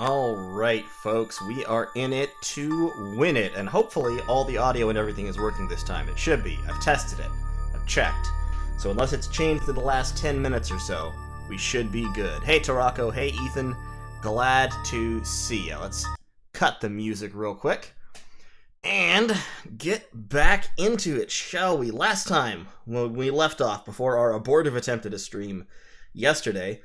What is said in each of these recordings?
Alright, folks, we are in it to win it, and hopefully all the audio and everything is working this time. It should be. I've tested it. I've checked. So unless it's changed in the last 10 minutes or so, we should be good. Hey, Tarako. Hey, Ethan. Glad to see you. Let's cut the music real quick and get back into it, shall we? Last time, when we left off before our abortive attempt at a stream yesterday,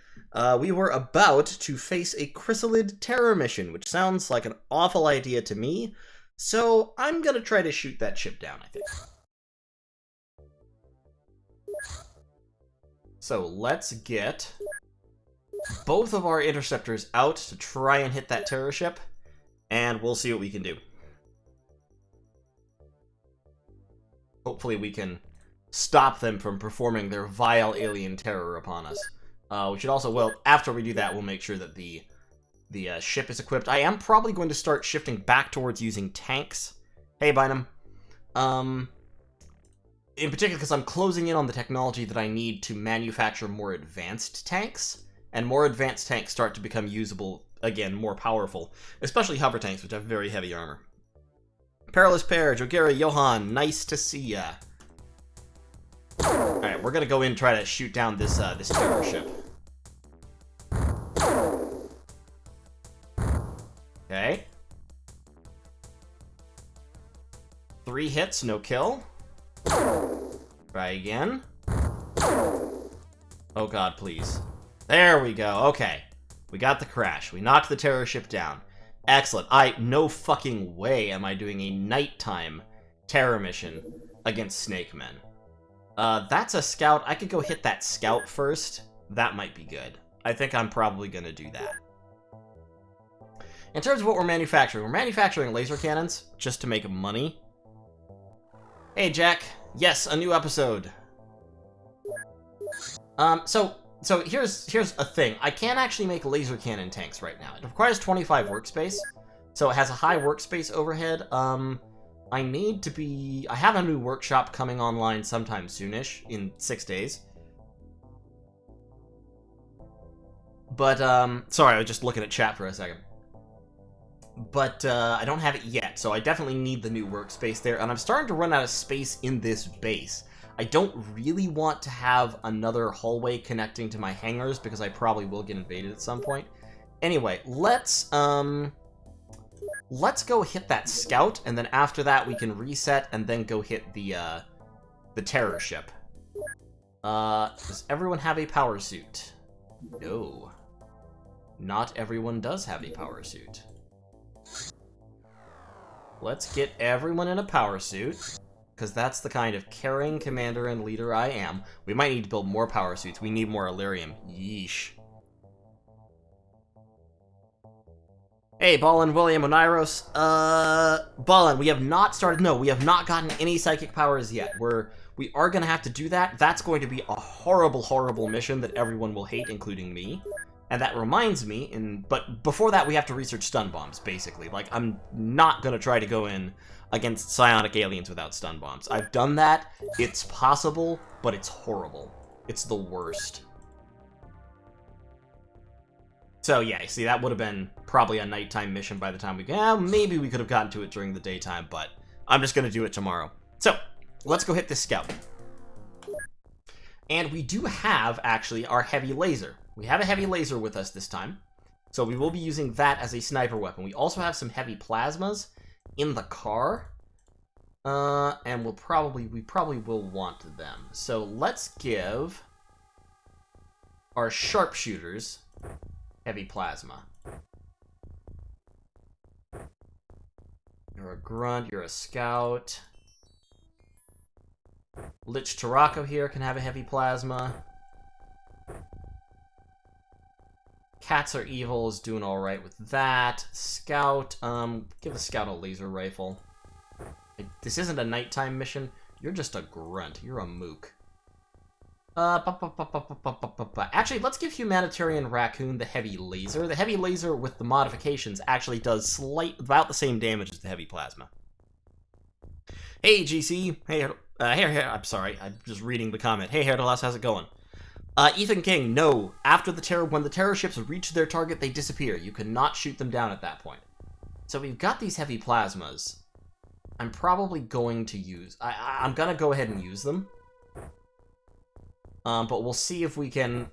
we were about to face a chrysalid terror mission, which sounds like an awful idea to me, so I'm gonna try to shoot that ship down, I think. So let's get both of our interceptors out to try and hit that terror ship, and we'll see what we can do. Hopefully we can stop them from performing their vile alien terror upon us. We should also, well, after we do that, we'll make sure that the ship is equipped. I am probably going to start shifting back towards using tanks. Hey, Bynum. In particular, because I'm closing in on the technology that I need to manufacture more advanced tanks, and more advanced tanks start to become usable, again, more powerful, especially hover tanks, which have very heavy armor. Perilous Pair, Jogera, Johan, nice to see ya. Alright, we're gonna go in and try to shoot down this this terror ship. Okay. 3 hits, no kill. Try again. Oh god, please. There we go, okay. We got the crash. We knocked the terror ship down. Excellent. No fucking way am I doing a nighttime terror mission against snake men. That's a scout. I could go hit that scout first. That might be good. I think I'm probably gonna do that. In terms of what we're manufacturing laser cannons just to make money. Hey, Jack. Yes, a new episode. So here's a thing. I can't actually make laser cannon tanks right now. It requires 25 workspace, so it has a high workspace overhead. I have a new workshop coming online sometime soonish, in 6 days. But, sorry, I was just looking at chat for a second. But, I don't have it yet, so I definitely need the new workspace there, and I'm starting to run out of space in this base. I don't really want to have another hallway connecting to my hangars, because I probably will get invaded at some point. Anyway, let's go hit that scout, and then after that we can reset and then go hit the terror ship. Does everyone have a power suit? No. Not everyone does have a power suit. Let's get everyone in a power suit, because that's the kind of caring commander and leader I am. We might need to build more power suits. We need more Illyrium. Yeesh. Hey, Ballin, William, Oneiros. Ballin, we have not started. No, we have not gotten any psychic powers yet. We are going to have to do that. That's going to be a horrible, horrible mission that everyone will hate, including me. And that reminds me, but before that, we have to research stun bombs, basically. Like, I'm not going to try to go in against psionic aliens without stun bombs. I've done that. It's possible, but it's horrible. It's the worst. So yeah, see, that would have been probably a nighttime mission by the time maybe we could have gotten to it during the daytime, but I'm just going to do it tomorrow. So, let's go hit this scout. And we do have, actually, our heavy laser. We have a heavy laser with us this time, so we will be using that as a sniper weapon. We also have some heavy plasmas in the car, and we probably will want them. So let's give our sharpshooters heavy plasma. You're a grunt, you're a scout. Lich Tarako here can have a heavy plasma. Cats Are Evil is doing alright with that. Scout, give the scout a laser rifle. This isn't a nighttime mission. You're just a grunt. You're a mook. Actually, let's give Humanitarian Raccoon the heavy laser. The heavy laser with the modifications actually does about the same damage as the heavy plasma. Hey, GC. Hey, I'm sorry. I'm just reading the comment. Hey, Herdalas, how's it going? Ethan King, no. When the terror ships reach their target, they disappear. You cannot shoot them down at that point. So we've got these heavy plasmas. I'm probably going to use... I'm gonna go ahead and use them. But we'll see if we can...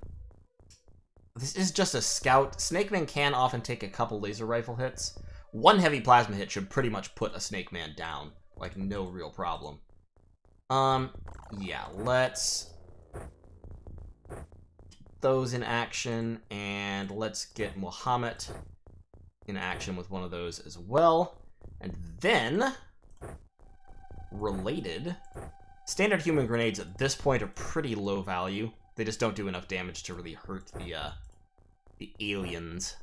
This is just a scout. Snake Man can often take a couple laser rifle hits. One heavy plasma hit should pretty much put a Snake Man down. Like, no real problem. Yeah, let's... those in action, and let's get Muhammad in action with one of those as well. And then... related... standard human grenades at this point are pretty low value. They just don't do enough damage to really hurt the aliens.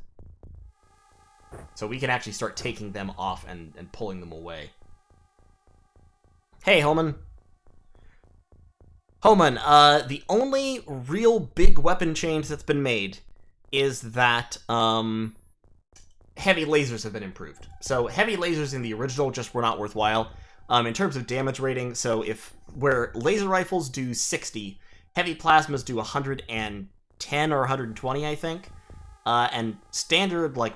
So we can actually start taking them off and pulling them away. Hey, Homan. Homan, the only real big weapon change that's been made is that, heavy lasers have been improved. So heavy lasers in the original just were not worthwhile. In terms of damage rating, so where laser rifles do 60, heavy plasmas do 110 or 120, I think. And standard, like,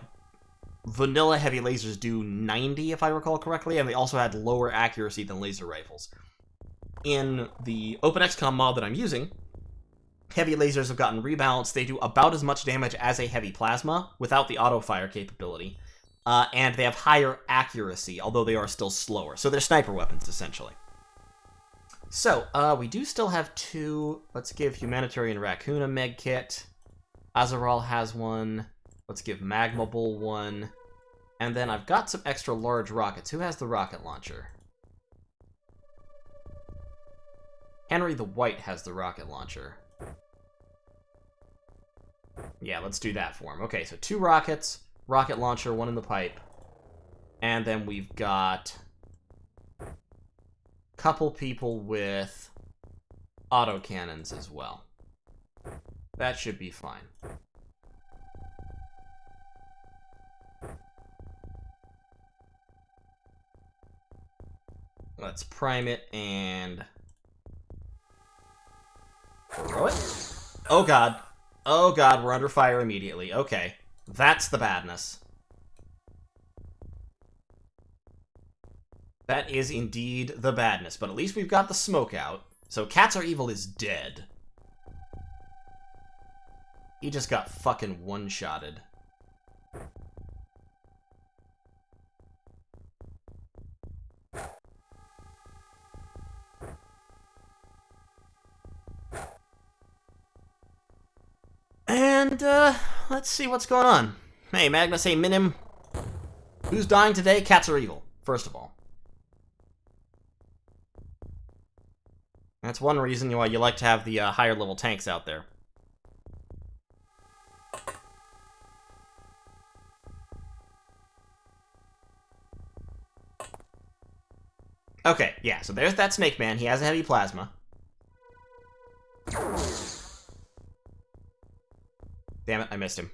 vanilla heavy lasers do 90, if I recall correctly, and they also had lower accuracy than laser rifles. In the OpenXCom mod that I'm using, heavy lasers have gotten rebalanced. They do about as much damage as a heavy plasma, without the auto-fire capability. And they have higher accuracy, although they are still slower. So they're sniper weapons, essentially. So, we do still have two. Let's give Humanitarian Raccoon a med kit. Azaral has one. Let's give Magma Bull one. And then I've got some extra large rockets. Who has the rocket launcher? Henry the White has the rocket launcher. Yeah, let's do that for him. Okay, so 2 rockets. Rocket launcher, 1 in the pipe. And then we've got a couple people with autocannons as well. That should be fine. Let's prime it and throw it. Oh god. Oh god, we're under fire immediately. Okay. That's the badness. That is indeed the badness, but at least we've got the smoke out. So Cats Are Evil is dead. He just got fucking one-shotted. And, let's see what's going on. Hey, Magnus, hey, Minim. Who's dying today? Cats Are Evil, first of all. That's one reason why you like to have the higher level tanks out there. Okay, yeah, so there's that Snake Man. He has a heavy plasma. Damn it, I missed him.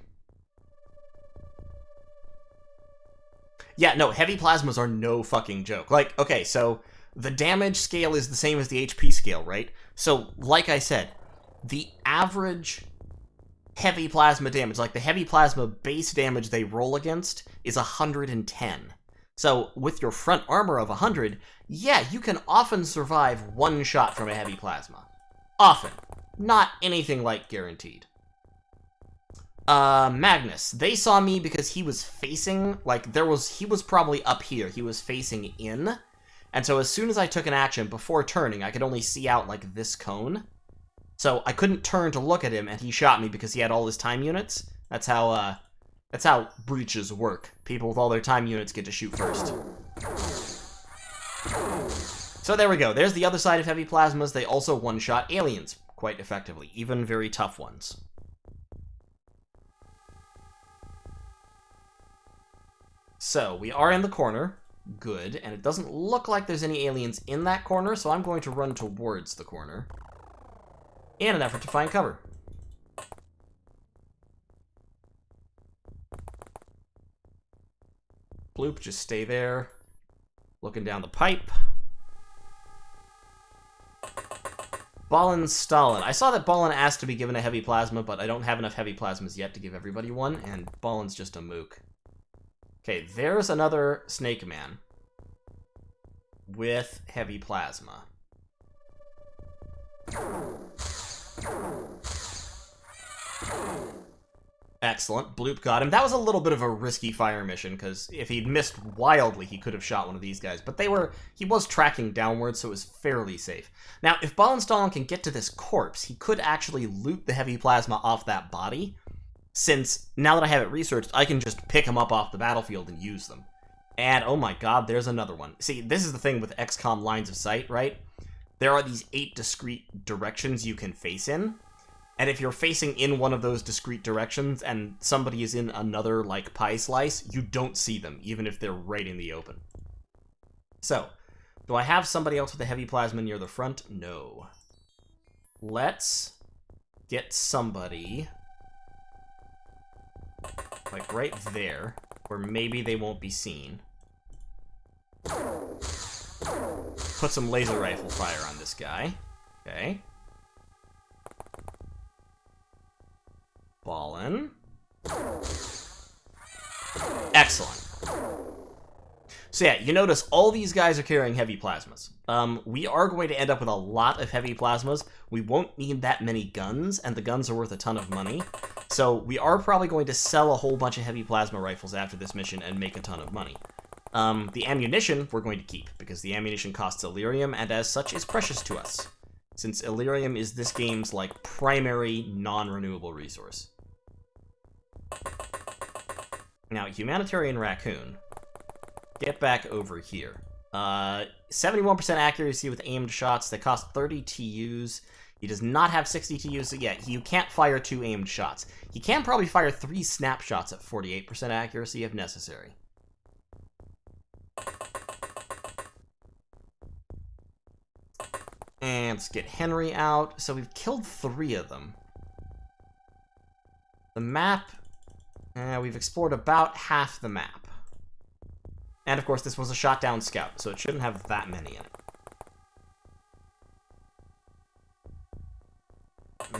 Yeah, no, heavy plasmas are no fucking joke. Like, okay, so the damage scale is the same as the HP scale, right? So, like I said, the average heavy plasma damage, like the heavy plasma base damage they roll against, is 110. So, with your front armor of 100, yeah, you can often survive one shot from a heavy plasma. Often. Not anything like guaranteed. Magnus. They saw me because he was facing, like, he was probably up here. He was facing in. And so as soon as I took an action, before turning, I could only see out, like, this cone. So I couldn't turn to look at him, and he shot me because he had all his time units. That's how breaches work. People with all their time units get to shoot first. So there we go. There's the other side of heavy plasmas. They also one-shot aliens quite effectively, even very tough ones. So, we are in the corner. Good. And it doesn't look like there's any aliens in that corner, so I'm going to run towards the corner in an effort to find cover. Bloop, just stay there. Looking down the pipe. Ballin Stalin. I saw that Ballin asked to be given a heavy plasma, but I don't have enough heavy plasmas yet to give everybody one, and Ballin's just a mook. Okay, there's another Snake Man with heavy plasma. Excellent. Bloop got him. That was a little bit of a risky fire mission, because if he'd missed wildly, he could have shot one of these guys. But he was tracking downwards, so it was fairly safe. Now, if Ballenstallen can get to this corpse, he could actually loot the heavy plasma off that body, since now that I have it researched, I can just pick them up off the battlefield and use them. And, oh my god, there's another one. See, this is the thing with XCOM lines of sight, right? There are these 8 discrete directions you can face in. And if you're facing in one of those discrete directions and somebody is in another, like, pie slice, you don't see them, even if they're right in the open. So, do I have somebody else with a heavy plasma near the front? No. Let's get somebody, like, right there, where maybe they won't be seen. Put some laser rifle fire on this guy. Okay. Ballin. Excellent. So yeah, you notice all these guys are carrying heavy plasmas. We are going to end up with a lot of heavy plasmas. We won't need that many guns, and the guns are worth a ton of money. So we are probably going to sell a whole bunch of heavy plasma rifles after this mission and make a ton of money. The ammunition we're going to keep, because the ammunition costs Illyrium, and as such is precious to us, since Illyrium is this game's, like, primary non-renewable resource. Now, Humanitarian Raccoon, get back over here. 71% accuracy with aimed shots. They cost 30 TUs. He does not have 60 TUs, so yeah, you can't fire 2 aimed shots. He can probably fire 3 snapshots at 48% accuracy if necessary. And let's get Henry out. So we've killed 3 of them. The map, we've explored about half the map. And of course, this was a shot-down scout, so it shouldn't have that many in it.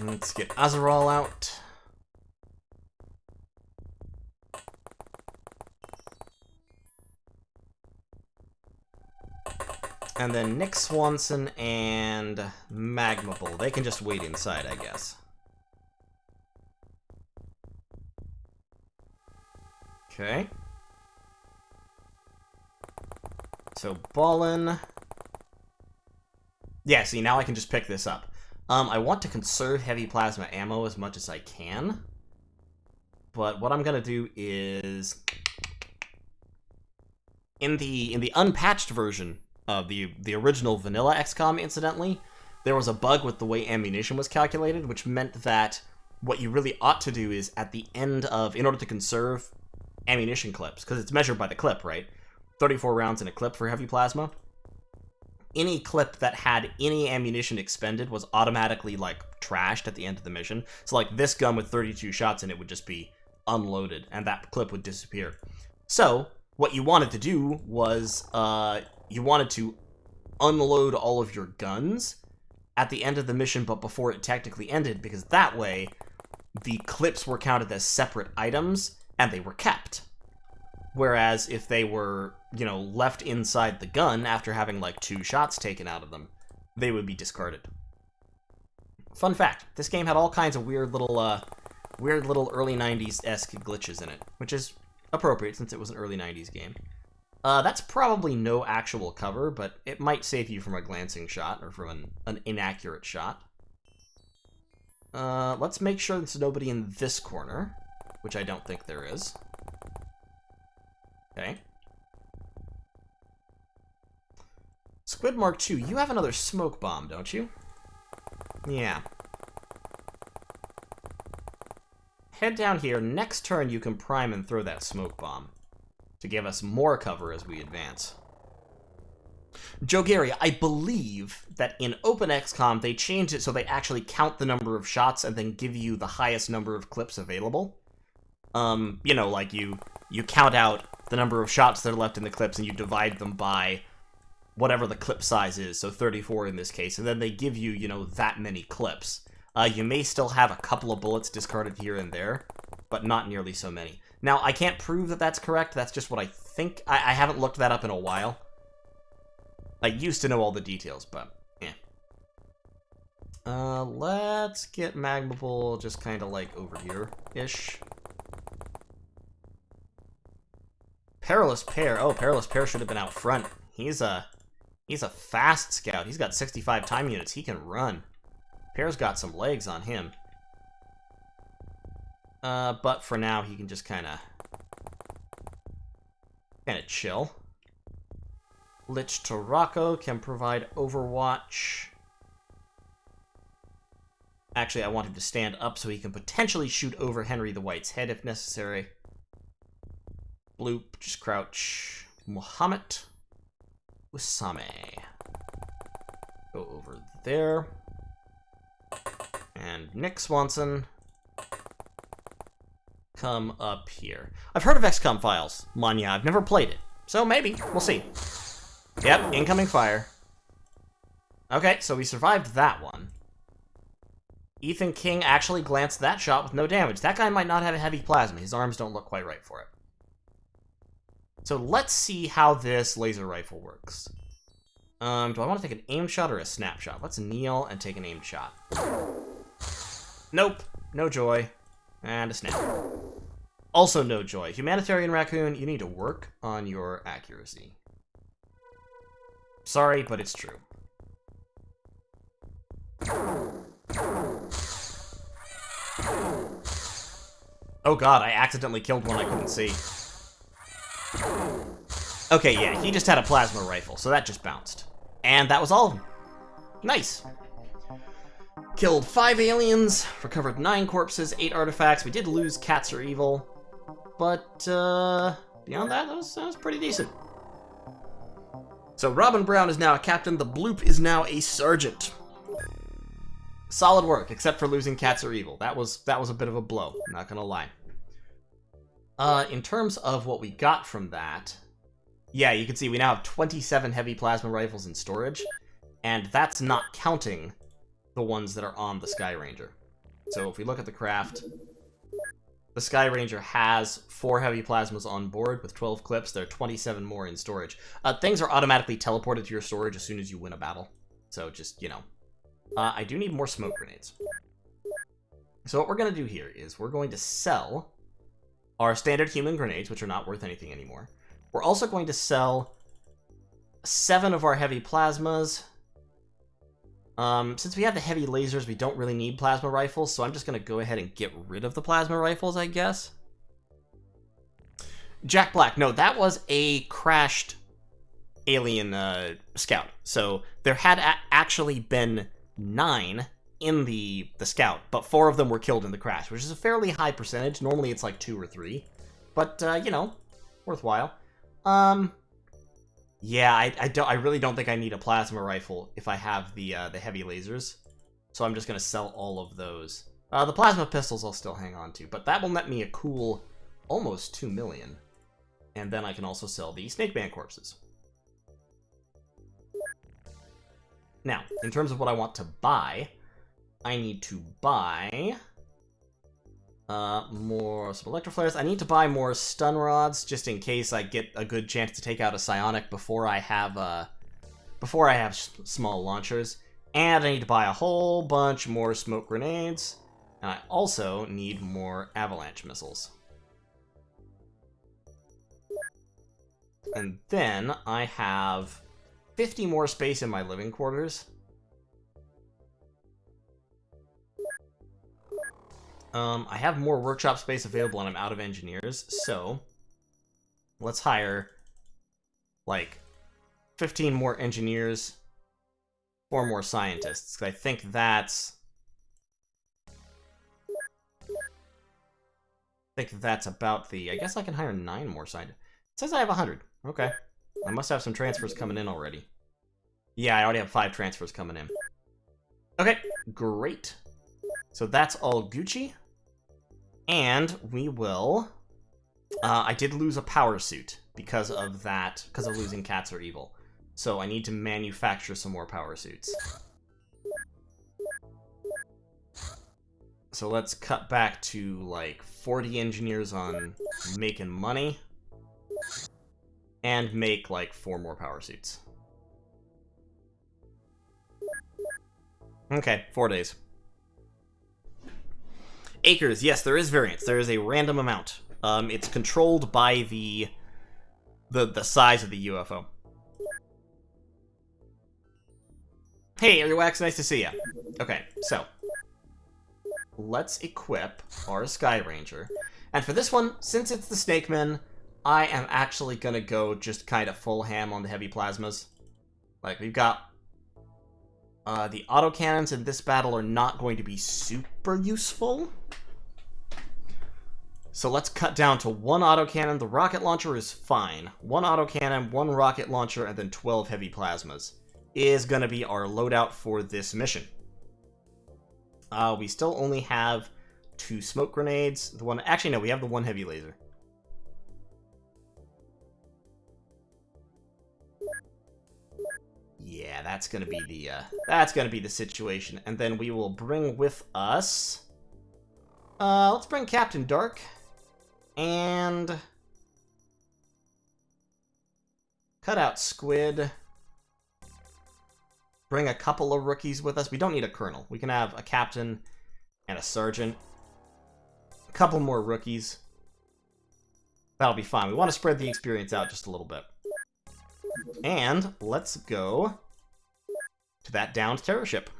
Let's get Azeral out. And then Nick Swanson and Magma Bull. They can just wait inside, I guess. Okay. So, Ballin. Yeah, see, now I can just pick this up. I want to conserve heavy plasma ammo as much as I can. But what I'm gonna do is... In the unpatched version of the original vanilla XCOM, incidentally, there was a bug with the way ammunition was calculated, which meant that what you really ought to do is at the end of, in order to conserve ammunition clips, because it's measured by the clip, right? 34 rounds in a clip for heavy plasma. Any clip that had any ammunition expended was automatically, like, trashed at the end of the mission. So, like, this gun with 32 shots in it would just be unloaded, and that clip would disappear. So, what you wanted to do was, you wanted to unload all of your guns at the end of the mission, but before it technically ended, because that way, the clips were counted as separate items, and they were kept. Whereas if they were, you know, left inside the gun after having, like, 2 shots taken out of them, they would be discarded. Fun fact, this game had all kinds of weird little early 90s-esque glitches in it, which is appropriate since it was an early 90s game. That's probably no actual cover, but it might save you from a glancing shot, or from an inaccurate shot. Let's make sure there's nobody in this corner, which I don't think there is. Okay. Squid Mark II, you have another smoke bomb, don't you? Yeah. Head down here. Next turn, you can prime and throw that smoke bomb to give us more cover as we advance. Joe Gary, I believe that in Open XCOM, they changed it so they actually count the number of shots and then give you the highest number of clips available. You know, like you count out the number of shots that are left in the clips and you divide them by whatever the clip size is, so 34 in this case, and then they give you, you know, that many clips. You may still have a couple of bullets discarded here and there, but not nearly so many. Now, I can't prove that that's correct, that's just what I think. I haven't looked that up in a while. I used to know all the details, but, yeah. Let's get Magmable just kind of, like, over here-ish. Perilous Pear. Oh, Perilous Pear should have been out front. He's a fast scout. He's got 65 time units. He can run. Pear's got some legs on him. But for now, he can just kind of chill. Lich Tarako can provide Overwatch. Actually, I want him to stand up so he can potentially shoot over Henry the White's head if necessary. Bloop, just crouch. Muhammad Usame. Go over there. And Nick Swanson. Come up here. I've heard of XCOM Files, Manya. I've never played it. So maybe. We'll see. Yep, incoming fire. Okay, so we survived that one. Ethan King actually glanced that shot with no damage. That guy might not have a heavy plasma. His arms don't look quite right for it. So let's see how this laser rifle works. Do I want to take an aim shot or a snapshot? Let's kneel and take an aim shot. Nope. No joy. And a snap. Also no joy. Humanitarian Raccoon, you need to work on your accuracy. Sorry, but it's true. Oh god, I accidentally killed one I couldn't see. Okay, yeah, he just had a plasma rifle, so that just bounced. And that was all of them. Nice. Killed 5 aliens, recovered 9 corpses, 8 artifacts. We did lose Cats Are Evil, but beyond that, that was pretty decent. So Robin Brown is now a captain, the Bloop is now a sergeant. Solid work, except for losing Cats Are Evil. That was a bit of a blow, not gonna lie. In terms of what we got from that, yeah, you can see we now have 27 heavy plasma rifles in storage, and that's not counting the ones that are on the Sky Ranger. So if we look at the craft, the Sky Ranger has 4 heavy plasmas on board with 12 clips. There are 27 more in storage. Things are automatically teleported to your storage as soon as you win a battle. So just, you know. I do need more smoke grenades. So what we're going to do here is we're going to sell our standard human grenades, which are not worth anything anymore. We're also going to sell 7 of our heavy plasmas. Since we have the heavy lasers, we don't really need plasma rifles, so I'm just going to go ahead and get rid of the plasma rifles, I guess. Jack Black. No, that was a crashed alien scout. So there had actually been 9 in the scout, but 4 of them were killed in the crash, which is a fairly high percentage. Normally it's like 2 or 3, but you know, worthwhile. Yeah, I really don't think I need a plasma rifle if I have the heavy lasers, so I'm just gonna sell all of those. The plasma pistols I'll still hang on to, but that will net me a cool almost 2 million, and then I can also sell the Snake Man corpses. Now, in terms of what I want to buy, I need to buy more some electroflares. I need to buy more stun rods just in case I get a good chance to take out a psionic before I have small launchers. And I need to buy a whole bunch more smoke grenades. And I also need more avalanche missiles. And then I have 50 more space in my living quarters. I have more workshop space available and I'm out of engineers, so let's hire like 15 more engineers, 4 more scientists. I think that's about the... I guess I can hire 9 more scientists. It says I have 100. Okay. I must have some transfers coming in already. Yeah, I already have 5 transfers coming in. Okay, great. So that's all Gucci. And we will... I did lose a power suit because of that, because of losing Cats Are Evil. So I need to manufacture some more power suits. So let's cut back to, like, 40 engineers on making money. And make, like, 4 more power suits. Okay, 4 days. Acres, yes, there is variance. There is a random amount. It's controlled by the size of the UFO. Hey, Airwax, nice to see ya. Okay, so let's equip our Sky Ranger. And for this one, since it's the Snakeman, I am actually gonna go just kind of full ham on the heavy plasmas. Like, we've got the autocannons in this battle are not going to be super useful. So let's cut down to 1 autocannon. The rocket launcher is fine. 1 autocannon, 1 rocket launcher, and then 12 heavy plasmas is going to be our loadout for this mission. We still only have 2 smoke grenades. Actually, no, we have the 1 heavy laser. Yeah, that's gonna be the situation. And then we will bring with us. Let's bring Captain Dark. And cut out Squid. Bring a couple of rookies with us. We don't need a colonel. We can have a captain and a sergeant. A couple more rookies. That'll be fine. We want to spread the experience out just a little bit. And let's go to that downed terror ship.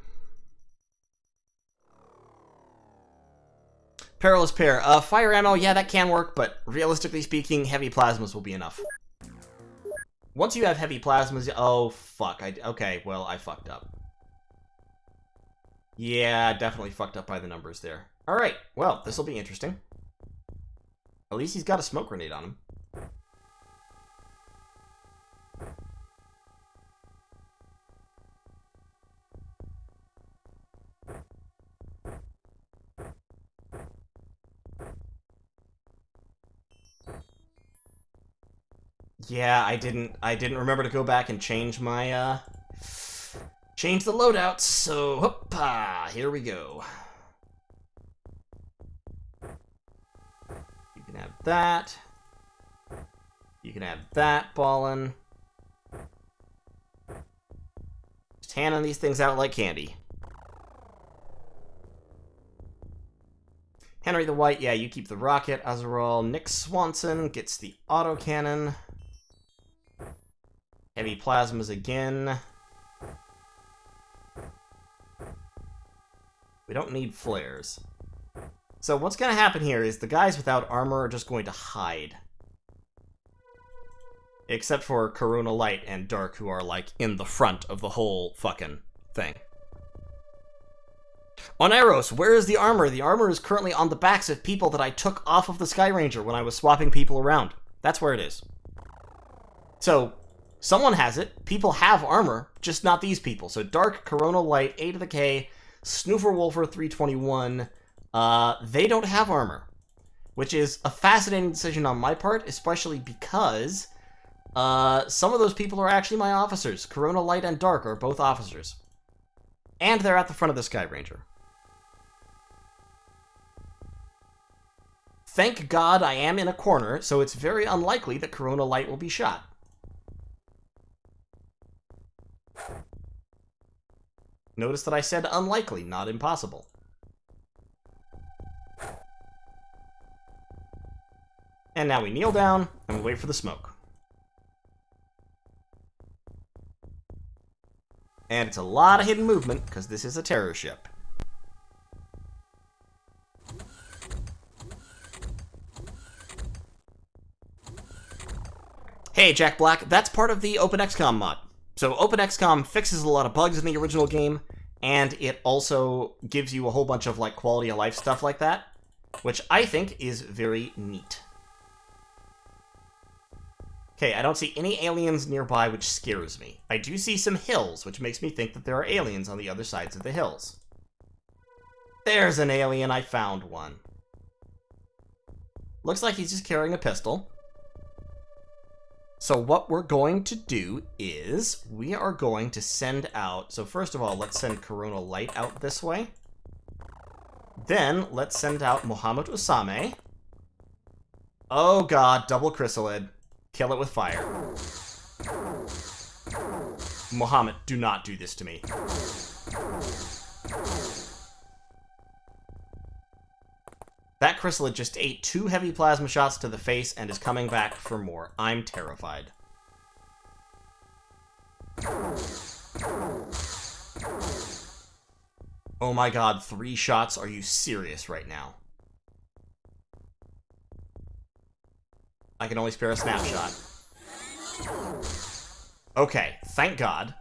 Perilous pair. Fire ammo, yeah, that can work, but realistically speaking, heavy plasmas will be enough. Once you have heavy plasmas... Oh, fuck. Okay, well, I fucked up. Yeah, definitely fucked up by the numbers there. Alright, well, this will be interesting. At least he's got a smoke grenade on him. Yeah, I didn't remember to go back and change my, change the loadouts, so, hoppa, here we go. You can have that. You can have that ballin'. Just handing these things out like candy. Henry the White, yeah, you keep the rocket. Azarol. Nick Swanson gets the autocannon. Heavy plasmas again. We don't need flares. So what's going to happen here is the guys without armor are just going to hide. Except for Corona Light and Dark, who are, like, in the front of the whole fucking thing. On Eros, where is the armor? The armor is currently on the backs of people that I took off of the Sky Ranger when I was swapping people around. That's where it is. So... someone has it. People have armor, just not these people. So Dark, Corona Light, A to the K, Snoofer Wolfer 321, they don't have armor. Which is a fascinating decision on my part, especially because some of those people are actually my officers. Corona Light and Dark are both officers. And they're at the front of the Sky Ranger. Thank God I am in a corner, so it's very unlikely that Corona Light will be shot. Notice that I said unlikely, not impossible. And now we kneel down, and we wait for the smoke. And it's a lot of hidden movement, because this is a terror ship. Hey, Jack Black, that's part of the OpenXCOM mod. So OpenXCOM fixes a lot of bugs in the original game, and it also gives you a whole bunch of, like, quality of life stuff like that, which I think is very neat. Okay, I don't see any aliens nearby, which scares me. I do see some hills, which makes me think that there are aliens on the other sides of the hills. There's an alien, I found one. Looks like he's just carrying a pistol. So what we're going to do is we are going to send out... So first of all, let's send Coronal Light out this way. Then let's send out Muhammad Usame. Oh god, double chrysalid. Kill it with fire. Muhammad, do not do this to me. That chrysalid just ate 2 heavy plasma shots to the face and is coming back for more. I'm terrified. Oh my god, 3 shots? Are you serious right now? I can only spare a snapshot. Okay, thank god.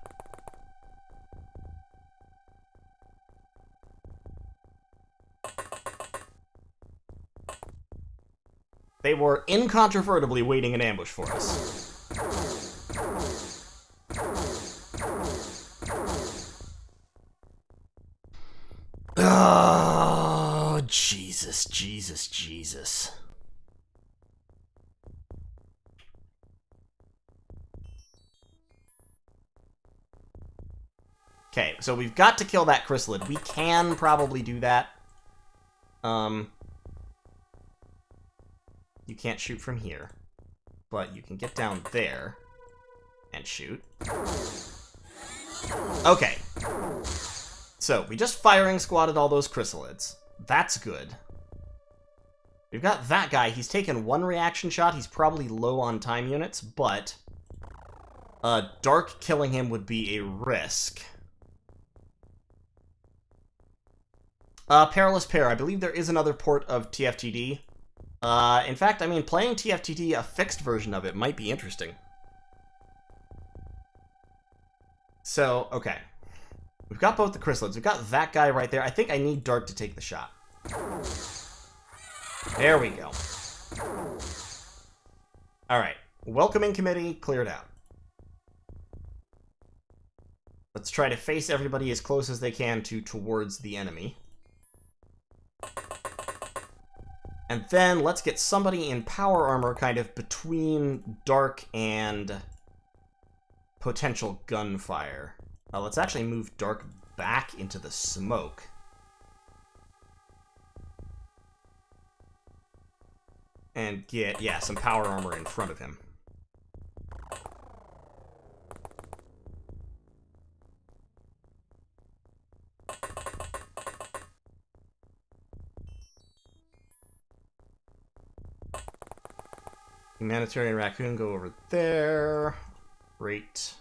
They were incontrovertibly waiting in ambush for us. Oh, Jesus, Jesus, Jesus. Okay, so we've got to kill that chrysalid. We can probably do that. You can't shoot from here, but you can get down there and shoot. Okay. So, we just firing squatted all those chrysalids. That's good. We've got that guy. He's taken 1 reaction shot. He's probably low on time units, but Dark killing him would be a risk. Perilous Pair. I believe there is another port of TFTD. In fact, I mean, playing TFTD, a fixed version of it, might be interesting. So, okay. We've got both the chrysalids. We've got that guy right there. I think I need Dark to take the shot. There we go. Alright. Welcoming committee cleared out. Let's try to face everybody as close as they can towards the enemy. And then let's get somebody in power armor kind of between Dark and potential gunfire. Let's actually move Dark back into the smoke. And get, yeah, some power armor in front of him. Humanitarian Raccoon, go over there. Great.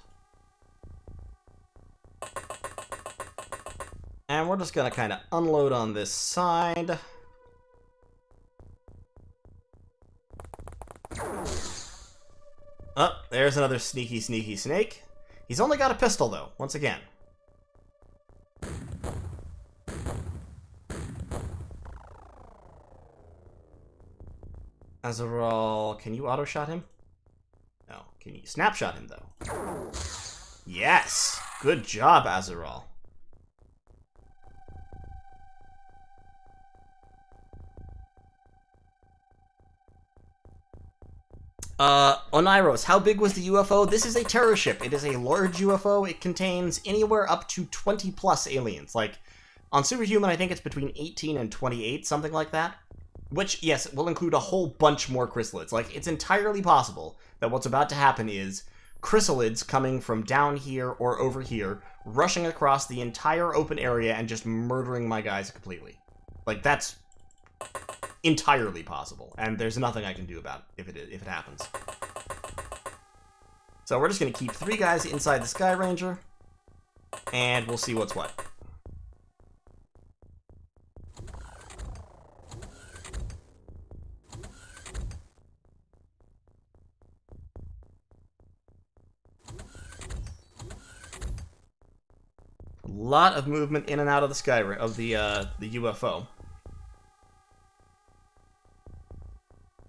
And we're just gonna kind of unload on this side. Oh, there's another sneaky, sneaky snake. He's only got a pistol, though, once again. Azarol, can you auto-shot him? No. Can you snapshot him, though? Yes! Good job, Azarol. Oneiros, how big was the UFO? This is a terror ship. It is a large UFO. It contains anywhere up to 20 plus aliens. Like, on Superhuman, I think it's between 18 and 28, something like that. Which, yes, will include a whole bunch more chrysalids. Like, it's entirely possible that what's about to happen is chrysalids coming from down here or over here, rushing across the entire open area and just murdering my guys completely. Like, that's entirely possible, and there's nothing I can do about it if it happens. So we're just going to keep 3 guys inside the Sky Ranger, and we'll see what's what. A lot of movement in and out of the Sky of the UFO.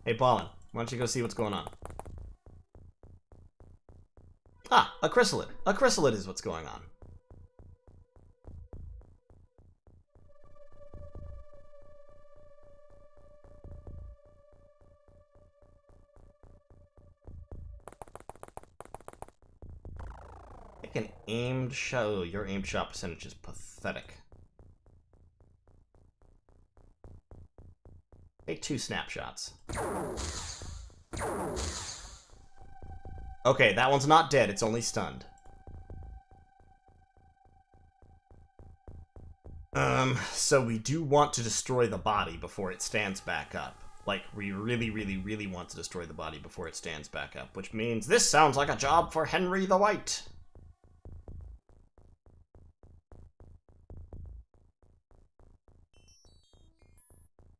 Hey, Ballin, why don't you go see what's going on? Ah, a chrysalid. A chrysalid is what's going on. Take an aimed shot. Oh, your aimed shot percentage is pathetic. Take 2 snapshots. Okay, that one's not dead, it's only stunned. So we do want to destroy the body before it stands back up. Like, we really, really, really want to destroy the body before it stands back up, which means this sounds like a job for Henry the White.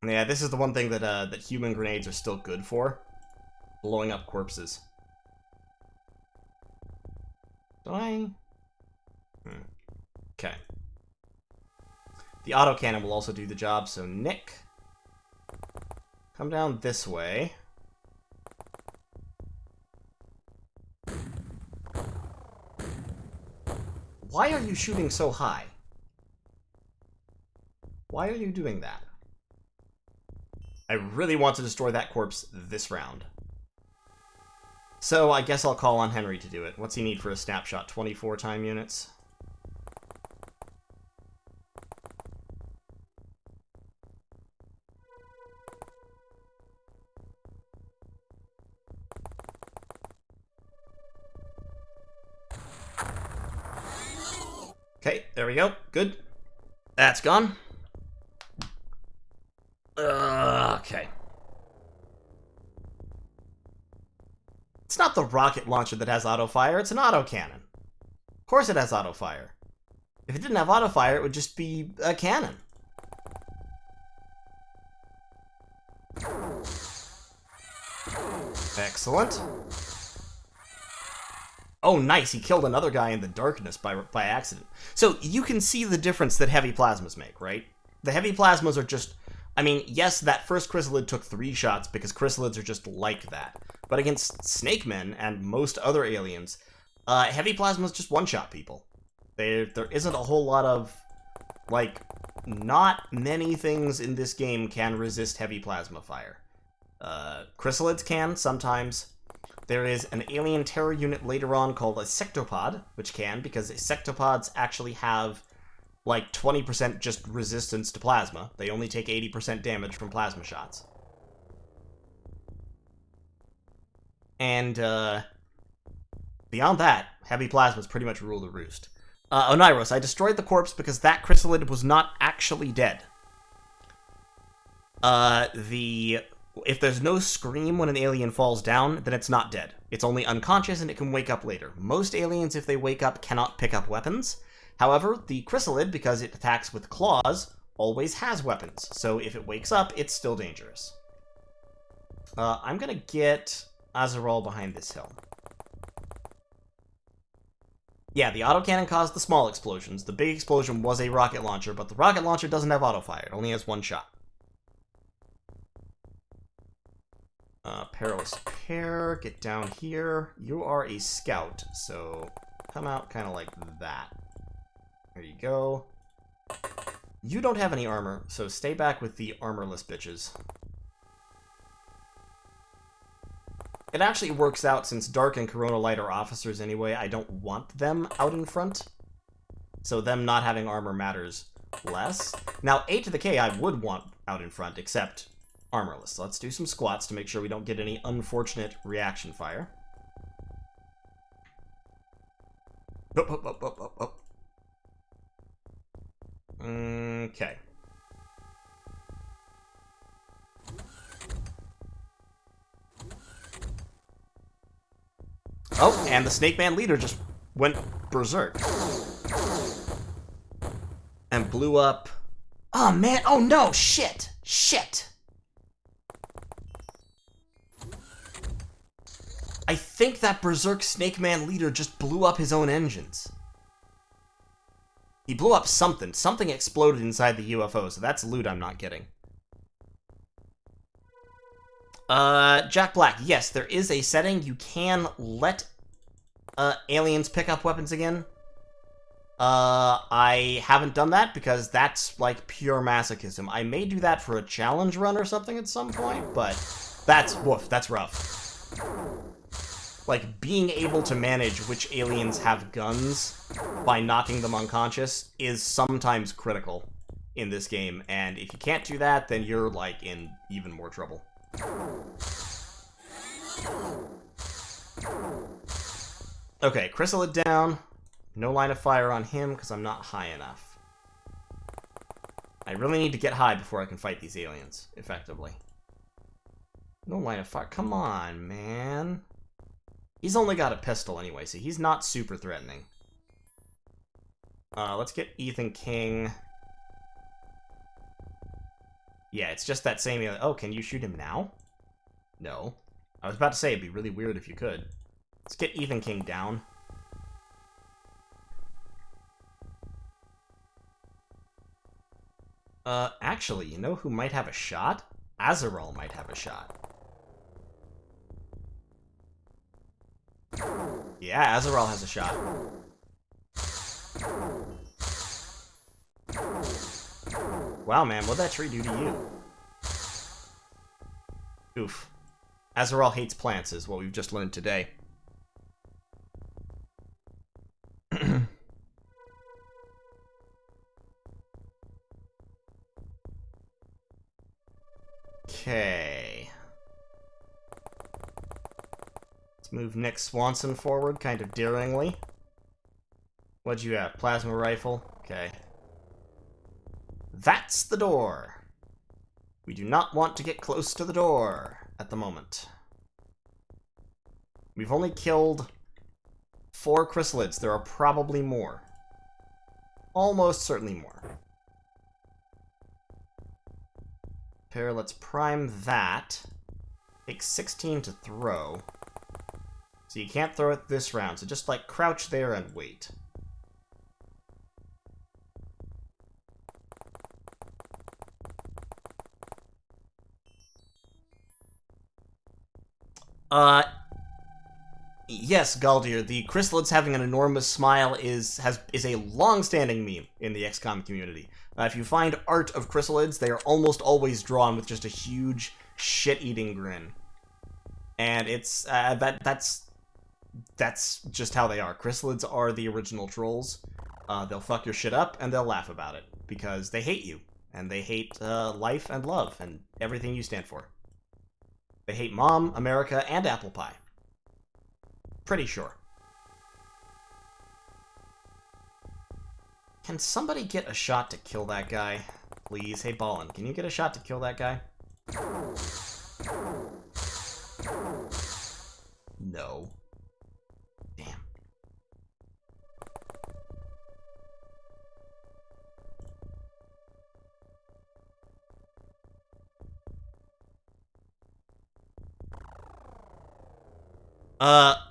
Yeah, this is the one thing that that human grenades are still good for. Blowing up corpses. Do I? Okay. The autocannon will also do the job, so Nick, come down this way. Why are you shooting so high? Why are you doing that? I really want to destroy that corpse this round. So I guess I'll call on Henry to do it. What's he need for a snapshot? 24 time units? Okay, there we go. Good. That's gone. Okay. It's not the rocket launcher that has auto-fire, it's an autocannon. Of course it has auto-fire. If it didn't have auto-fire, it would just be a cannon. Excellent. Oh, nice, he killed another guy in the darkness by accident. So, you can see the difference that heavy plasmas make, right? The heavy plasmas are just... I mean, yes, that first chrysalid took 3 shots because chrysalids are just like that. But against snake men and most other aliens, heavy plasmas just one-shot people. There isn't a whole lot of... Like, not many things in this game can resist heavy plasma fire. Chrysalids can, sometimes. There is an alien terror unit later on called a sectopod, which can, because sectopods actually have, like, 20% just resistance to plasma. They only take 80% damage from plasma shots. And, beyond that, heavy plasmas pretty much rule the roost. Oneiros, I destroyed the corpse because that chrysalid was not actually dead. If there's no scream when an alien falls down, then it's not dead. It's only unconscious and it can wake up later. Most aliens, if they wake up, cannot pick up weapons. However, the chrysalid, because it attacks with claws, always has weapons. So if it wakes up, it's still dangerous. I'm gonna get Azeral behind this hill. Yeah, the autocannon caused the small explosions. The big explosion was a rocket launcher, but the rocket launcher doesn't have auto-fire. It only has 1 shot. Perilous Pair, get down here. You are a scout, so come out kind of like that. There you go. You don't have any armor, so stay back with the armorless bitches. It actually works out since Dark and Corona Light are officers anyway. I don't want them out in front, so them not having armor matters less. Now, A to the K I would want out in front, except armorless. Let's do some squats to make sure we don't get any unfortunate reaction fire. Up. Okay. Oh, and the Snake Man leader just went berserk. And blew up... Oh, man! Oh, no! Shit! Shit! I think that berserk Snake Man leader just blew up his own engines. He blew up something. Something exploded inside the UFO, so that's loot I'm not getting. Jack Black, yes, there is a setting you can let aliens pick up weapons again. I haven't done that because that's like pure masochism. I may do that for a challenge run or something at some point, but that's woof, that's rough. like, being able to manage which aliens have guns by knocking them unconscious is sometimes critical in this game, and if you can't do that, then you're, like, in even more trouble. Okay, Chrysalid down. No line of fire on him, because I'm not high enough. I really need to get high before I can fight these aliens, effectively. No line of fire. Come on, man. He's only got a pistol anyway, so he's not super threatening. Let's get Ethan King. Yeah, it's just that same alien. Oh, can you shoot him now? No. I was about to say, it'd be really weird if you could. Let's get Ethan King down. Actually, you know who might have a shot? Azrael might have a shot. Yeah, Azrael has a shot. Wow, man, what'd that tree do to you? Oof. Azrael hates plants, is what we've just learned today. Okay. Let's move Nick Swanson forward, kind of daringly. What'd you have? Plasma rifle? Okay. That's the door! We do not want to get close to the door at the moment. We've only killed 4 chrysalids. There are probably more. Almost certainly more. Pair, let's prime that. Takes 16 to throw. So you can't throw it this round, so just, like, crouch there and wait. Yes, Galdir, the chrysalids having an enormous smile is a long-standing meme in the XCOM community. If you find art of chrysalids, they are almost always drawn with just a huge shit-eating grin. And it's, that's just how they are. Chrysalids are the original trolls. They'll fuck your shit up, and they'll laugh about it, because they hate you, and they hate life and love, and everything you stand for. They hate Mom, America, and apple pie. Pretty sure. Can somebody get a shot to kill that guy? Please. Hey, Ballin, can you get a shot to kill that guy? No. Damn.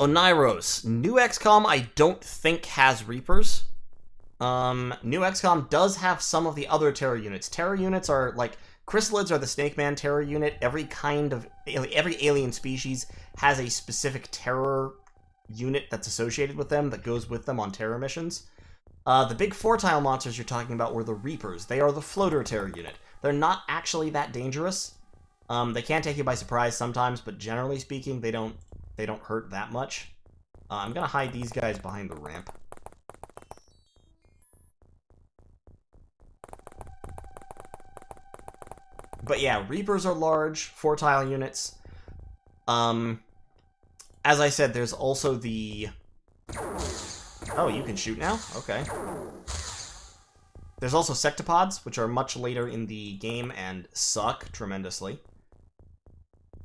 Oneiros. New XCOM, I don't think has Reapers. New XCOM does have some of the other terror units. Terror units are, like, chrysalids are the Snake Man terror unit. Every alien species has a specific terror unit that's associated with them that goes with them on terror missions. The big 4-tile monsters you're talking about were the Reapers. They are the floater terror unit. They're not actually that dangerous. They can take you by surprise sometimes, but generally speaking, they don't hurt that much. I'm gonna hide these guys behind the ramp. But yeah, Reapers are large, 4-tile units. As I said, there's also the... Oh, you can shoot now? Okay. There's also sectopods, which are much later in the game and suck tremendously.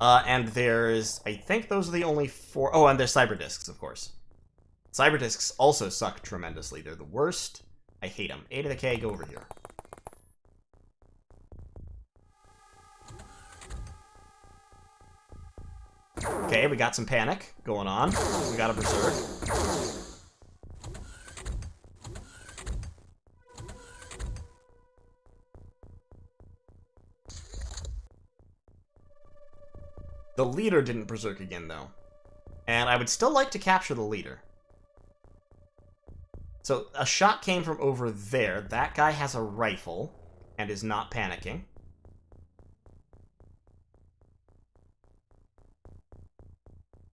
And there's... I think those are the only 4... Oh, and there's cyberdiscs, of course. Cyberdiscs also suck tremendously. They're the worst. I hate them. A to the K, go over here. Okay, we got some panic going on. We got a berserk. The leader didn't berserk again, though. And I would still like to capture the leader. So, a shot came from over there. That guy has a rifle and is not panicking.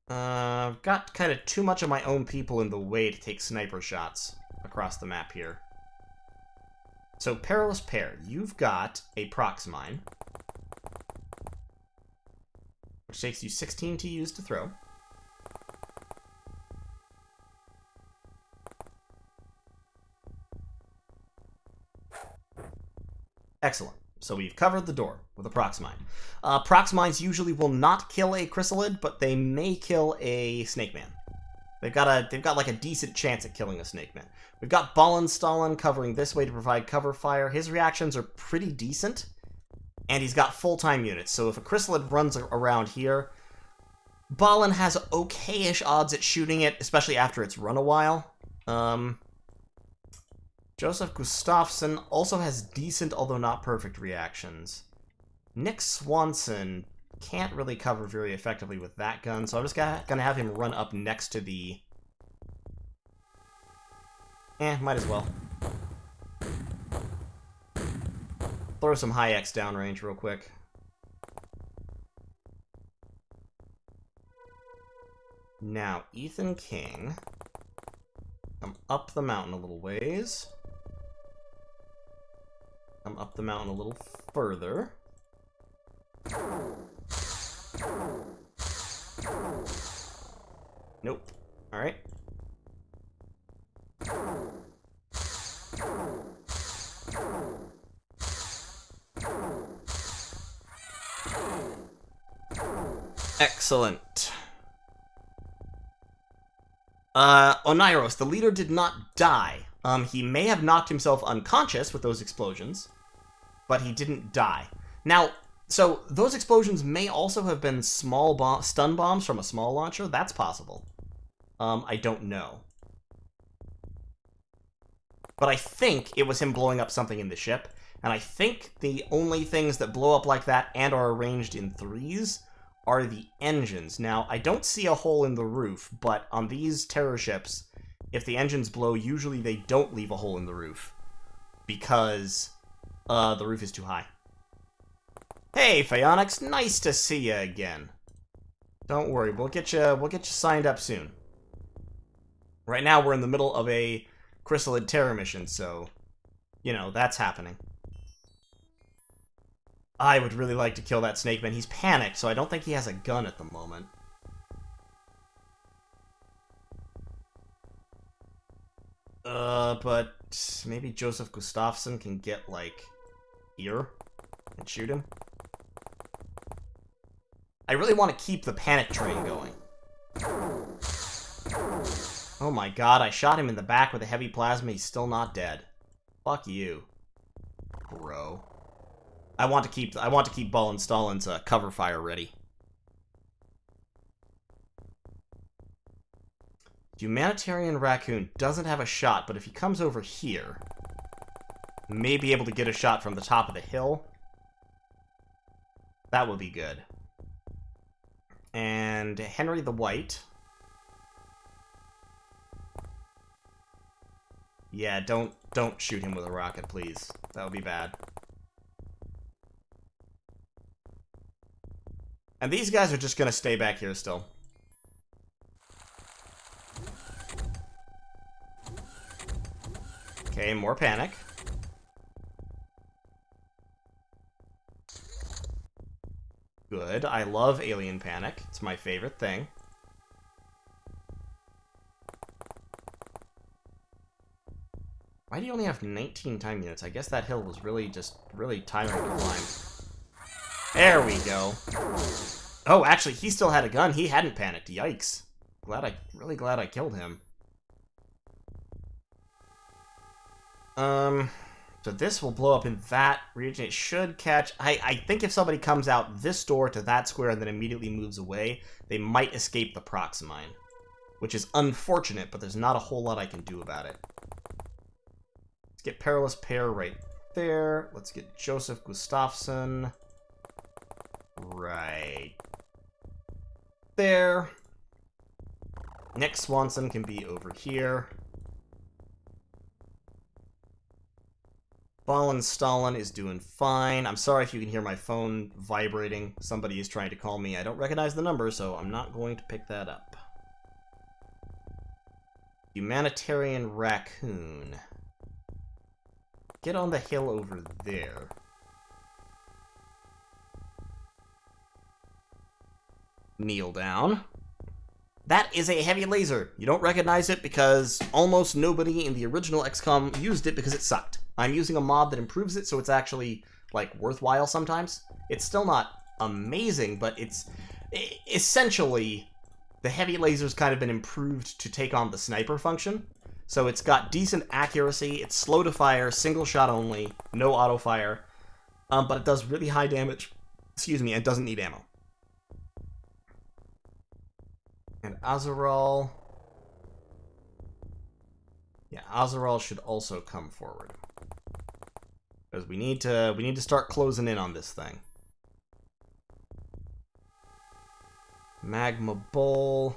I've got kind of too much of my own people in the way to take sniper shots across the map here. So, Perilous Pair, you've got a prox mine, which takes you 16 to use to throw. Excellent. So we've covered the door with a prox mine. Prox mines usually will not kill a chrysalid, but they may kill a snake man. They've got like a decent chance at killing a snake man. We've got Ballenstalen covering this way to provide cover fire. His reactions are pretty decent, and he's got full-time units. So if a chrysalid runs around here, Ballen has okay-ish odds at shooting it, especially after it's run a while. Joseph Gustafsson also has decent, although not perfect, reactions. Nick Swanson can't really cover very effectively with that gun, so I'm just gonna have him run up next to the... might as well. Throw some high X downrange real quick. Now, Ethan King. Come up the mountain a little ways. Come up the mountain a little further. Nope. Alright. Excellent. Oneiros, the leader did not die. He may have knocked himself unconscious with those explosions, but he didn't die. Now, so those explosions may also have been small stun bombs from a small launcher. That's possible. I don't know. But I think it was him blowing up something in the ship, and I think the only things that blow up like that and are arranged in threes are the engines. Now, I don't see a hole in the roof, but on these terror ships, if the engines blow, usually they don't leave a hole in the roof, because the roof is too high. Hey, Phaonix, nice to see you again. Don't worry, we'll get you signed up soon. Right now, we're in the middle of a chrysalid terror mission, so, you know, that's happening. I would really like to kill that snake man. He's panicked, so I don't think he has a gun at the moment. But maybe Joseph Gustafsson can get, like, here and shoot him. I really want to keep the panic train going. Oh my god, I shot him in the back with a heavy plasma. He's still not dead. Fuck you, bro. I want to keep Ballenstalen's cover fire ready. Humanitarian Raccoon doesn't have a shot, but if he comes over here, may be able to get a shot from the top of the hill. That would be good. And Henry the White. Yeah, don't shoot him with a rocket, please. That would be bad. And these guys are just gonna stay back here still. Okay, more panic. Good. I love alien panic. It's my favorite thing. Why do you only have 19 time units? I guess that hill was really tiring to climb. There we go. Oh, actually, he still had a gun. He hadn't panicked. Yikes. Really glad I killed him. So this will blow up in that region. It should catch... I think if somebody comes out this door to that square and then immediately moves away, they might escape the prox mine. Which is unfortunate, but there's not a whole lot I can do about it. Let's get Perilous Pair right there. Let's get Joseph Gustafsson right there. Nick Swanson can be over here. Ballen is doing fine. I'm sorry if you can hear my phone vibrating. Somebody is trying to call me. I don't recognize the number, so I'm not going to pick that up. Humanitarian Raccoon. Get on the hill over there. Kneel down. That is a heavy laser. You don't recognize it because almost nobody in the original XCOM used it because it sucked. I'm using a mod that improves it, so it's actually, like, worthwhile sometimes. It's still not amazing, but it's essentially the heavy laser's kind of been improved to take on the sniper function. So it's got decent accuracy, it's slow to fire, single shot only, no auto fire, but it does really high damage. Excuse me, and doesn't need ammo. And Azaral. Yeah, Azaral should also come forward. Because we need to start closing in on this thing. Magma Bowl.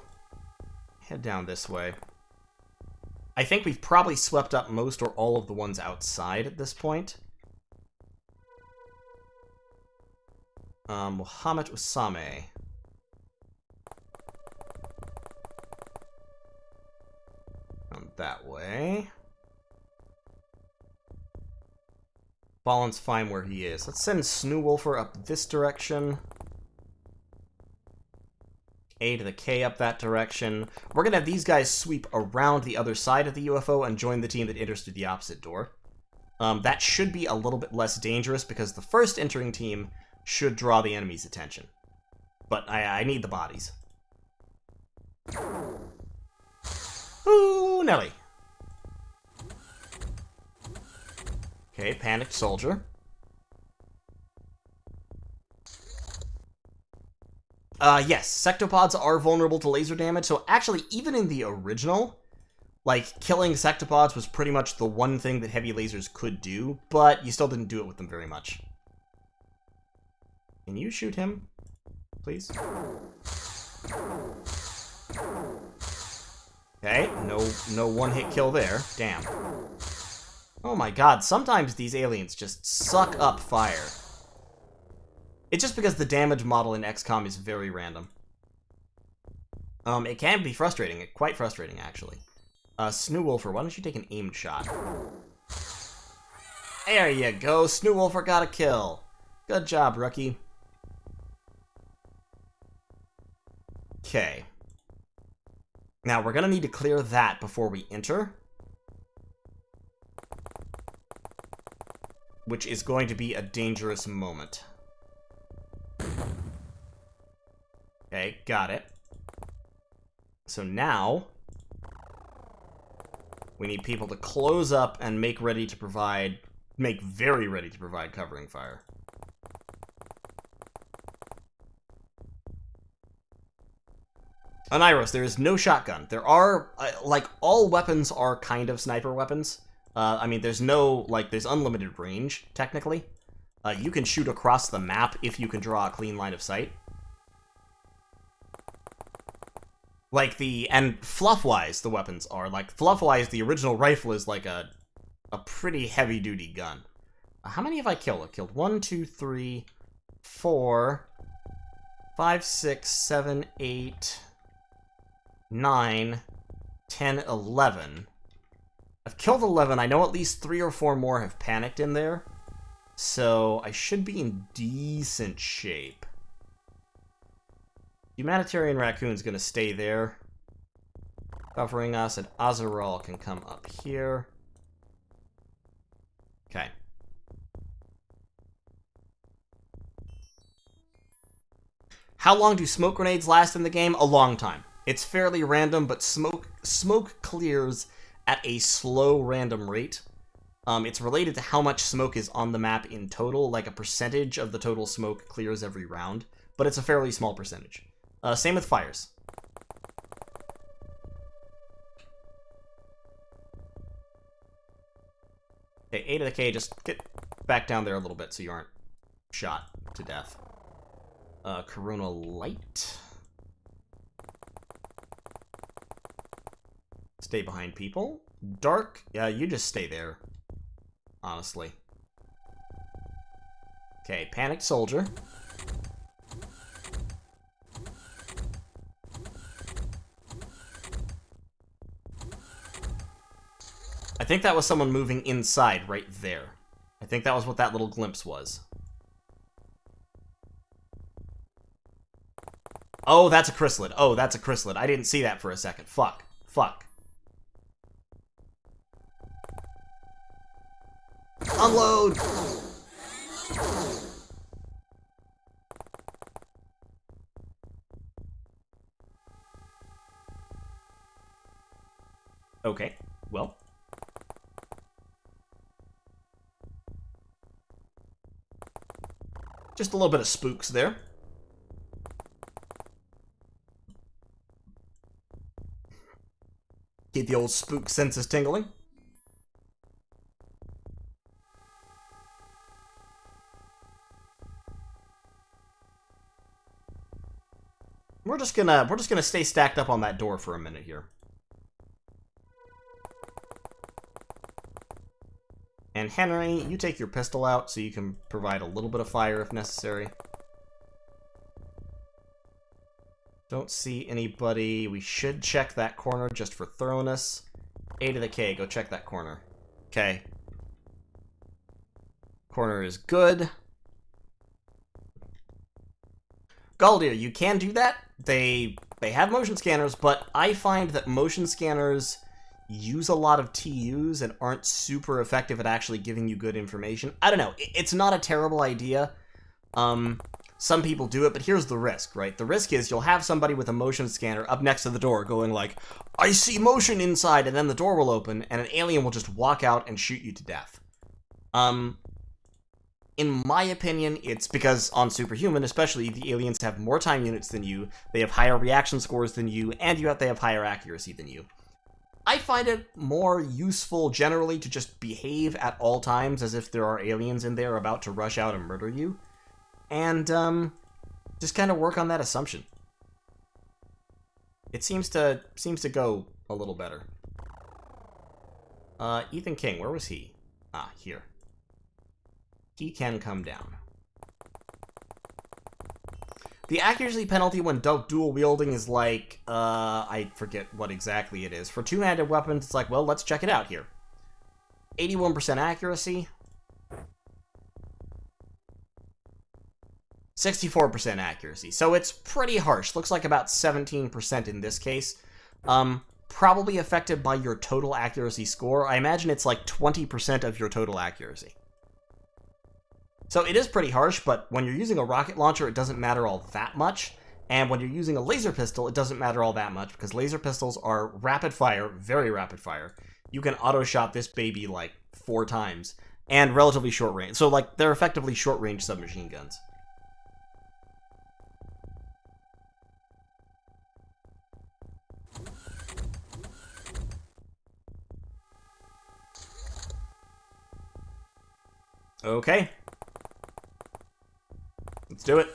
Head down this way. I think we've probably swept up most or all of the ones outside at this point. Muhammad Usame. That way. Ballen's fine where he is. Let's send Snowwolfer up this direction. A to the K up that direction. We're going to have these guys sweep around the other side of the UFO and join the team that enters through the opposite door. That should be a little bit less dangerous because the first entering team should draw the enemy's attention. But I need the bodies. Ooh, Nelly. Okay, panicked soldier. Yes, sectopods are vulnerable to laser damage, so actually, even in the original, like, killing sectopods was pretty much the one thing that heavy lasers could do, but you still didn't do it with them very much. Can you shoot him, please? Okay, no one-hit kill there. Damn. Oh my god, sometimes these aliens just suck up fire. It's just because the damage model in XCOM is very random. It can be frustrating, quite frustrating, actually. Snowwolfer, why don't you take an aimed shot? There you go, Snowwolfer got a kill. Good job, rookie. Okay. Now, we're gonna need to clear that before we enter. Which is going to be a dangerous moment. Okay, got it. So now, we need people to close up and make very ready to provide covering fire. On Iros, there is no shotgun. There are, like, all weapons are kind of sniper weapons. I mean, there's unlimited range, technically. You can shoot across the map if you can draw a clean line of sight. And fluff-wise, the weapons are. Like, fluff-wise, the original rifle is like a pretty heavy-duty gun. How many have I killed? I've killed 1, 2, 3, 4, 5, 6, 7, 8, 9, 10, 11. I've killed 11. I know at least 3 or 4 more have panicked in there. So I should be in decent shape. Humanitarian Raccoon's gonna stay there, covering us, and Azaral can come up here. Okay. How long do smoke grenades last in the game? A long time. It's fairly random, but smoke clears at a slow random rate. It's related to how much smoke is on the map in total, like a percentage of the total smoke clears every round, but it's a fairly small percentage. Same with fires. Okay, A to the K, just get back down there a little bit so you aren't shot to death. Corona Light. Stay behind people. Dark, yeah, you just stay there. Honestly. Okay, panicked soldier. I think that was someone moving inside right there. I think that was what that little glimpse was. Oh, that's a chrysalid. Oh, that's a chrysalid. I didn't see that for a second. Fuck. Fuck. Unload! Okay, well. Just a little bit of spooks there. Keep the old spook senses tingling. We're just gonna stay stacked up on that door for a minute here. And Henry, you take your pistol out so you can provide a little bit of fire if necessary. Don't see anybody. We should check that corner just for thoroughness. A to the K, go check that corner. Okay. Corner is good. Galdir, you can do that. They have motion scanners, but I find that motion scanners use a lot of TUs and aren't super effective at actually giving you good information. I don't know. It's not a terrible idea. Some people do it, but here's the risk, right? The risk is you'll have somebody with a motion scanner up next to the door going like, I see motion inside, and then the door will open, and an alien will just walk out and shoot you to death. In my opinion, it's because on Superhuman, especially, the aliens have more time units than you, they have higher reaction scores than you, and they have higher accuracy than you. I find it more useful generally to just behave at all times as if there are aliens in there about to rush out and murder you. And, just kind of work on that assumption. It seems to go a little better. Ethan King, where was he? Ah, here. He can come down. The accuracy penalty when dual wielding is like, I forget what exactly it is. For two-handed weapons, it's like, well, let's check it out here. 81% accuracy. 64% accuracy. So it's pretty harsh. Looks like about 17% in this case. Probably affected by your total accuracy score. I imagine it's like 20% of your total accuracy. So it is pretty harsh, but when you're using a rocket launcher, it doesn't matter all that much. And when you're using a laser pistol, it doesn't matter all that much, because laser pistols are rapid fire, very rapid fire. You can auto-shot this baby like 4 times, and relatively short range. So like, they're effectively short-range submachine guns. Okay. Let's do it.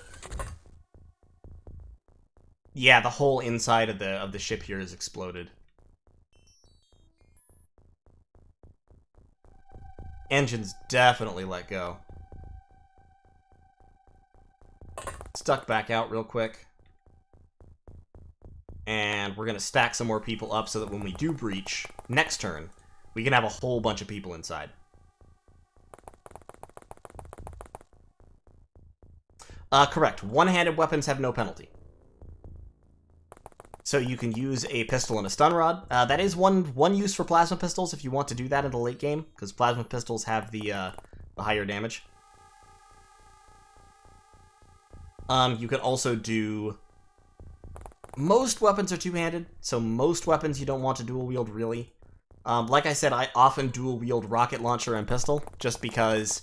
Yeah, the whole inside of the ship here is exploded. Engines definitely let go. Stuck back out real quick. And we're gonna stack some more people up so that when we do breach next turn, we can have a whole bunch of people inside. Correct. One-handed weapons have no penalty. So you can use a pistol and a stun rod. That is one use for plasma pistols if you want to do that in the late game, because plasma pistols have the higher damage. You can also do... Most weapons are two-handed, so most weapons you don't want to dual-wield, really. Like I said, I often dual-wield rocket launcher and pistol, just because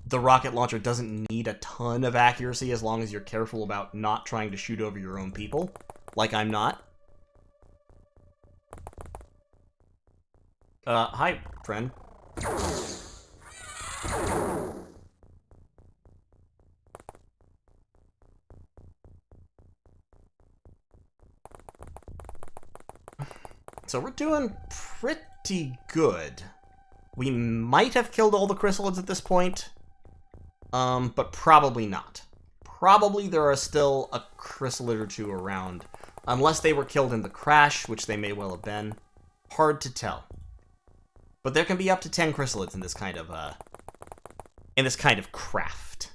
the rocket launcher doesn't need a ton of accuracy as long as you're careful about not trying to shoot over your own people, like I'm not. Hi, friend. So we're doing pretty good. We might have killed all the chrysalids at this point. but probably not. Probably there are still a chrysalid or two around, unless they were killed in the crash, which they may well have been. Hard to tell. But there can be up to 10 chrysalids in this kind of craft.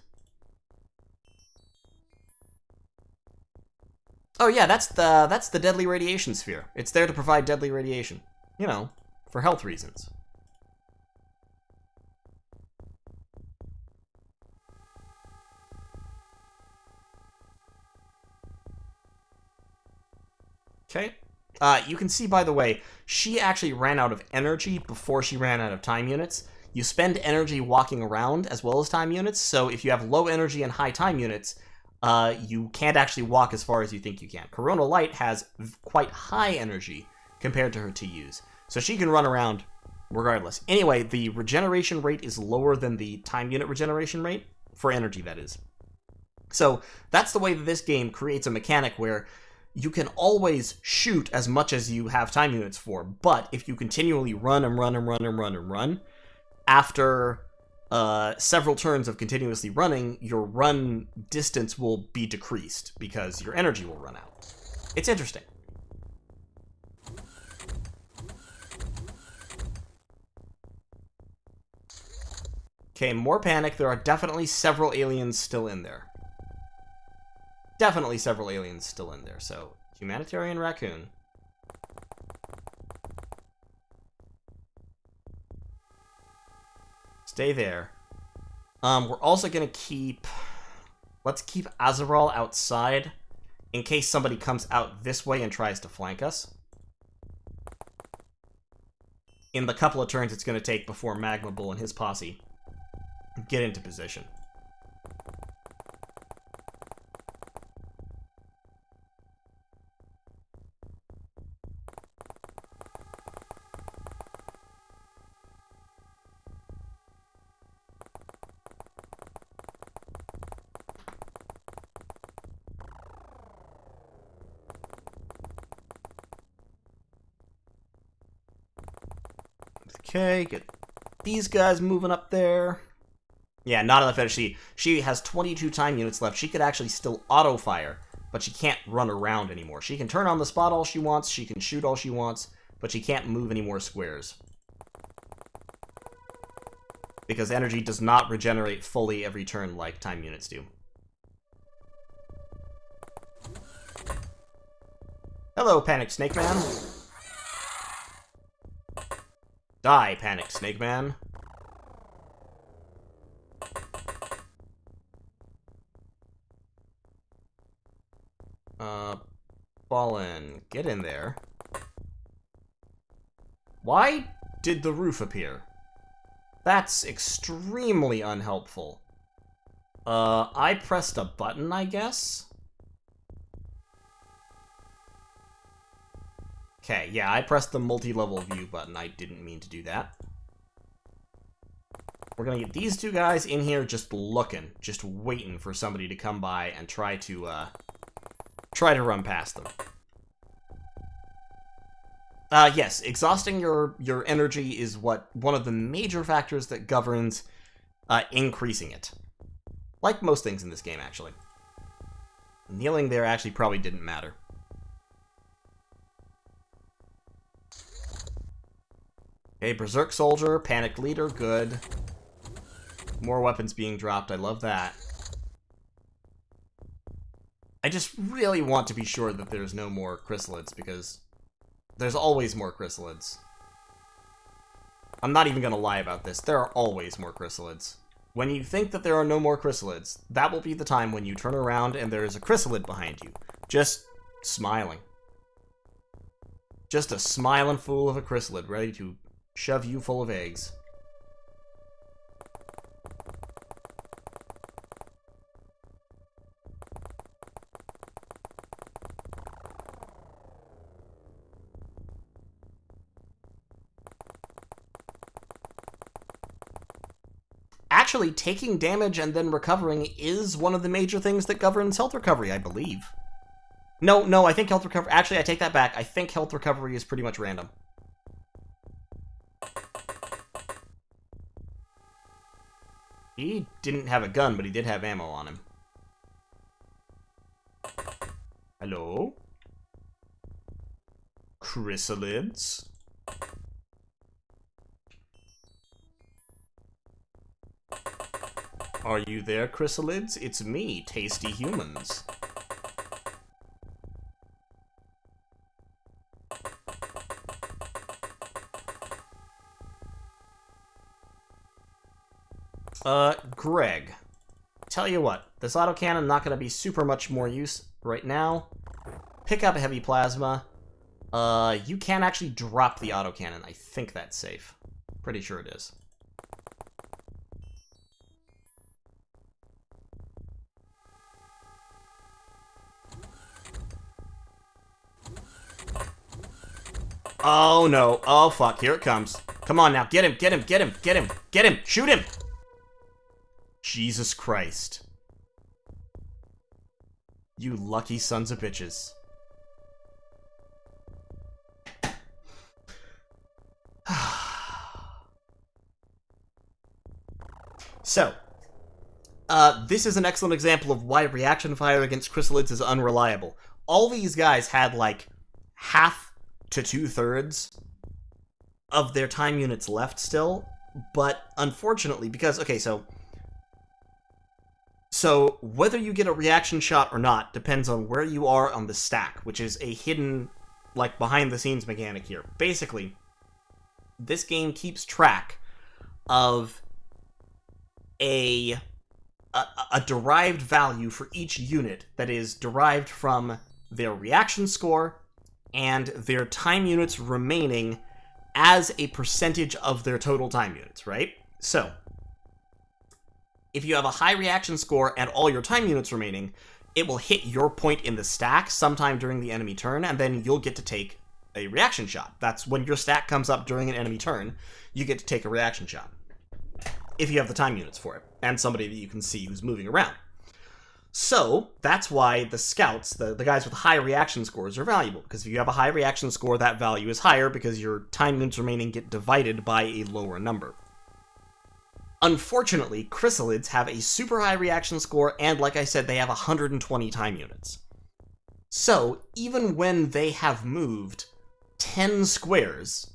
Oh yeah, that's the deadly radiation sphere. It's there to provide deadly radiation. You know, for health reasons. Okay. You can see, by the way, she actually ran out of energy before she ran out of time units. You spend energy walking around as well as time units, so if you have low energy and high time units, you can't actually walk as far as you think you can. Corona Light has quite high energy compared to her TUs, so she can run around regardless. Anyway, the regeneration rate is lower than the time unit regeneration rate, for energy that is. So that's the way that this game creates a mechanic where you can always shoot as much as you have time units for, but if you continually run and run and run and run and run, after several turns of continuously running, your run distance will be decreased because your energy will run out. It's interesting. Okay, more panic. There are definitely several aliens still in there. Definitely several aliens still in there, so humanitarian raccoon. Stay there. We're also gonna keep... Let's keep Azeral outside in case somebody comes out this way and tries to flank us. In the couple of turns it's gonna take before Magma Bull and his posse get into position. Okay, get these guys moving up there. Yeah, not enough energy. She has 22 time units left. She could actually still auto-fire, but she can't run around anymore. She can turn on the spot all she wants, she can shoot all she wants, but she can't move any more squares. Because energy does not regenerate fully every turn like time units do. Hello, Panic Snake Man. Die, Panic Snake Man. Ballin, get in there. Why did the roof appear? That's extremely unhelpful. I pressed a button, I guess? Okay, yeah, I pressed the multi-level view button. I didn't mean to do that. We're gonna get these two guys in here just looking, just waiting for somebody to come by and try to run past them. Yes, exhausting your energy is one of the major factors that governs increasing it. Like most things in this game, actually. Kneeling there actually probably didn't matter. Okay, Berserk Soldier, Panicked Leader, good. More weapons being dropped, I love that. I just really want to be sure that there's no more chrysalids, because there's always more chrysalids. I'm not even gonna lie about this, there are always more chrysalids. When you think that there are no more chrysalids, that will be the time when you turn around and there is a chrysalid behind you. Just smiling. Just a smiling fool of a chrysalid ready to shove you full of eggs. Actually, taking damage and then recovering is one of the major things that governs health recovery, I believe. No, I think health recovery... Actually, I take that back. I think health recovery is pretty much random. He didn't have a gun, but he did have ammo on him. Hello? Chrysalids? Are you there, Chrysalids? It's me, Tasty Humans. Greg. Tell you what, this autocannon not gonna be super much more use right now. Pick up a heavy plasma. You can actually drop the autocannon. I think that's safe. Pretty sure it is. Oh no. Oh fuck, here it comes. Come on now, get him, get him, get him, get him, get him, shoot him! Jesus Christ. You lucky sons of bitches. So, this is an excellent example of why reaction fire against chrysalids is unreliable. All these guys had like half to 2/3 of their time units left still, but unfortunately, because, okay, so whether you get a reaction shot or not depends on where you are on the stack, which is a hidden, like, behind-the-scenes mechanic here. Basically, this game keeps track of a derived value for each unit that is derived from their reaction score and their time units remaining as a percentage of their total time units, right? So, if you have a high reaction score and all your time units remaining, it will hit your point in the stack sometime during the enemy turn, and then you'll get to take a reaction shot. That's when your stack comes up during an enemy turn, you get to take a reaction shot. If you have the time units for it, and somebody that you can see who's moving around. So, that's why the scouts, the guys with high reaction scores, are valuable, because if you have a high reaction score, that value is higher because your time units remaining get divided by a lower number. Unfortunately, chrysalids have a super high reaction score, and like I said, they have 120 time units. So, even when they have moved 10 squares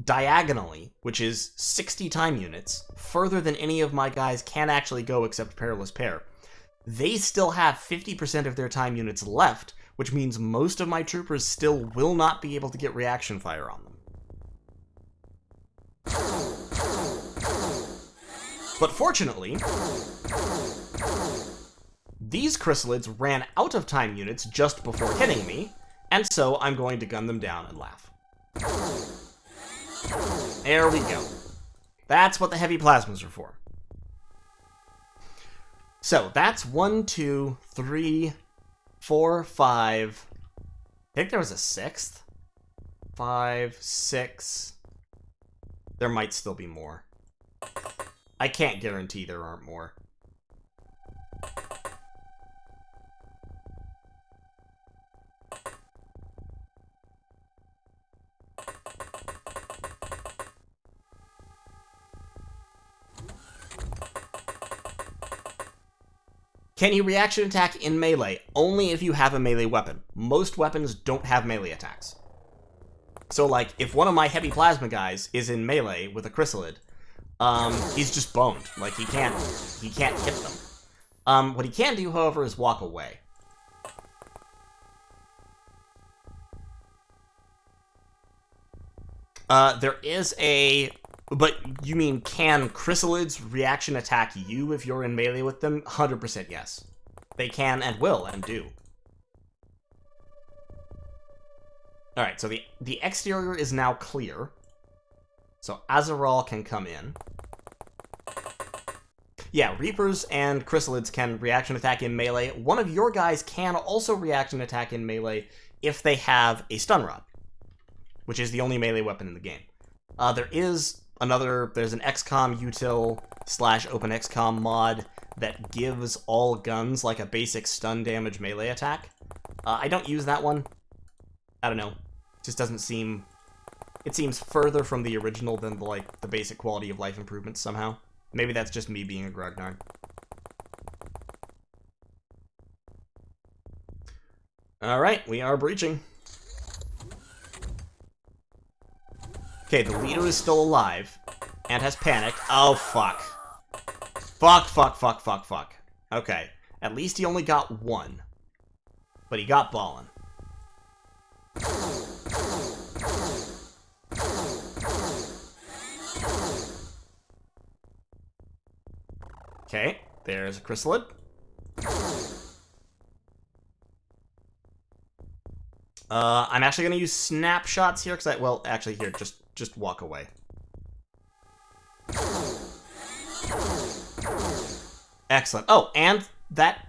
diagonally, which is 60 time units, further than any of my guys can actually go except Perilous Pair, they still have 50% of their time units left, which means most of my troopers still will not be able to get reaction fire on them. But fortunately, these chrysalids ran out of time units just before hitting me, and so I'm going to gun them down and laugh. There we go. That's what the heavy plasmas are for. So, that's 1, 2, 3, 4, 5... I think there was a 6th? 5, 6... There might still be more. I can't guarantee there aren't more. Can you reaction attack in melee? Only if you have a melee weapon. Most weapons don't have melee attacks. So, like, if one of my heavy plasma guys is in melee with a chrysalid, he's just boned. Like, he can't hit them. What he can do, however, is walk away. There is a... But you mean, can chrysalids reaction attack you if you're in melee with them? 100% yes. They can and will and do. Alright, so the exterior is now clear. So Azeral can come in. Yeah, Reapers and chrysalids can reaction attack in melee. One of your guys can also reaction attack in melee if they have a stun rod, which is the only melee weapon in the game. There's an XCOM util / open XCOM mod that gives all guns like a basic stun damage melee attack. I don't use that one. I don't know. It just doesn't seem... It seems further from the original than the basic quality of life improvements somehow. Maybe that's just me being a grognard. Alright, we are breaching. Okay, the leader is still alive. And has panicked. Oh, fuck. Fuck. Okay. At least he only got one. But he got ballin'. Okay, there's a chrysalid. I'm actually gonna use snapshots here, because well, actually, here, just walk away. Excellent. Oh, and that,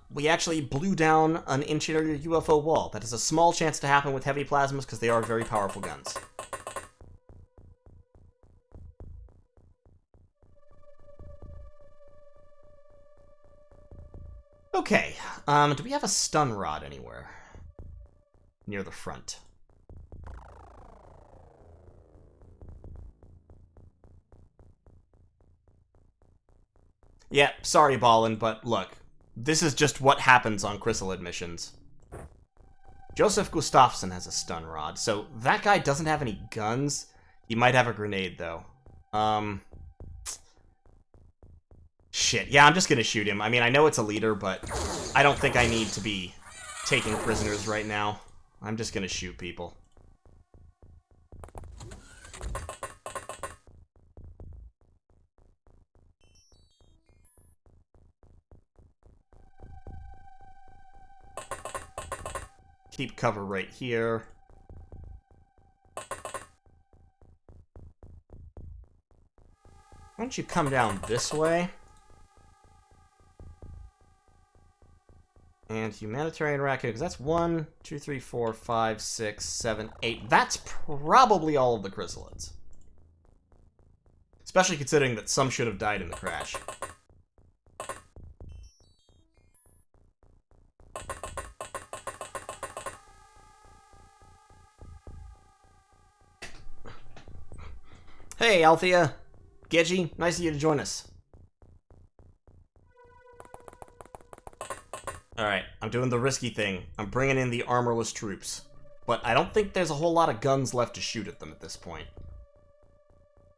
we actually blew down an interior UFO wall. That is a small chance to happen with heavy plasmas, because they are very powerful guns. Okay, do we have a stun rod anywhere? Near the front. Yeah, sorry, Ballin, but look. This is just what happens on chrysalid missions. Joseph Gustafsson has a stun rod, so that guy doesn't have any guns. He might have a grenade, though. Shit, yeah, I'm just gonna shoot him. I mean, I know it's a leader, but I don't think I need to be taking prisoners right now. I'm just gonna shoot people. Keep cover right here. Why don't you come down this way? And humanitarian raccoon, because that's 1, 2, 3, 4, 5, 6, 7, 8. That's probably all of the chrysalids. Especially considering that some should have died in the crash. Hey, Althea! Geji, nice of you to join us. Alright, I'm doing the risky thing. I'm bringing in the armorless troops. But I don't think there's a whole lot of guns left to shoot at them at this point.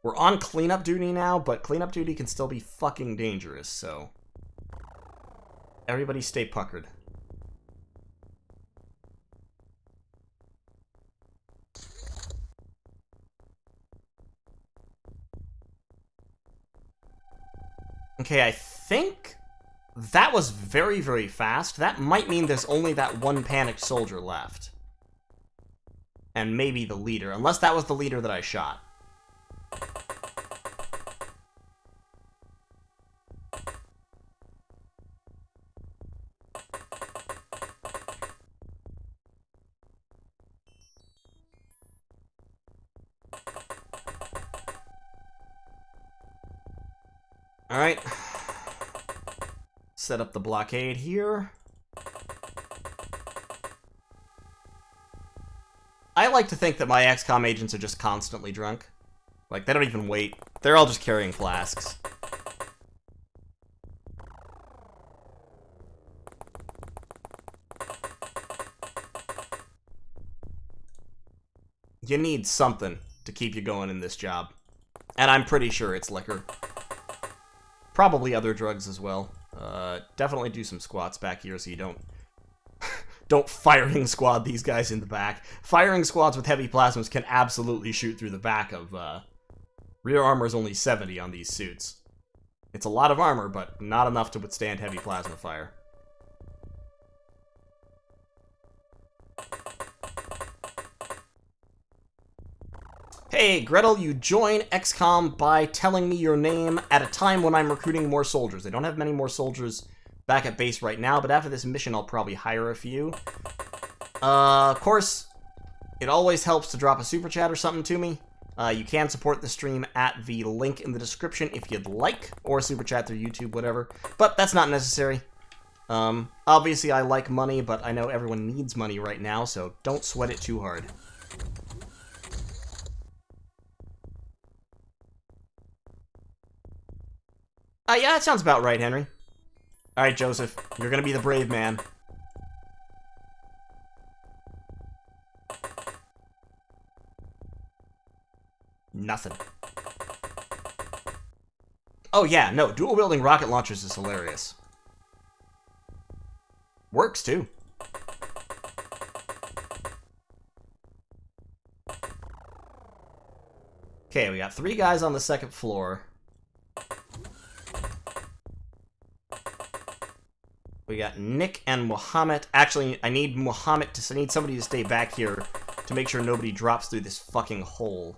We're on cleanup duty now, but cleanup duty can still be fucking dangerous, so... everybody stay puckered. Okay, I think that was very, very fast. That might mean there's only that one panicked soldier left. And maybe the leader, unless that was the leader that I shot. Alright. Set up the blockade here. I like to think that my XCOM agents are just constantly drunk. Like, they don't even wait. They're all just carrying flasks. You need something to keep you going in this job. And I'm pretty sure it's liquor. Probably other drugs as well. Definitely do some squats back here so you don't... don't firing squad these guys in the back. Firing squads with heavy plasmas can absolutely shoot through the back of... rear armor is only 70 on these suits. It's a lot of armor, but not enough to withstand heavy plasma fire. Hey, Gretel, you join XCOM by telling me your name at a time when I'm recruiting more soldiers. I don't have many more soldiers back at base right now, but after this mission, I'll probably hire a few. Of course, it always helps to drop a super chat or something to me. You can support the stream at the link in the description if you'd like, or super chat through YouTube, whatever. But that's not necessary. Obviously, I like money, but I know everyone needs money right now, so don't sweat it too hard. Yeah, that sounds about right, Henry. Alright, Joseph. You're gonna be the brave man. Nothing. Oh yeah, no, dual-wielding rocket launchers is hilarious. Works, too. Okay, we got 3 guys on the 2nd floor. We got Nick and Muhammad. Actually, I need somebody to stay back here to make sure nobody drops through this fucking hole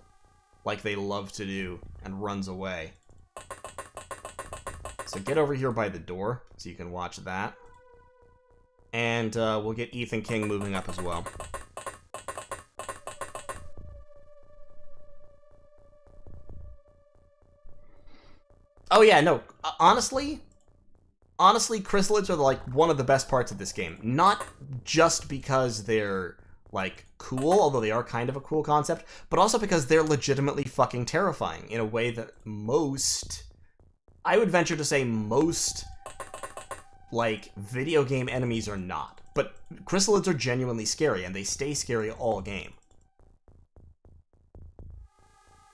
like they love to do and runs away. So get over here by the door so you can watch that. And we'll get Ethan King moving up as well. Oh yeah, no, honestly, chrysalids are like one of the best parts of this game. Not just because they're like cool, although they are kind of a cool concept, but also because they're legitimately fucking terrifying in a way that most, I would venture to say most, like, video game enemies are not. But chrysalids are genuinely scary, and they stay scary all game.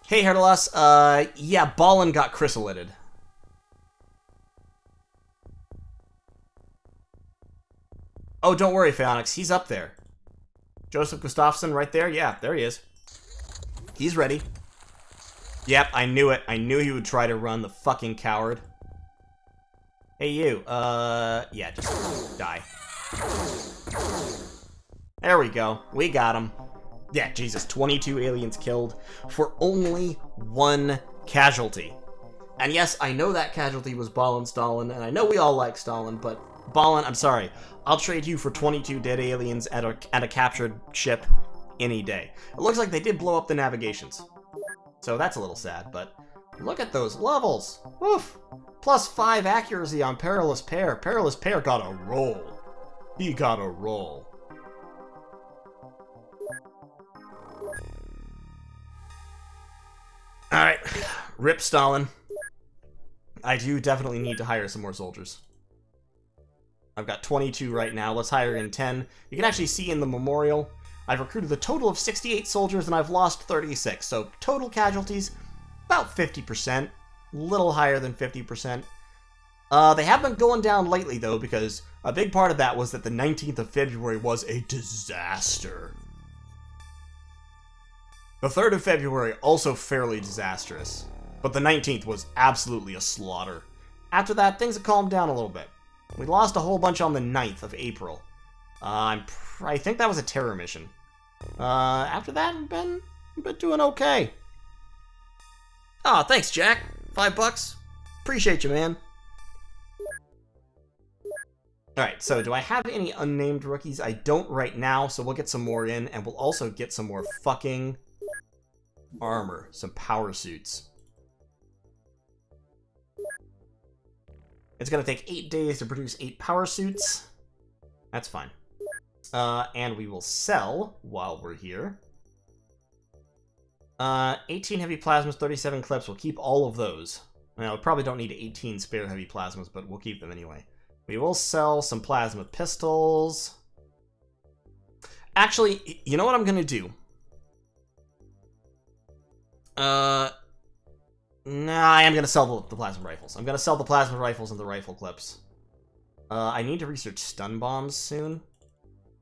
Hey, Herdalos, yeah, Ballin got chrysalided. Oh, don't worry, Phaonix, he's up there. Joseph Gustafsson right there? Yeah, there he is. He's ready. Yep, I knew it. I knew he would try to run, the fucking coward. Hey, you. Yeah, just die. There we go. We got him. Yeah, Jesus, 22 aliens killed for only 1 casualty. And yes, I know that casualty was Ballin Stalin, and I know we all like Stalin, but Ballin, I'm sorry. I'll trade you for 22 dead aliens and a captured ship any day. It looks like they did blow up the navigations. So that's a little sad, but look at those levels. Woof. +5 accuracy on Perilous Pair. Perilous Pair got a roll. He got a roll. Alright. Rip Stalin. I do definitely need to hire some more soldiers. I've got 22 right now. Let's hire in 10. You can actually see in the memorial, I've recruited a total of 68 soldiers and I've lost 36. So total casualties, about 50%. A little higher than 50%. They have been going down lately though, because a big part of that was that the 19th of February was a disaster. The 3rd of February, also fairly disastrous. But the 19th was absolutely a slaughter. After that, things have calmed down a little bit. We lost a whole bunch on the 9th of April. I think that was a terror mission. After that, we've been doing okay. Aw, thanks, Jack. $5. Appreciate you, man. Alright, so do I have any unnamed rookies? I don't right now, so we'll get some more in, and we'll also get some more fucking armor. Some power suits. It's going to take 8 days to produce 8 power suits. That's fine. And we will sell while we're here. 18 heavy plasmas, 37 clips. We'll keep all of those. Now, we probably don't need 18 spare heavy plasmas, but we'll keep them anyway. We will sell some plasma pistols. Actually, you know what I'm going to do? Nah, I am going to sell the plasma rifles. I'm going to sell the plasma rifles and the rifle clips. I need to research stun bombs soon.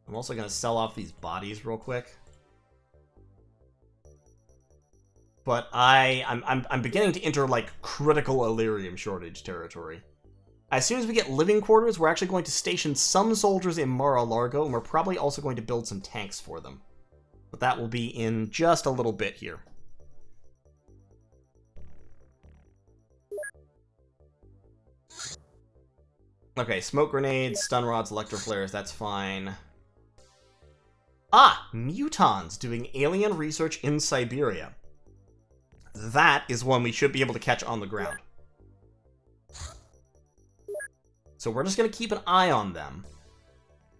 I'm also going to sell off these bodies real quick. But I'm beginning to enter, like, critical Illyrium shortage territory. As soon as we get living quarters, we're actually going to station some soldiers in Mar-a-Lago, and we're probably also going to build some tanks for them. But that will be in just a little bit here. Okay, smoke grenades, stun rods, electroflares, that's fine. Ah! Mutons doing alien research in Siberia. That is one we should be able to catch on the ground. So we're just going to keep an eye on them.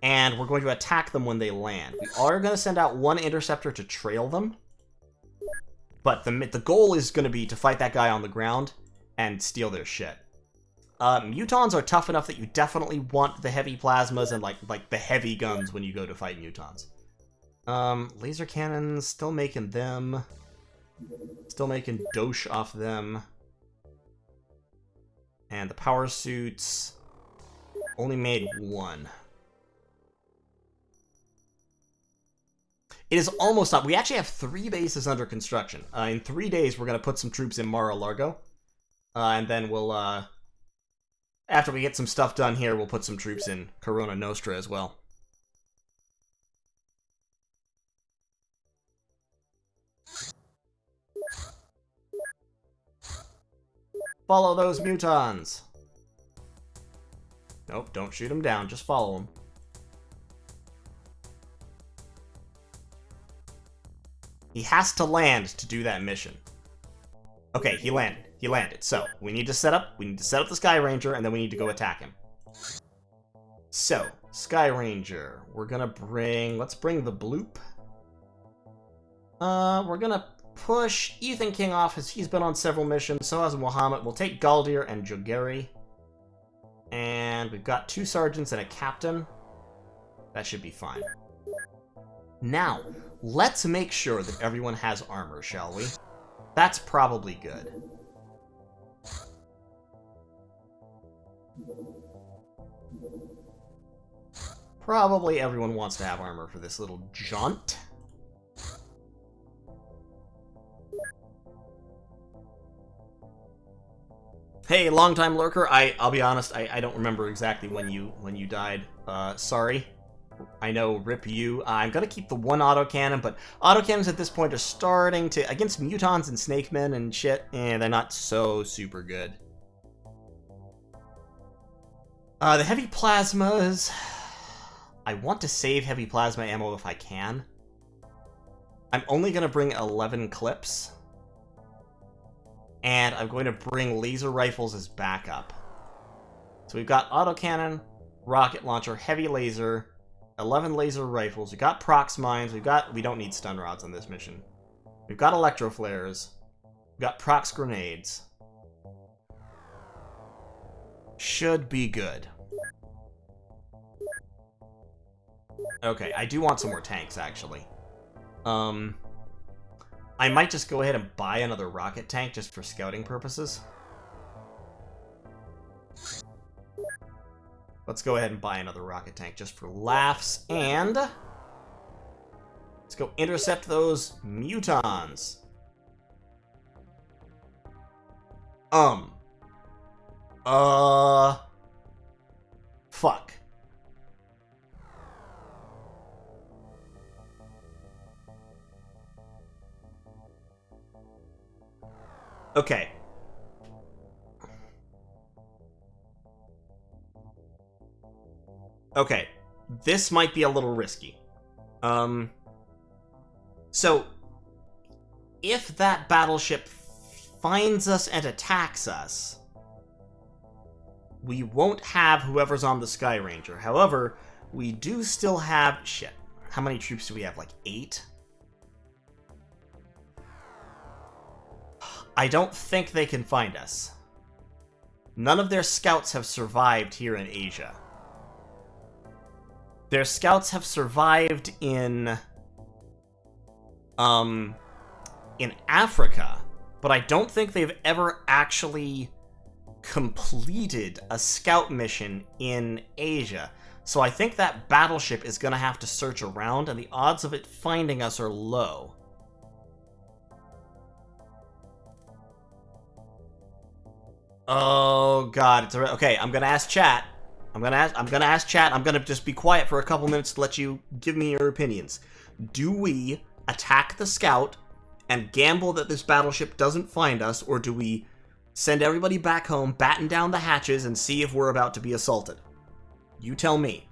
And we're going to attack them when they land. We are going to send out 1 interceptor to trail them. But the goal is going to be to fight that guy on the ground and steal their shit. Mutons are tough enough that you definitely want the heavy plasmas and like the heavy guns when you go to fight Mutons. Laser cannons, still making them. Still making dosh off them. And the power suits only made one. It is almost up. We actually have 3 bases under construction. In 3 days, we're going to put some troops in Mar-a-Largo. And then we'll, after we get some stuff done here, we'll put some troops in Corona Nostra as well. Follow those Mutons! Nope, don't shoot them down, just follow them. He has to land to do that mission. Okay, he landed. He landed. So, we need to set up the Sky Ranger, and then we need to go attack him. So, Sky Ranger. We're gonna bring... Let's bring the Bloop. We're gonna push Ethan King off, as he's been on several missions. So has Muhammad. We'll take Galdir and Jogeri. And we've got 2 sergeants and a captain. That should be fine. Now, let's make sure that everyone has armor, shall we? That's probably good. Probably everyone wants to have armor for this little jaunt. Hey, long-time lurker. I'll be honest, I don't remember exactly when you died. Sorry. I know, rip you. I'm gonna keep the 1 autocannon, but autocannons at this point are starting to... Against Mutons and Snake Men and shit, they're not so super good. The heavy plasmas... I want to save heavy plasma ammo if I can. I'm only gonna bring 11 clips. And I'm going to bring laser rifles as backup. So we've got autocannon, rocket launcher, heavy laser... 11 laser rifles. We got prox mines. We don't need stun rods on this mission. We've got electro flares. We've got prox grenades. Should be good. Okay, I do want some more tanks, actually. I might just go ahead and buy another rocket tank just for scouting purposes. Let's go ahead and buy another rocket tank just for laughs, and... let's go intercept those Mutons. Fuck. Okay. Okay, this might be a little risky. So, if that battleship finds us and attacks us, we won't have whoever's on the Sky Ranger. However, we do still have... Shit. How many troops do we have? Like 8? I don't think they can find us. None of their scouts have survived here in Asia. Their scouts have survived in Africa, but I don't think they've ever actually completed a scout mission in Asia. So I think that battleship is going to have to search around, and the odds of it finding us are low. Oh god, it's okay. I'm gonna ask chat. I'm gonna ask chat. I'm gonna just be quiet for a couple minutes to let you give me your opinions. Do we attack the scout and gamble that this battleship doesn't find us, or do we send everybody back home, batten down the hatches, and see if we're about to be assaulted? You tell me.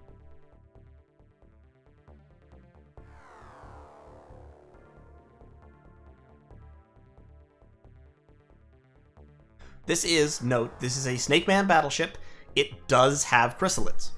This is, note, this is a Snake Man battleship. It does have chrysalids.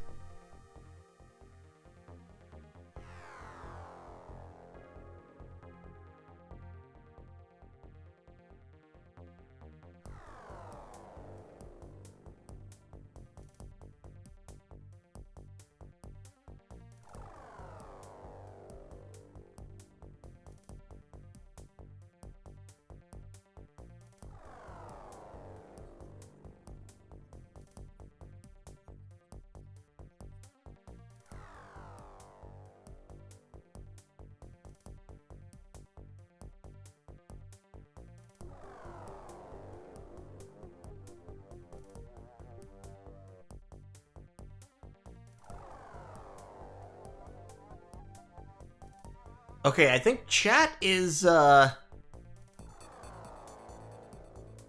Okay, I think chat is,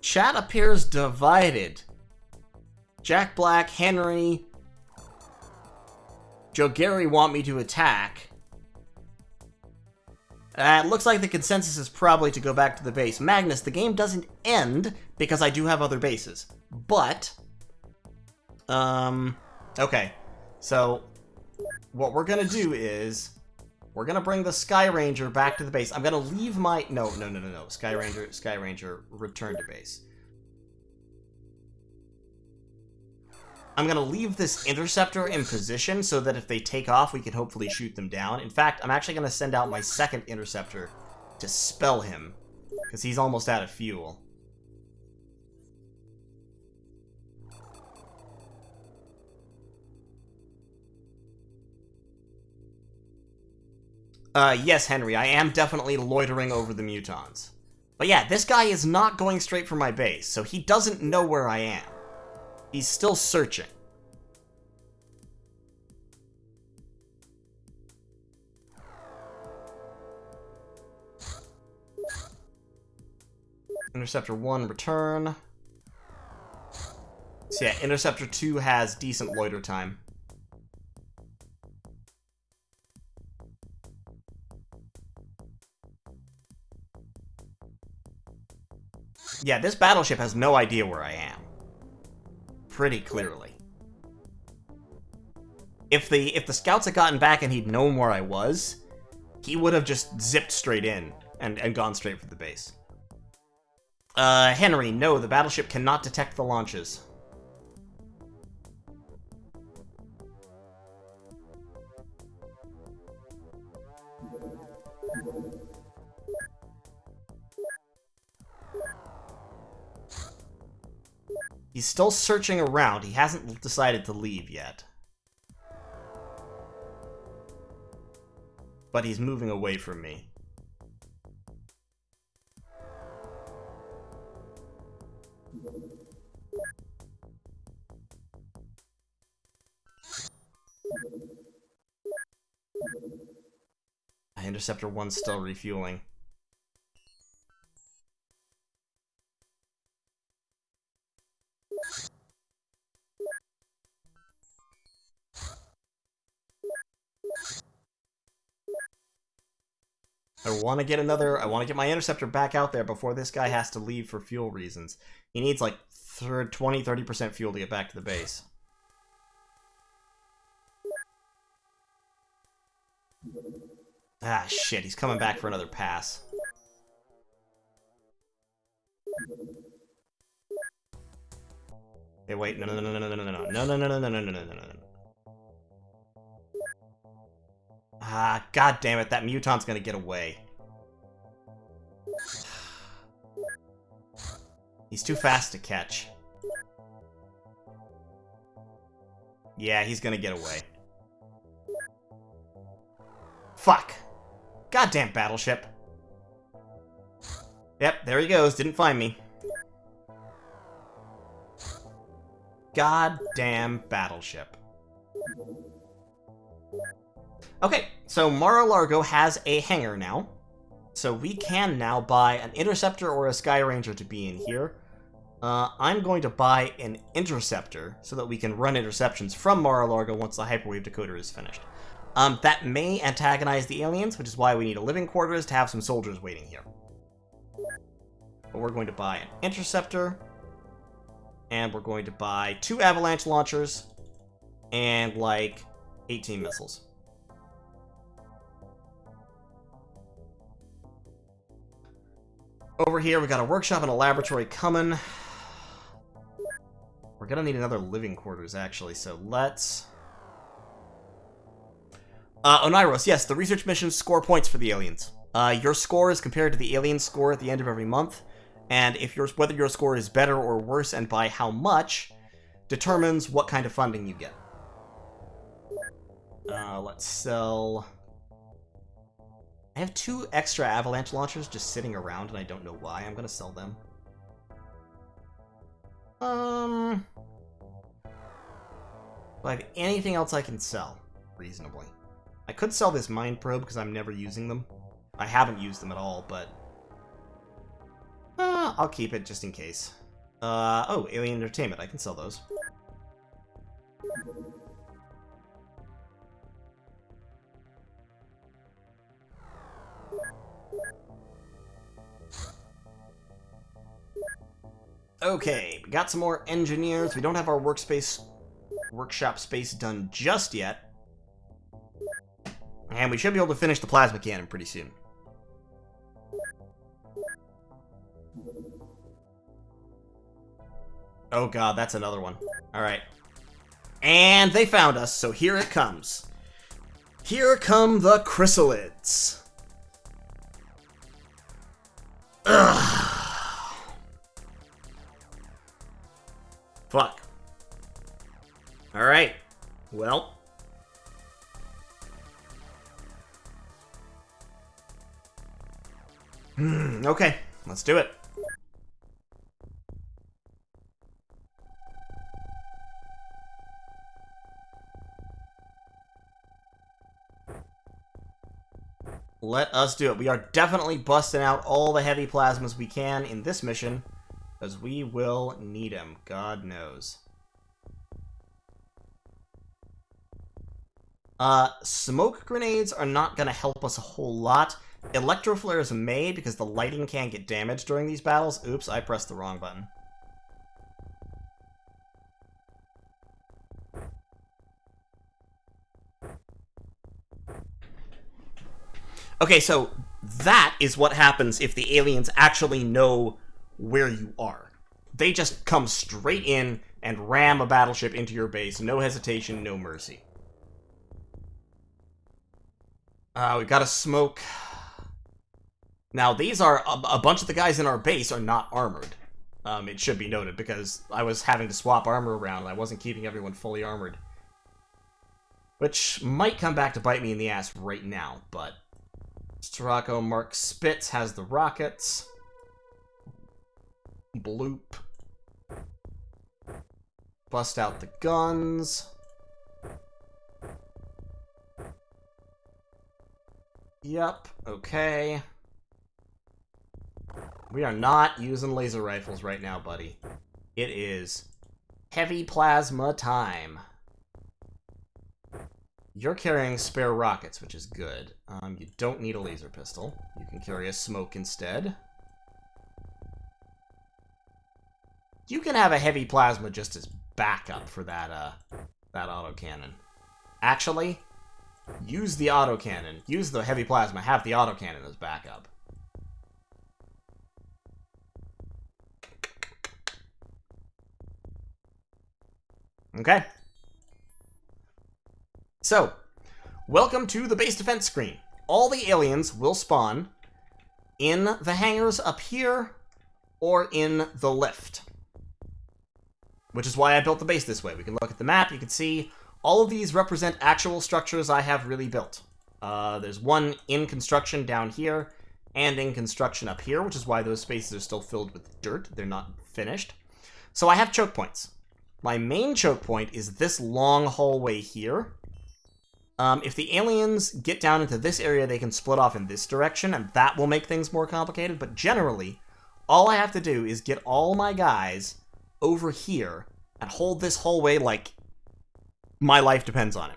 chat appears divided. Jack Black, Henry, Joe Gary want me to attack. It looks like the consensus is probably to go back to the base. Magnus, the game doesn't end because I do have other bases. But, okay. So, what we're gonna do is, we're gonna bring the Sky Ranger back to the base. I'm gonna leave my, no. Sky Ranger, return to base. I'm gonna leave this Interceptor in position so that if they take off, we can hopefully shoot them down. In fact, I'm actually gonna send out my second Interceptor to spell him, because he's almost out of fuel. Yes, Henry, I am definitely loitering over the Mutons. But yeah, this guy is not going straight for my base, so he doesn't know where I am. He's still searching. Interceptor 1, return. So yeah, Interceptor 2 has decent loiter time. Yeah, this battleship has no idea where I am. Pretty clearly. If the scouts had gotten back and he'd known where I was, he would have just zipped straight in and gone straight for the base. Henry, no, the battleship cannot detect the launches. He's still searching around. He hasn't decided to leave yet. But he's moving away from me. Interceptor 1's still refueling. I want to get my Interceptor back out there before this guy has to leave for fuel reasons. He needs like 20-30% fuel to get back to the base. Ah, shit, he's coming back for another pass. Hey, wait, no. Ah, god damn it, that Mutant's gonna get away. He's too fast to catch. Yeah, he's gonna get away. Fuck. Goddamn battleship. Yep, there he goes. Didn't find me. Goddamn battleship. Okay, so Mar-a-Lago has a hangar now. So we can now buy an Interceptor or a Sky Ranger to be in here. I'm going to buy an Interceptor so that we can run interceptions from Mar-a-Lago once the Hyperwave Decoder is finished. That may antagonize the aliens, which is why we need a living quarters to have some soldiers waiting here. But we're going to buy an Interceptor, and we're going to buy 2 avalanche launchers, and like 18 missiles. Over here, we got a workshop and a laboratory coming. We're gonna need another living quarters, actually, so let's... Oneiros, yes, the research missions score points for the aliens. Your score is compared to the alien score at the end of every month, and if whether your score is better or worse and by how much determines what kind of funding you get. Let's sell... I have 2 extra avalanche launchers just sitting around, and I don't know why. I'm gonna sell them. Do I have anything else I can sell reasonably? I could sell this mine probe because I'm never using them. I haven't used them at all, but... I'll keep it just in case. Oh, Alien Entertainment. I can sell those. Okay, we got some more engineers. We don't have our workshop space done just yet. And we should be able to finish the plasma cannon pretty soon. Oh god, that's another one. Alright. And they found us, so here it comes. Here come the chrysalids. Ugh. Fuck. Alright. Well. Okay, let's do it. Let us do it. We are definitely busting out all the heavy plasmas we can in this mission, because we will need them. God knows. Smoke grenades are not going to help us a whole lot. Electroflares may, because the lighting can get damaged during these battles. Oops, I pressed the wrong button. Okay, so that is what happens if the aliens actually know where you are. They just come straight in and ram a battleship into your base. No hesitation, no mercy. We've got a smoke. Now, these are... a bunch of the guys in our base are not armored. It should be noted, because I was having to swap armor around, and I wasn't keeping everyone fully armored. Which might come back to bite me in the ass right now, but... Strako Mark Spitz has the rockets. Bloop. Bust out the guns. Yep, okay. We are not using laser rifles right now, buddy. It is heavy plasma time. You're carrying spare rockets, which is good. You don't need a laser pistol. You can carry a smoke instead. You can have a heavy plasma just as backup for that autocannon. Actually, use the autocannon. Use the heavy plasma, have the autocannon as backup. Okay. So, welcome to the base defense screen. All the aliens will spawn in the hangars up here or in the lift. Which is why I built the base this way. We can look at the map, you can see all of these represent actual structures I have really built. There's one in construction down here and in construction up here, which is why those spaces are still filled with dirt. They're not finished. So I have choke points. My main choke point is this long hallway here. If the aliens get down into this area, they can split off in this direction, and that will make things more complicated. But generally, all I have to do is get all my guys over here and hold this hallway like my life depends on it.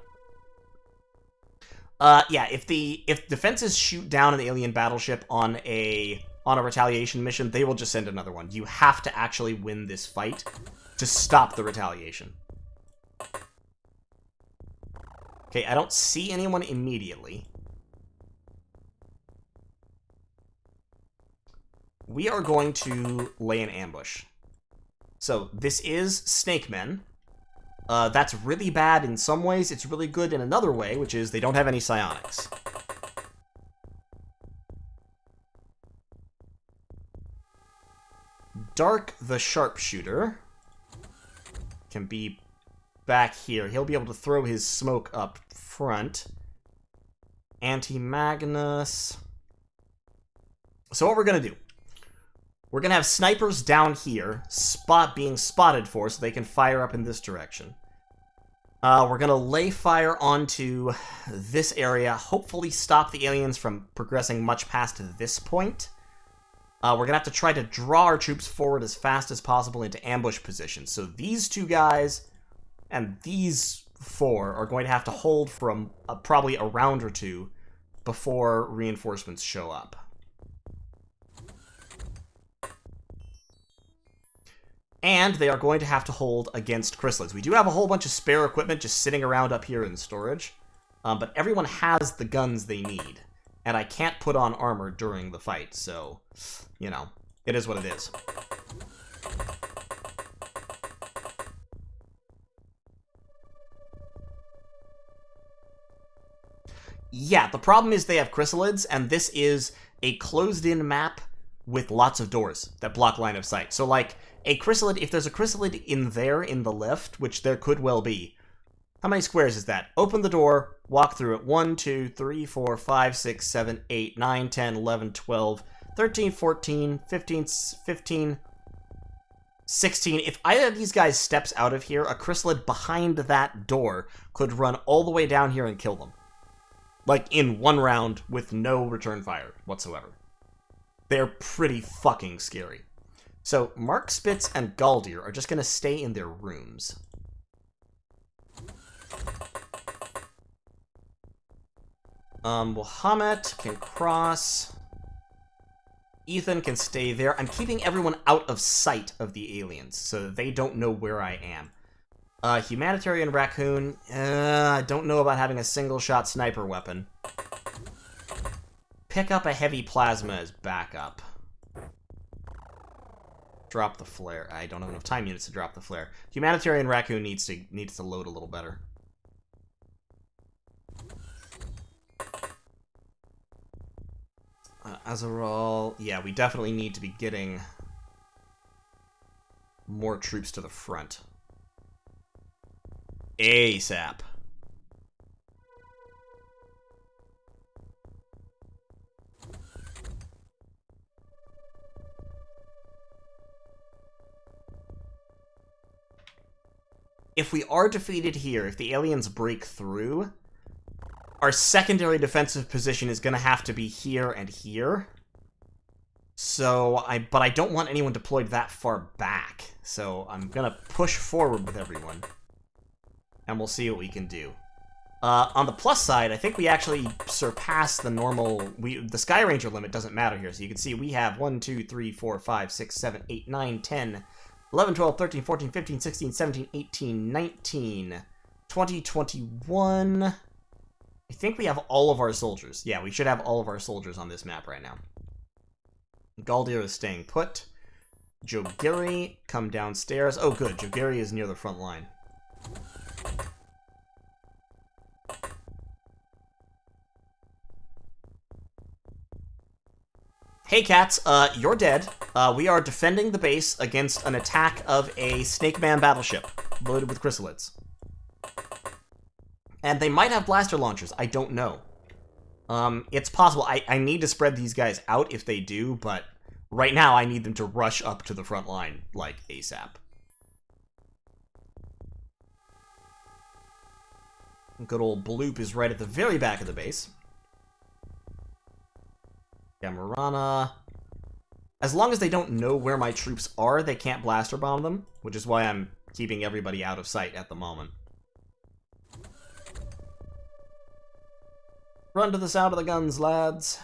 Yeah, if defenses shoot down an alien battleship on a retaliation mission, they will just send another one. You have to actually win this fight to stop the retaliation. Okay, I don't see anyone immediately. We are going to lay an ambush. So, this is Snake Men. That's really bad in some ways. It's really good in another way, which is they don't have any psionics. Dark the Sharpshooter can be back here. He'll be able to throw his smoke up front. Anti-Magnus. So what we're going to do, we're going to have snipers down here, being spotted for, so they can fire up in this direction. We're gonna lay fire onto this area, hopefully stop the aliens from progressing much past this point. We're gonna have to try to draw our troops forward as fast as possible into ambush positions. So these two guys and these four are going to have to hold for probably a round or two before reinforcements show up. And they are going to have to hold against chrysalids. We do have a whole bunch of spare equipment just sitting around up here in storage, but everyone has the guns they need. And I can't put on armor during the fight, so, you know, it is what it is. Yeah, the problem is they have chrysalids, and this is a closed-in map with lots of doors that block line of sight. So, like, a chrysalid, if there's a chrysalid in there in the lift, which there could well be, how many squares is that? Open the door, walk through it. 1, 2, 3, 4, 5, 6, 7, 8, 9, 10, 11, 12, 13, 14, 15, 15, 16. If either of these guys steps out of here, a chrysalid behind that door could run all the way down here and kill them. Like, in one round with no return fire whatsoever. They're pretty fucking scary. So, Mark Spitz and Galdir are just going to stay in their rooms. Wilhammet can cross. Ethan can stay there. I'm keeping everyone out of sight of the aliens, so they don't know where I am. Humanitarian Raccoon. I don't know about having a single-shot sniper weapon. Pick up a heavy plasma as backup. Drop the flare. I don't have enough time units to drop the flare. Humanitarian Raccoon needs to load a little better. Azarol. Yeah, we definitely need to be getting more troops to the front. ASAP. If we are defeated here, if the aliens break through, our secondary defensive position is going to have to be here and here. So, but I don't want anyone deployed that far back. So I'm going to push forward with everyone. And we'll see what we can do. On the plus side, I think we actually surpassed the normal... the Sky Ranger limit doesn't matter here. So you can see we have 1, 2, 3, 4, 5, 6, 7, 8, 9, 10... 11, 12, 13, 14, 15, 16, 17, 18, 19, 20, 21... I think we have all of our soldiers. Yeah, we should have all of our soldiers on this map right now. Galdir is staying put. Jogiri, come downstairs. Oh, good. Jogiri is near the front line. Hey, cats. You're dead. We are defending the base against an attack of a Snake Man battleship loaded with chrysalids. And they might have blaster launchers. I don't know. It's possible. I need to spread these guys out if they do, but right now I need them to rush up to the front line, like, ASAP. Good old Bloop is right at the very back of the base. Gamorana. As long as they don't know where my troops are, they can't blaster bomb them, which is why I'm keeping everybody out of sight at the moment. Run to the sound of the guns, lads.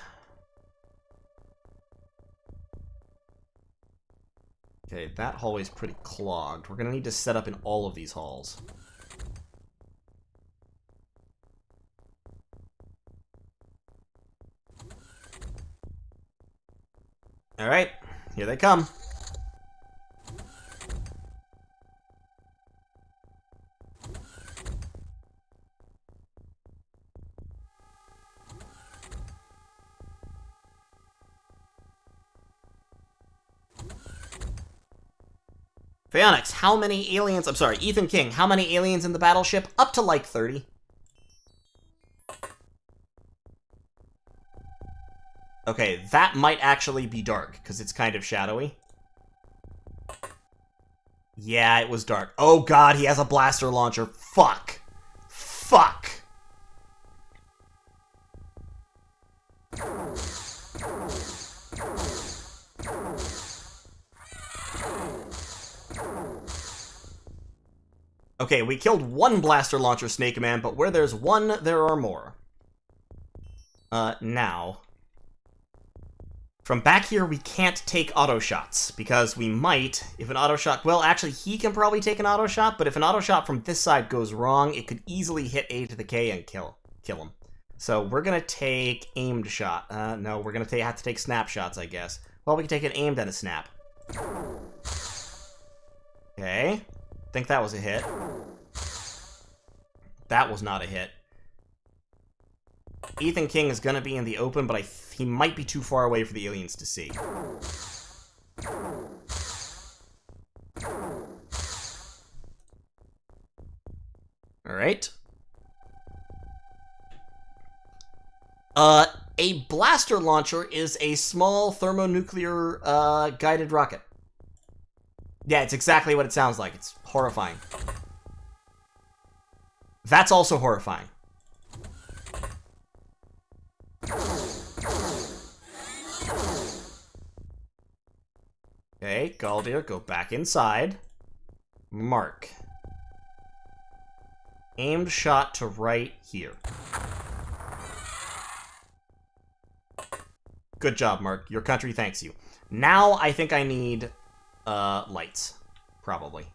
Okay, that hallway's pretty clogged. We're gonna need to set up in all of these halls. Alright, here they come. Phaonix, how many aliens... I'm sorry, Ethan King, how many aliens in the battleship? Up to like 30. Okay, that might actually be dark, because it's kind of shadowy. Yeah, it was dark. Oh god, he has a blaster launcher. Fuck. Okay, we killed one blaster launcher Snake Man, but where there's one, there are more. Now... From back here, we can't take auto shots, because we might, if an auto shot... Well, actually, he can probably take an auto shot, but if an auto shot from this side goes wrong, it could easily hit A to the K and kill him. So we're gonna take aimed shot. No, we're gonna have to take snapshots, I guess. Well, we can take an aimed and a snap. Okay. Think that was a hit. That was not a hit. Ethan King is gonna be in the open, but he might be too far away for the aliens to see. Alright. A blaster launcher is a small thermonuclear, guided rocket. Yeah, it's exactly what it sounds like. It's horrifying. That's also horrifying. Okay, Galdir, go back inside. Mark. Aimed shot to right here. Good job, Mark. Your country thanks you. Now I think I need, lights. Probably.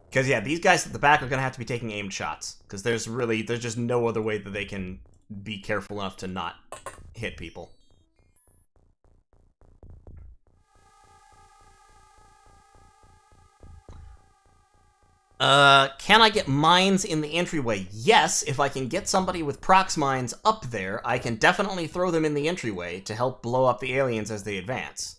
Because, yeah, these guys at the back are going to have to be taking aimed shots. Because there's just no other way that they can be careful enough to not hit people. Can I get mines in the entryway? Yes, if I can get somebody with prox mines up there, I can definitely throw them in the entryway to help blow up the aliens as they advance.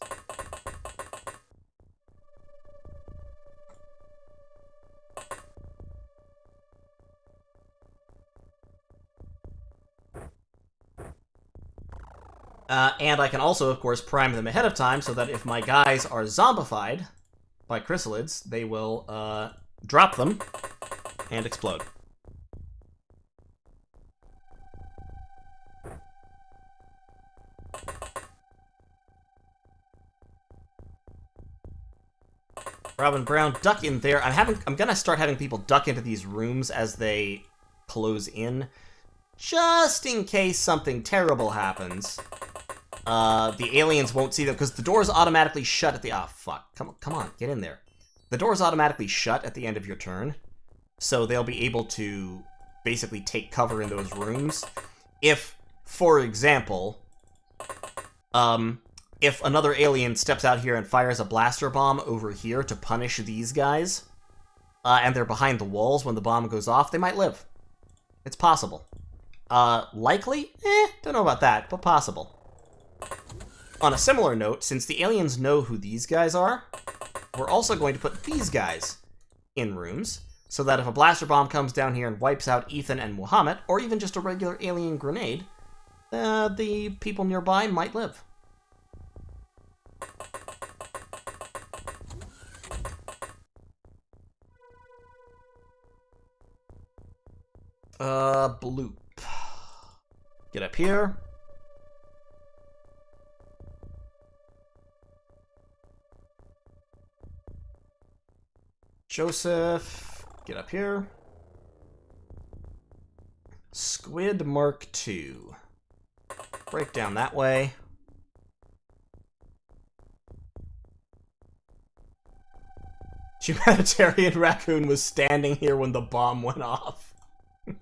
And I can also, of course, prime them ahead of time so that if my guys are zombified by chrysalids, they will, drop them and explode. Robin Brown, duck in there. I'm gonna start having people duck into these rooms as they close in, just in case something terrible happens. The aliens won't see them because the doors automatically shut at the... Ah, fuck. Come on, get in there. The doors automatically shut at the end of your turn, so they'll be able to basically take cover in those rooms. If, for example, if another alien steps out here and fires a blaster bomb over here to punish these guys, and they're behind the walls when the bomb goes off, they might live. It's possible. Likely? Don't know about that, but possible. On a similar note, since the aliens know who these guys are, we're also going to put these guys in rooms, so that if a blaster bomb comes down here and wipes out Ethan and Muhammad, or even just a regular alien grenade, the people nearby might live. Bloop. Get up here. Joseph, get up here. Squid Mark II. Break down that way. Humanitarian Raccoon was standing here when the bomb went off. You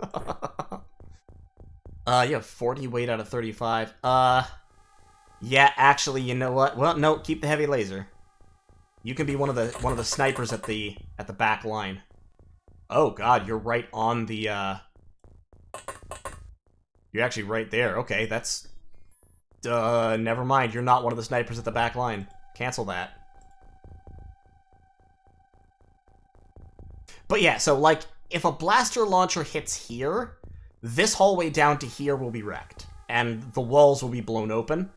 have 40 weight out of 35. Yeah, actually, you know what? Well, no, keep the heavy laser. You can be one of the snipers at the back line. Oh god, you're right on the you're actually right there. Okay, that's never mind. You're not one of the snipers at the back line. Cancel that. But yeah, so like if a blaster launcher hits here, this hallway down to here will be wrecked and the walls will be blown open.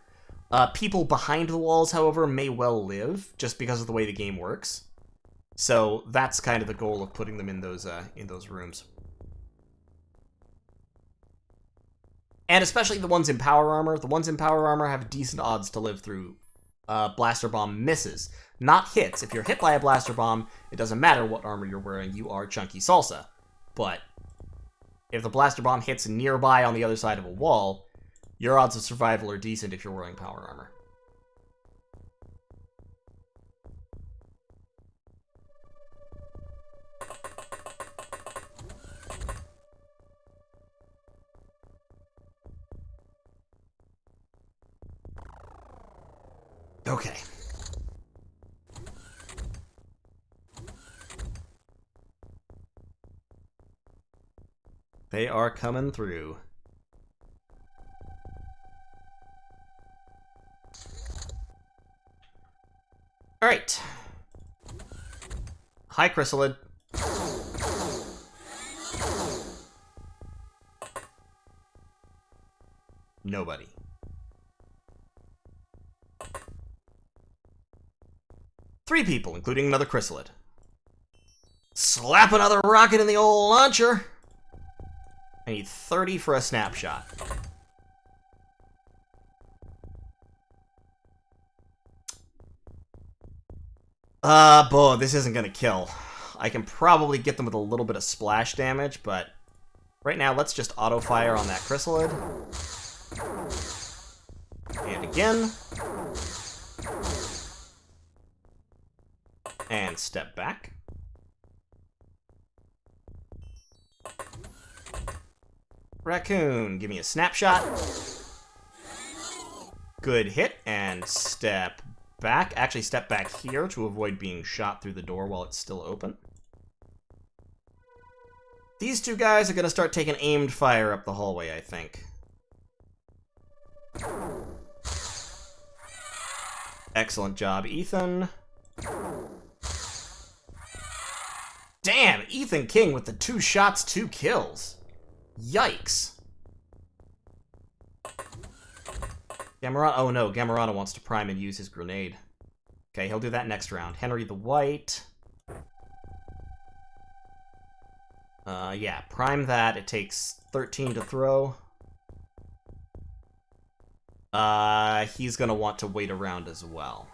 People behind the walls, however, may well live, just because of the way the game works. So that's kind of the goal of putting them in those rooms. And especially the ones in power armor. The ones in power armor have decent odds to live through blaster bomb misses. Not hits. If you're hit by a blaster bomb, it doesn't matter what armor you're wearing, you are chunky salsa. But if the blaster bomb hits nearby on the other side of a wall, your odds of survival are decent if you're wearing power armor. Okay. They are coming through. Alright. Hi, Chrysalid. Nobody. Three people, including another Chrysalid. Slap another rocket in the old launcher! I need 30 for a snapshot. Boy, this isn't gonna kill. I can probably get them with a little bit of splash damage, but right now, let's just auto-fire on that Chrysalid. And again. And step back. Raccoon, give me a snapshot. Good hit, and step back. Actually, step back here to avoid being shot through the door while it's still open. These two guys are going to start taking aimed fire up the hallway, I think. Excellent job, Ethan. Damn, Ethan King with the 2 shots, 2 kills. Yikes. Gamarana, oh no, Gamarana wants to prime and use his grenade. Okay, he'll do that next round. Henry the White. Yeah, prime that. It takes 13 to throw. He's gonna want to wait around as well.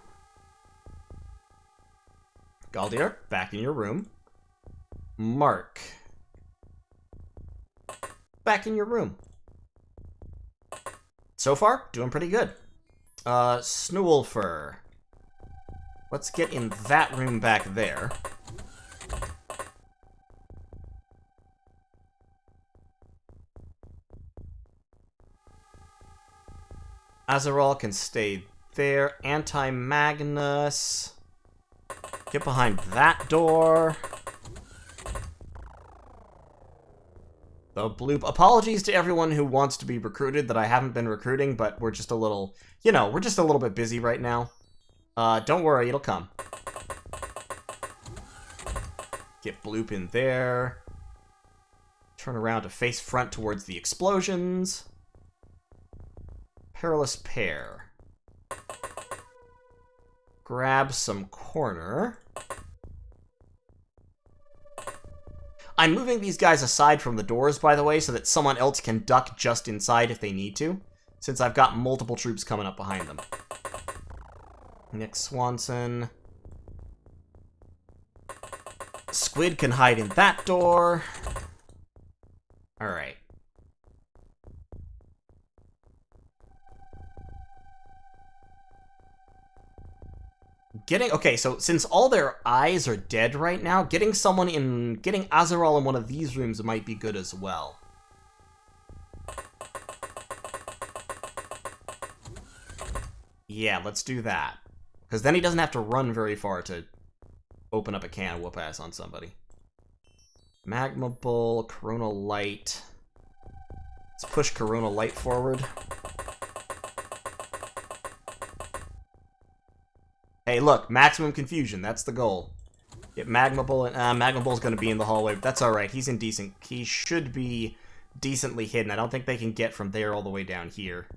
Galdier, back in your room. Mark. Back in your room. So far, doing pretty good. Snoolfur. Let's get in that room back there. Azeral can stay there. Anti-Magnus. Get behind that door. The bloop. Apologies to everyone who wants to be recruited that I haven't been recruiting, but we're just a little, you know, we're just a little bit busy right now. Don't worry, it'll come. Get bloop in there. Turn around to face front towards the explosions. Perilous pair. Grab some corner. I'm moving these guys aside from the doors, by the way, so that someone else can duck just inside if they need to, since I've got multiple troops coming up behind them. Nick Swanson. Squid can hide in that door. Alright. Okay, so since all their eyes are dead right now, getting Azeral in one of these rooms might be good as well. Yeah, let's do that. Because then he doesn't have to run very far to open up a can of whoop-ass on somebody. Magma Bull, Corona Light. Let's push Corona Light forward. Hey, look, maximum confusion. That's the goal. Get Magma Bull, and Magma Bull's going to be in the hallway. But that's all right. He's in decent. He should be decently hidden. I don't think they can get from there all the way down here.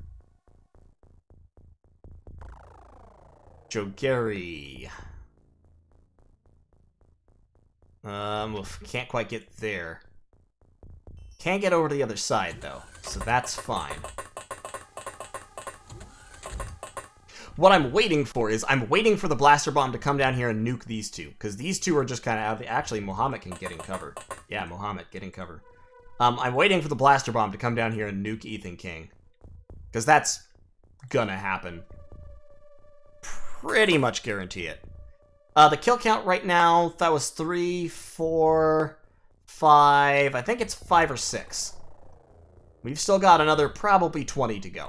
Jogeri. Can't quite get there. Can't get over to the other side, though, so that's fine. What I'm waiting for is, I'm waiting for the blaster bomb to come down here and nuke these two, because these two are just kind of out of the... Actually, Mohammed can get in cover. Yeah, Mohammed, get in cover. I'm waiting for the blaster bomb to come down here and nuke Ethan King, because that's gonna happen. Pretty much guarantee it. The kill count right now, that was 3, 4, 5... I think it's 5 or 6. We've still got another probably 20 to go.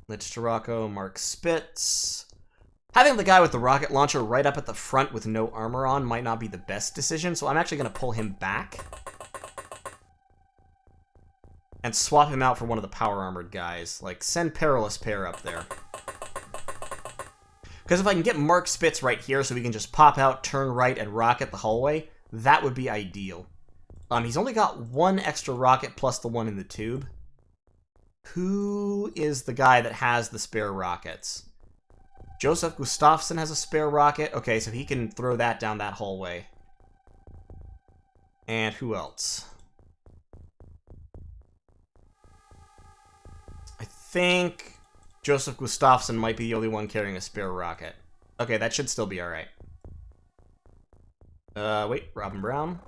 Lich Tarako, Mark Spitz. Having the guy with the rocket launcher right up at the front with no armor on might not be the best decision, so I'm actually going to pull him back. And swap him out for one of the power armored guys. Like, send Perilous Pair up there. Because if I can get Mark Spitz right here so we can just pop out, turn right, and rocket the hallway, that would be ideal. He's only got one extra rocket plus the one in the tube. Who is the guy that has the spare rockets? Joseph Gustafsson has a spare rocket. Okay, so he can throw that down that hallway. And who else? I think Joseph Gustafsson might be the only one carrying a spare rocket. Okay, that should still be alright. Wait, Robin Brown.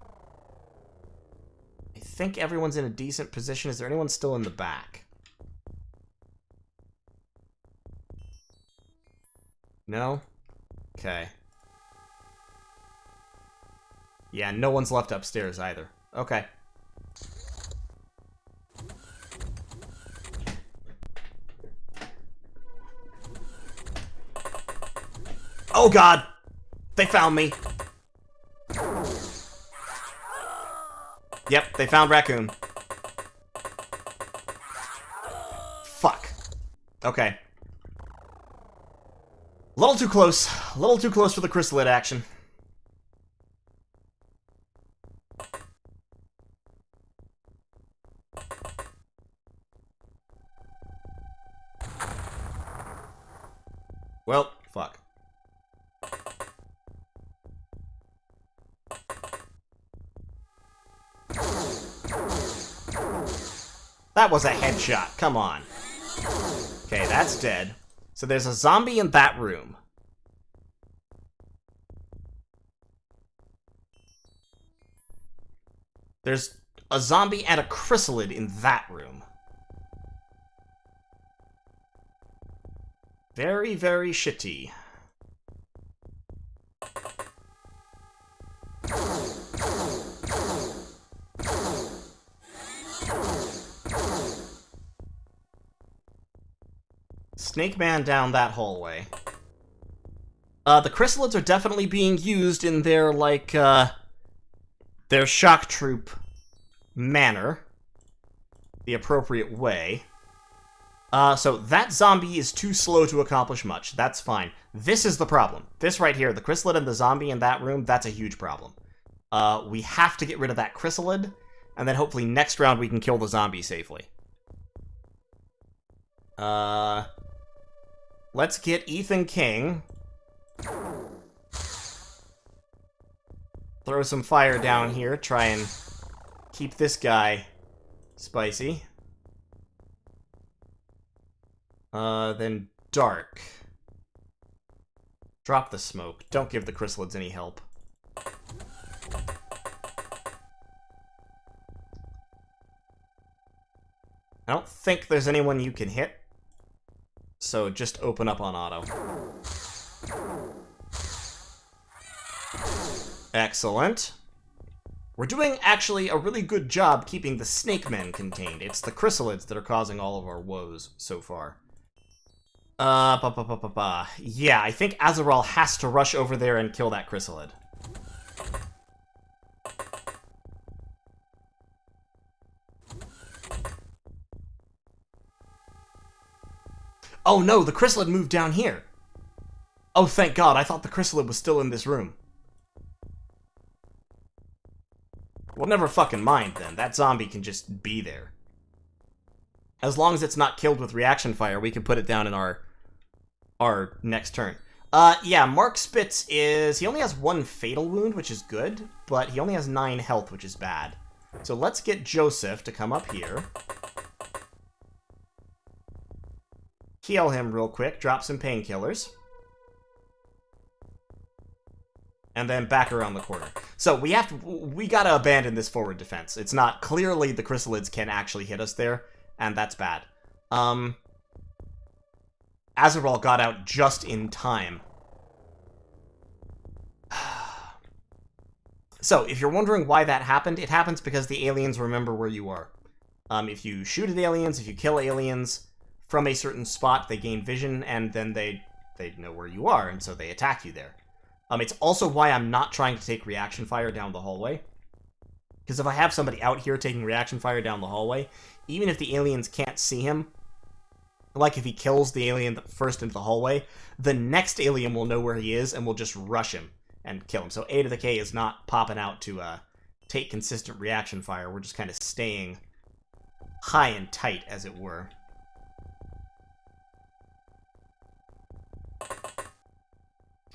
I think everyone's in a decent position. Is there anyone still in the back? No? Okay. Yeah, no one's left upstairs either. Okay. Oh god! They found me! Yep, they found Raccoon. Fuck. Okay. A little too close. A little too close for the chrysalid action. Well, fuck. That was a headshot. Come on. Okay, that's dead. So there's a zombie in that room. There's a zombie and a chrysalid in that room. Very, very shitty. Snake Man down that hallway. The chrysalids are definitely being used in their, like, their shock troop manner. The appropriate way. So that zombie is too slow to accomplish much. That's fine. This is the problem. This right here, the chrysalid and the zombie in that room, that's a huge problem. We have to get rid of that chrysalid, and then hopefully next round we can kill the zombie safely. Let's get Ethan King. Throw some fire down here, try and keep this guy spicy. Then Dark. Drop the smoke. Don't give the chrysalids any help. I don't think there's anyone you can hit. So just open up on auto. Excellent. We're doing actually a really good job keeping the snake men contained. It's the chrysalids that are causing all of our woes so far. Yeah, I think Azaral has to rush over there and kill that chrysalid. Oh no, the chrysalid moved down here. Oh, thank God, I thought the chrysalid was still in this room. Well, never fucking mind then. That zombie can just be there. As long as it's not killed with reaction fire, we can put it down in our next turn. Yeah, Mark Spitz he only has 1 fatal wound, which is good, but he only has 9 health, which is bad. So let's get Joseph to come up here. Heal him real quick, drop some painkillers. And then back around the corner. So we gotta abandon this forward defense. It's not, clearly the chrysalids can actually hit us there, and that's bad. Azeral got out just in time. So, if you're wondering why that happened, it happens because the aliens remember where you are. If you shoot at aliens, if you kill aliens from a certain spot, they gain vision, and then they know where you are, and so they attack you there. It's also why I'm not trying to take reaction fire down the hallway. Because if I have somebody out here taking reaction fire down the hallway, even if the aliens can't see him, like if he kills the alien first into the hallway, the next alien will know where he is and will just rush him and kill him. So A to the K is not popping out to take consistent reaction fire. We're just kind of staying high and tight, as it were.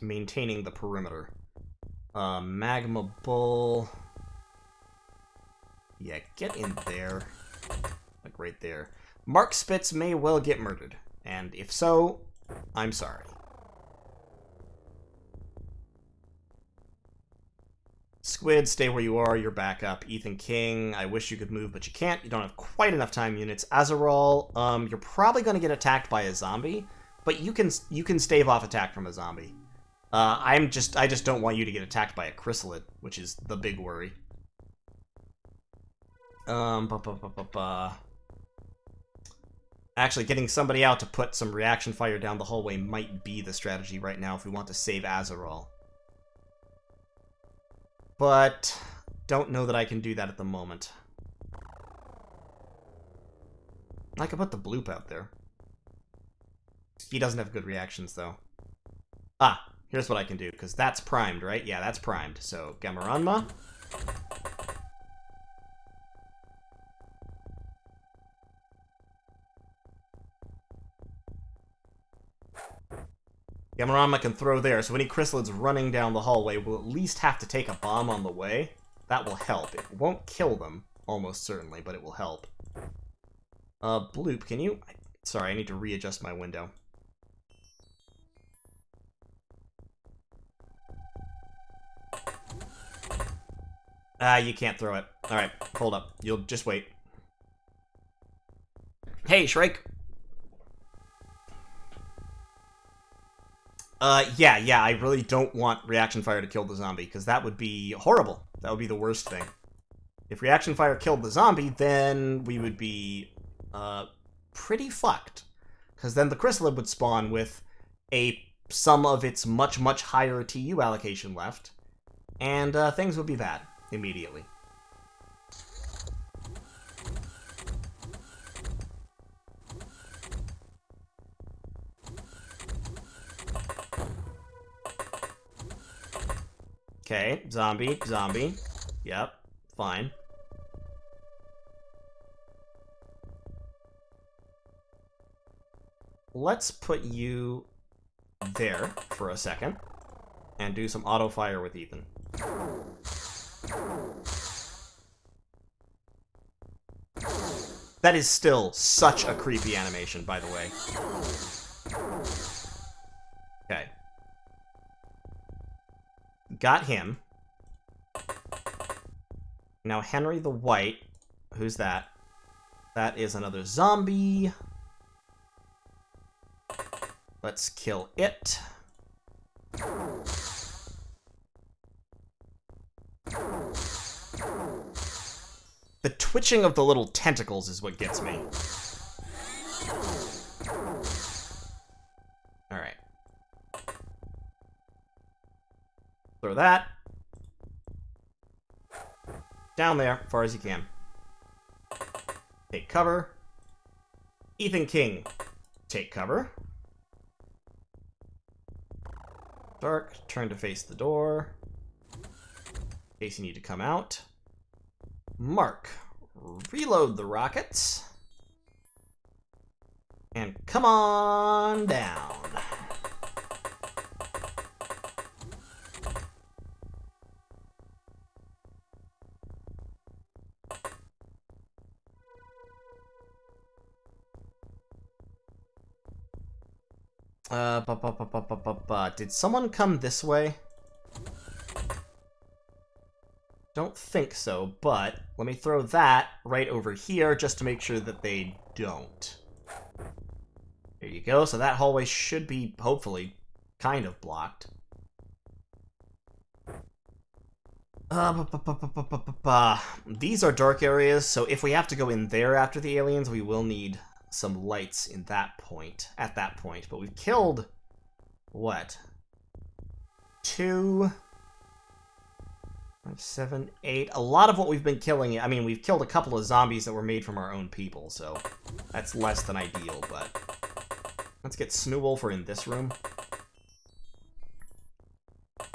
Maintaining the perimeter. Magma Bull. Yeah, get in there. Like right there. Mark Spitz may well get murdered. And if so, I'm sorry. Squid, stay where you are. You're back up. Ethan King, I wish you could move, but you can't. You don't have quite enough time units. Azeral, you're probably going to get attacked by a zombie, but you can stave off attack from a zombie. I just don't want you to get attacked by a chrysalid, which is the big worry. Actually, getting somebody out to put some reaction fire down the hallway might be the strategy right now if we want to save Azeral. But don't know that I can do that at the moment. I could put the bloop out there. He doesn't have good reactions, though. Ah, here's what I can do, because that's primed, right? Yeah, that's primed. So, Gamaranma. Gamaranma can throw there, so any chrysalids running down the hallway will at least have to take a bomb on the way. That will help. It won't kill them, almost certainly, but it will help. Bloop, can you... Sorry, I need to readjust my window. You can't throw it. Alright, hold up. You'll just wait. Hey, Shrike! Yeah, I really don't want reaction fire to kill the zombie, because that would be horrible. That would be the worst thing. If reaction fire killed the zombie, then we would be, pretty fucked. Because then the chrysalid would spawn with some of its much, much higher TU allocation left, and, things would be bad immediately. Okay, zombie. Yep, fine. Let's put you there for a second and do some auto fire with Ethan. That is still such a creepy animation, by the way. Okay. Got him. Now Henry the White. Who's that? That is another zombie. Let's kill it. The twitching of the little tentacles is what gets me. Alright. Throw that. Down there, as far as you can. Take cover. Ethan King, take cover. Dark, turn to face the door. In case you need to come out. Mark, reload the rockets. And come on down. Did someone come this way? Don't think so, but let me throw that right over here just to make sure that they don't. There you go, so that hallway should be, hopefully, kind of blocked. These are dark areas, so if we have to go in there after the aliens, we will need some lights at that point. But we've killed, what? 2, 5, 7, 8. A lot of what we've been killing, I mean, we've killed a couple of zombies that were made from our own people, so that's less than ideal, but let's get Snowwolfer in this room.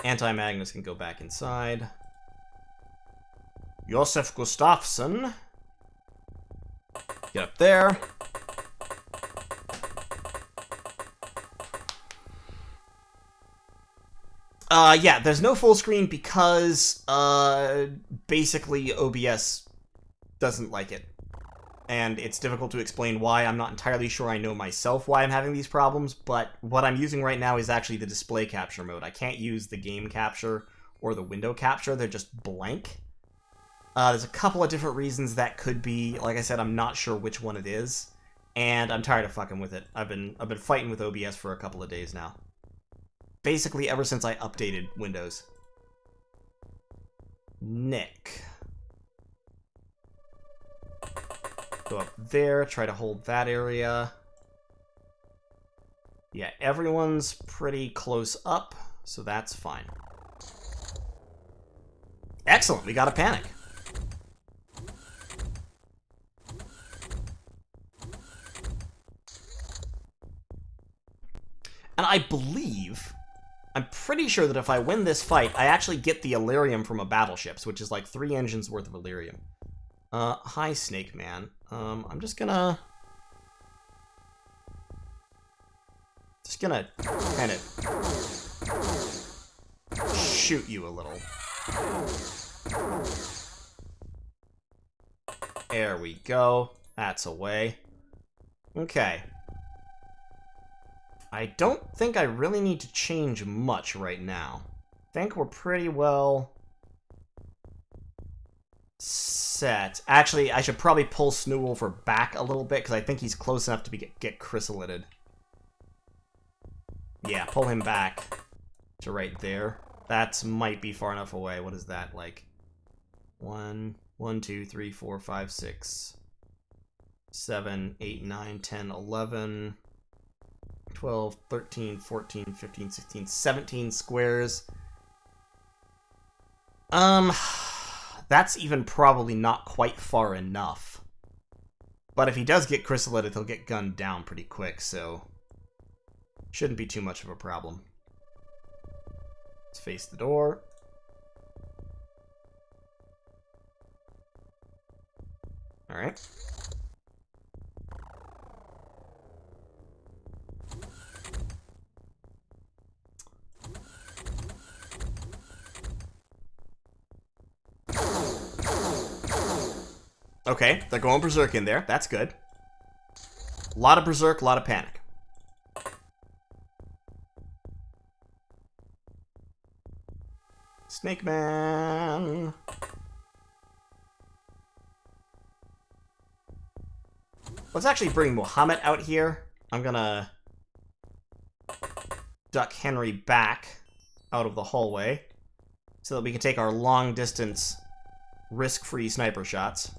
Anti-Magnus can go back inside. Josef Gustafsson. Get up there. Yeah, there's no full screen because, basically OBS doesn't like it. And it's difficult to explain why. I'm not entirely sure I know myself why I'm having these problems, but what I'm using right now is actually the display capture mode. I can't use the game capture or the window capture. They're just blank. There's a couple of different reasons that could be. Like I said, I'm not sure which one it is, and I'm tired of fucking with it. I've been fighting with OBS for a couple of days now. Basically, ever since I updated Windows. Nick. Go up there, try to hold that area. Yeah, everyone's pretty close up, so that's fine. Excellent, we got a panic. And I believe, I'm pretty sure that if I win this fight, I actually get the Illyrium from a Battleship, which is like 3 engines worth of Illyrium. Hi, Snake Man. I'm just gonna kind of shoot you a little. There we go. That's away. Okay. I don't think I really need to change much right now. I think we're pretty well set. Actually, I should probably pull Snowwolfer back a little bit, because I think he's close enough to get chrysalidded. Yeah, pull him back to right there. That might be far enough away. What is that, like? 1, 2, 3, 4, 5, 6, 7, 8, 9, 10, 11, 12, 13, 14, 15, 16, 17 squares. That's even probably not quite far enough. But if he does get chrysalidded, he'll get gunned down pretty quick, so shouldn't be too much of a problem. Let's face the door. Alright. Okay, they're going berserk in there. That's good. A lot of berserk, a lot of panic. Snake Man. Let's actually bring Muhammad out here. I'm gonna duck Henry back out of the hallway so that we can take our long-distance, risk-free sniper shots.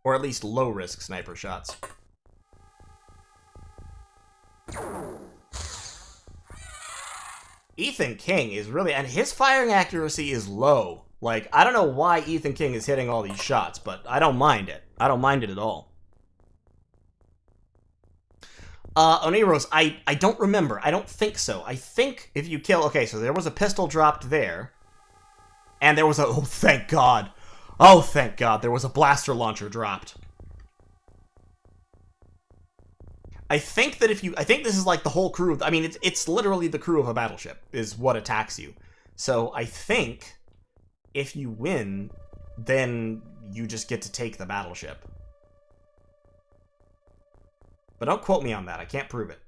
Or at least low-risk sniper shots. Ethan King is really... and his firing accuracy is low. Like, I don't know why Ethan King is hitting all these shots, but I don't mind it. I don't mind it at all. Oniros, I don't remember. I don't think so. I think if you kill... okay, so there was a pistol dropped there. And there was a... oh, thank God. Oh, thank God. There was a blaster launcher dropped. I think that if you... I think this is like the whole crew of... I mean, it's literally the crew of a battleship is what attacks you. So I think if you win, then you just get to take the battleship. But don't quote me on that. I can't prove it.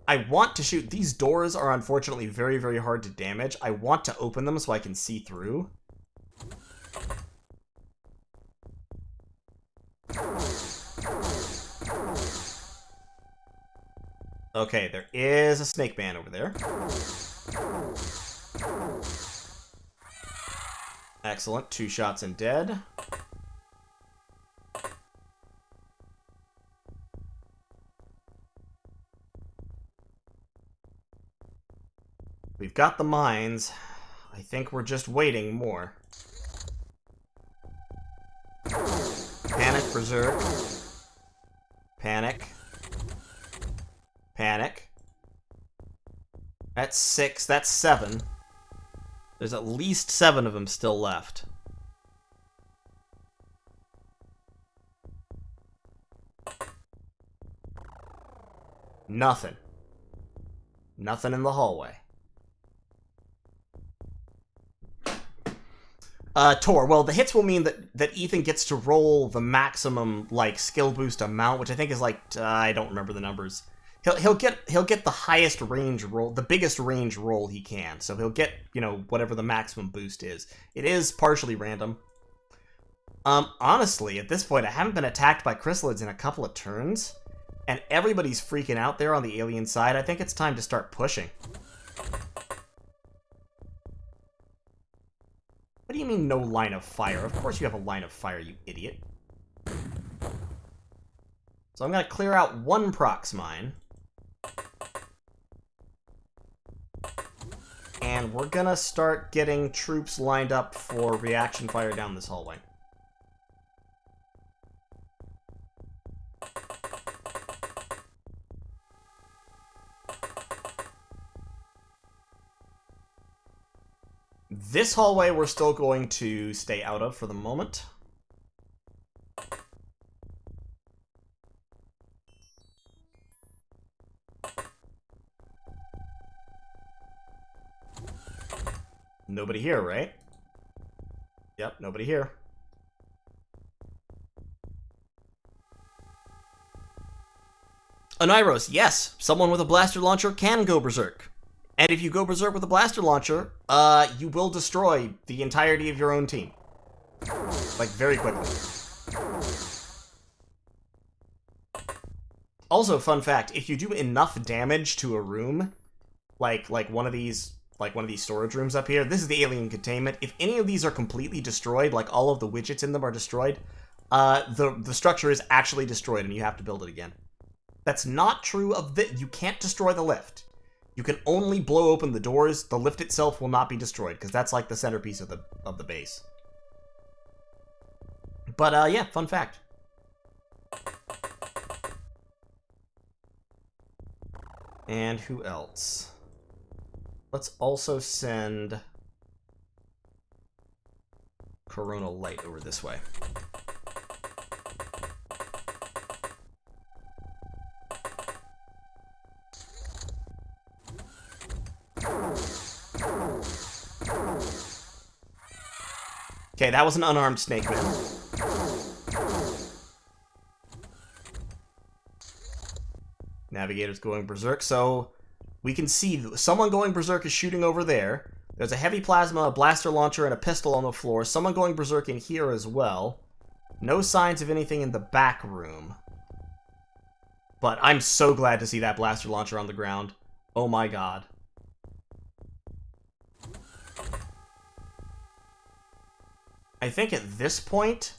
I want to shoot. These doors are unfortunately very, very hard to damage. I want to open them so I can see through. Okay, there is a snake man over there. Excellent. 2 shots and dead. We've got the mines. I think we're just waiting more. Panic, berserk. Panic. Panic. That's 6. That's 7. There's at least 7 of them still left. Nothing. Nothing in the hallway. Tor, well, the hits will mean that Ethan gets to roll the maximum, like, skill boost amount, which I think is, like, I don't remember the numbers. He'll get the highest range roll, the biggest range roll he can, so he'll get, you know, whatever the maximum boost is. It is partially random. Honestly, at this point, I haven't been attacked by chrysalids in a couple of turns, and everybody's freaking out there on the alien side. I think it's time to start pushing. What do you mean, no line of fire? Of course you have a line of fire, you idiot. So I'm going to clear out 1 prox mine. And we're going to start getting troops lined up for reaction fire down this hallway. This hallway we're still going to stay out of for the moment. Nobody here, right? Yep, nobody here. Oneiros, yes, someone with a blaster launcher can go berserk. And if you go berserk with a blaster launcher, you will destroy the entirety of your own team. Like, very quickly. Also, fun fact, if you do enough damage to a room, like one of these storage rooms up here, this is the alien containment. If any of these are completely destroyed, like all of the widgets in them are destroyed, the structure is actually destroyed and you have to build it again. That's not true of you can't destroy the lift. You can only blow open the doors. The lift itself will not be destroyed, because that's like the centerpiece of the base. But, yeah, fun fact. And who else? Let's also send Corona Light over this way. Okay, that was an unarmed snake man. Navigator's going berserk, so we can see someone going berserk is shooting over there. There's a heavy plasma, a blaster launcher, and a pistol on the floor. Someone going berserk in here as well. No signs of anything in the back room. But I'm so glad to see that blaster launcher on the ground. Oh my god. I think at this point,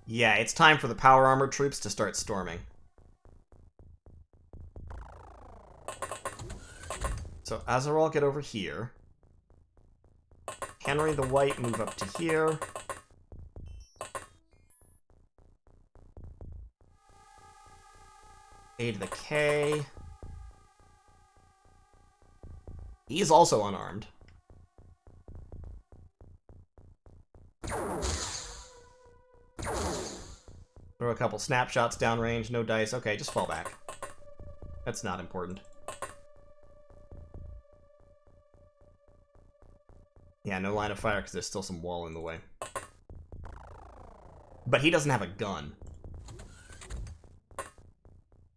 yeah, it's time for the power armored troops to start storming. So Azeral, get over here. Henry the White, move up to here. A to the K. He is also unarmed. Throw a couple snapshots downrange, no dice. Okay, just fall back. That's not important. Yeah, no line of fire because there's still some wall in the way. But he doesn't have a gun.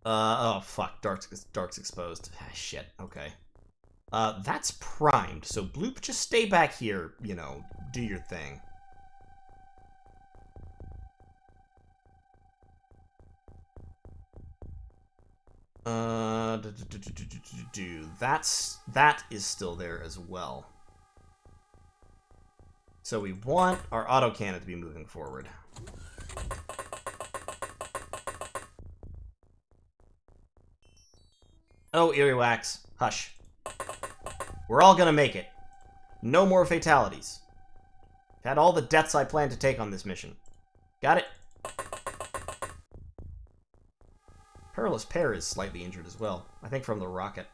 Oh, fuck. Dark's exposed. Ah, shit. Okay. That's primed, so Bloop, just stay back here, you know, do your thing. That is still there as well. So we want our autocannon to be moving forward. Oh, Earwax, hush. We're all gonna make it. No more fatalities. Had all the deaths I planned to take on this mission. Got it? Perilous Pair is slightly injured as well. I think from the rocket.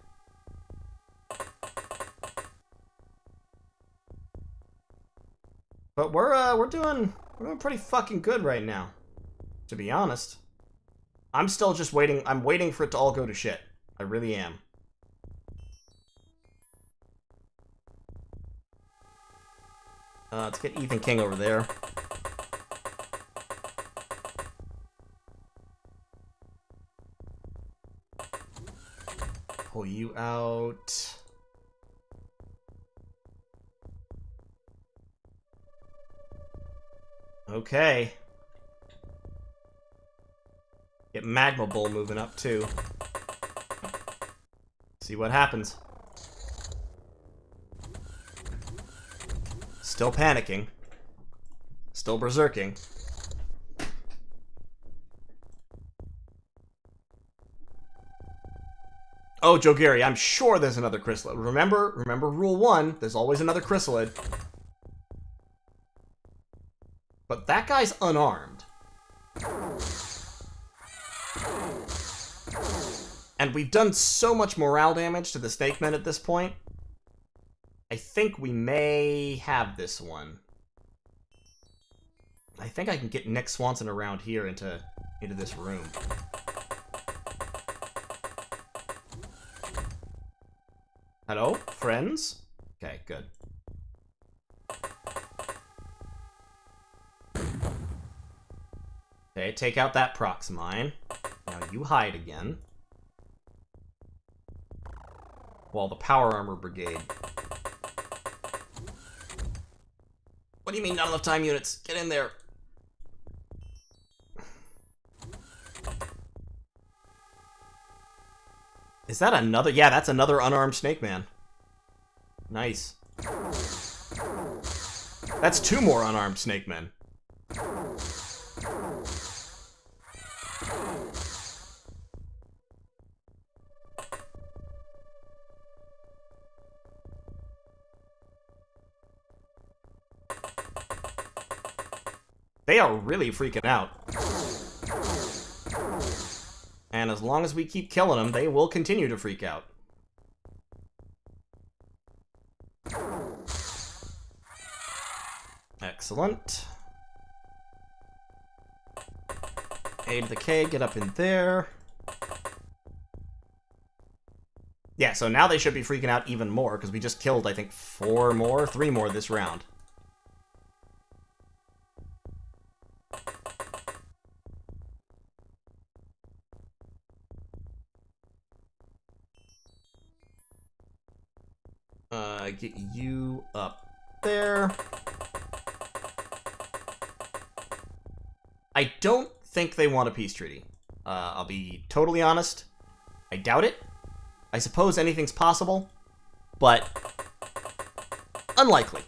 But we're doing pretty fucking good right now. To be honest. I'm still just waiting. I'm waiting for it to all go to shit. I really am. Let's get Ethan King over there. Pull you out. Okay. Get Magma Bull moving up too. See what happens. Still panicking. Still berserking. Oh, Joe Gary, I'm sure there's another chrysalid. Remember rule 1, there's always another chrysalid. But that guy's unarmed. And we've done so much morale damage to the snake men at this point. I think we may have this one. I think I can get Nick Swanson around here into this room. Hello, friends? Okay, good. Okay, take out that prox mine. Now you hide again. While the Power Armor Brigade... What do you mean not enough time units? Get in there. Is that another? Yeah, that's another unarmed snake man. Nice. That's 2 more unarmed snake men. They are really freaking out. And as long as we keep killing them, they will continue to freak out. Excellent. A to the K, get up in there. Yeah, so now they should be freaking out even more, because we just killed, I think, 3 more this round. Get you up there. I don't think they want a peace treaty. I'll be totally honest. I doubt it. I suppose anything's possible, but unlikely.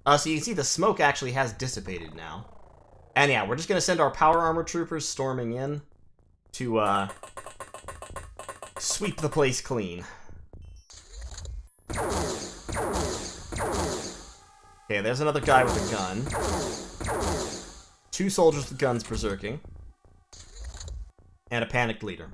So you can see the smoke actually has dissipated now. And yeah, we're just going to send our power armor troopers storming in to sweep the place clean. Okay, there's another guy with a gun. 2 soldiers with guns berserking. And a panicked leader.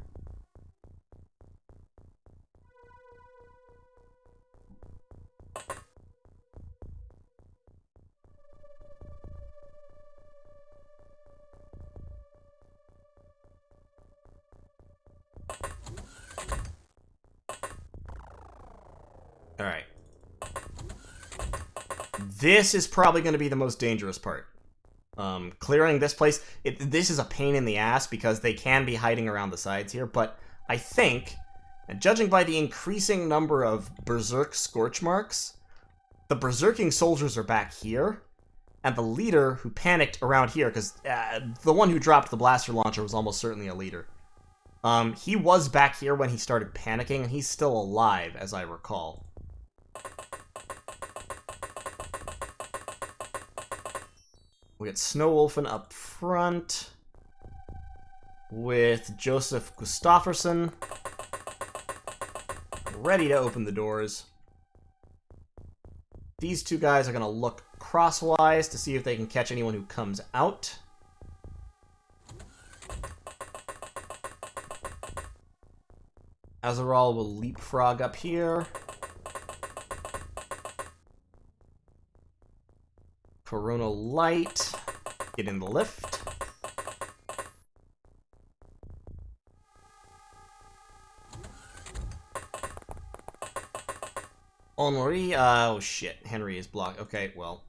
Alright. This is probably going to be the most dangerous part. clearing this place, this is a pain in the ass because they can be hiding around the sides here, but I think, and judging by the increasing number of Berserk Scorch Marks, the Berserking soldiers are back here, and the leader who panicked around here, because the one who dropped the blaster launcher was almost certainly a leader. He was back here when he started panicking, and he's still alive, as I recall. We got Snowwolfen up front with Joseph Gustafsson ready to open the doors. These two guys are going to look crosswise to see if they can catch anyone who comes out. Azaral will leapfrog up here. Corona Light, get in the lift. Henri, oh shit, Henry is blocked. Okay, well,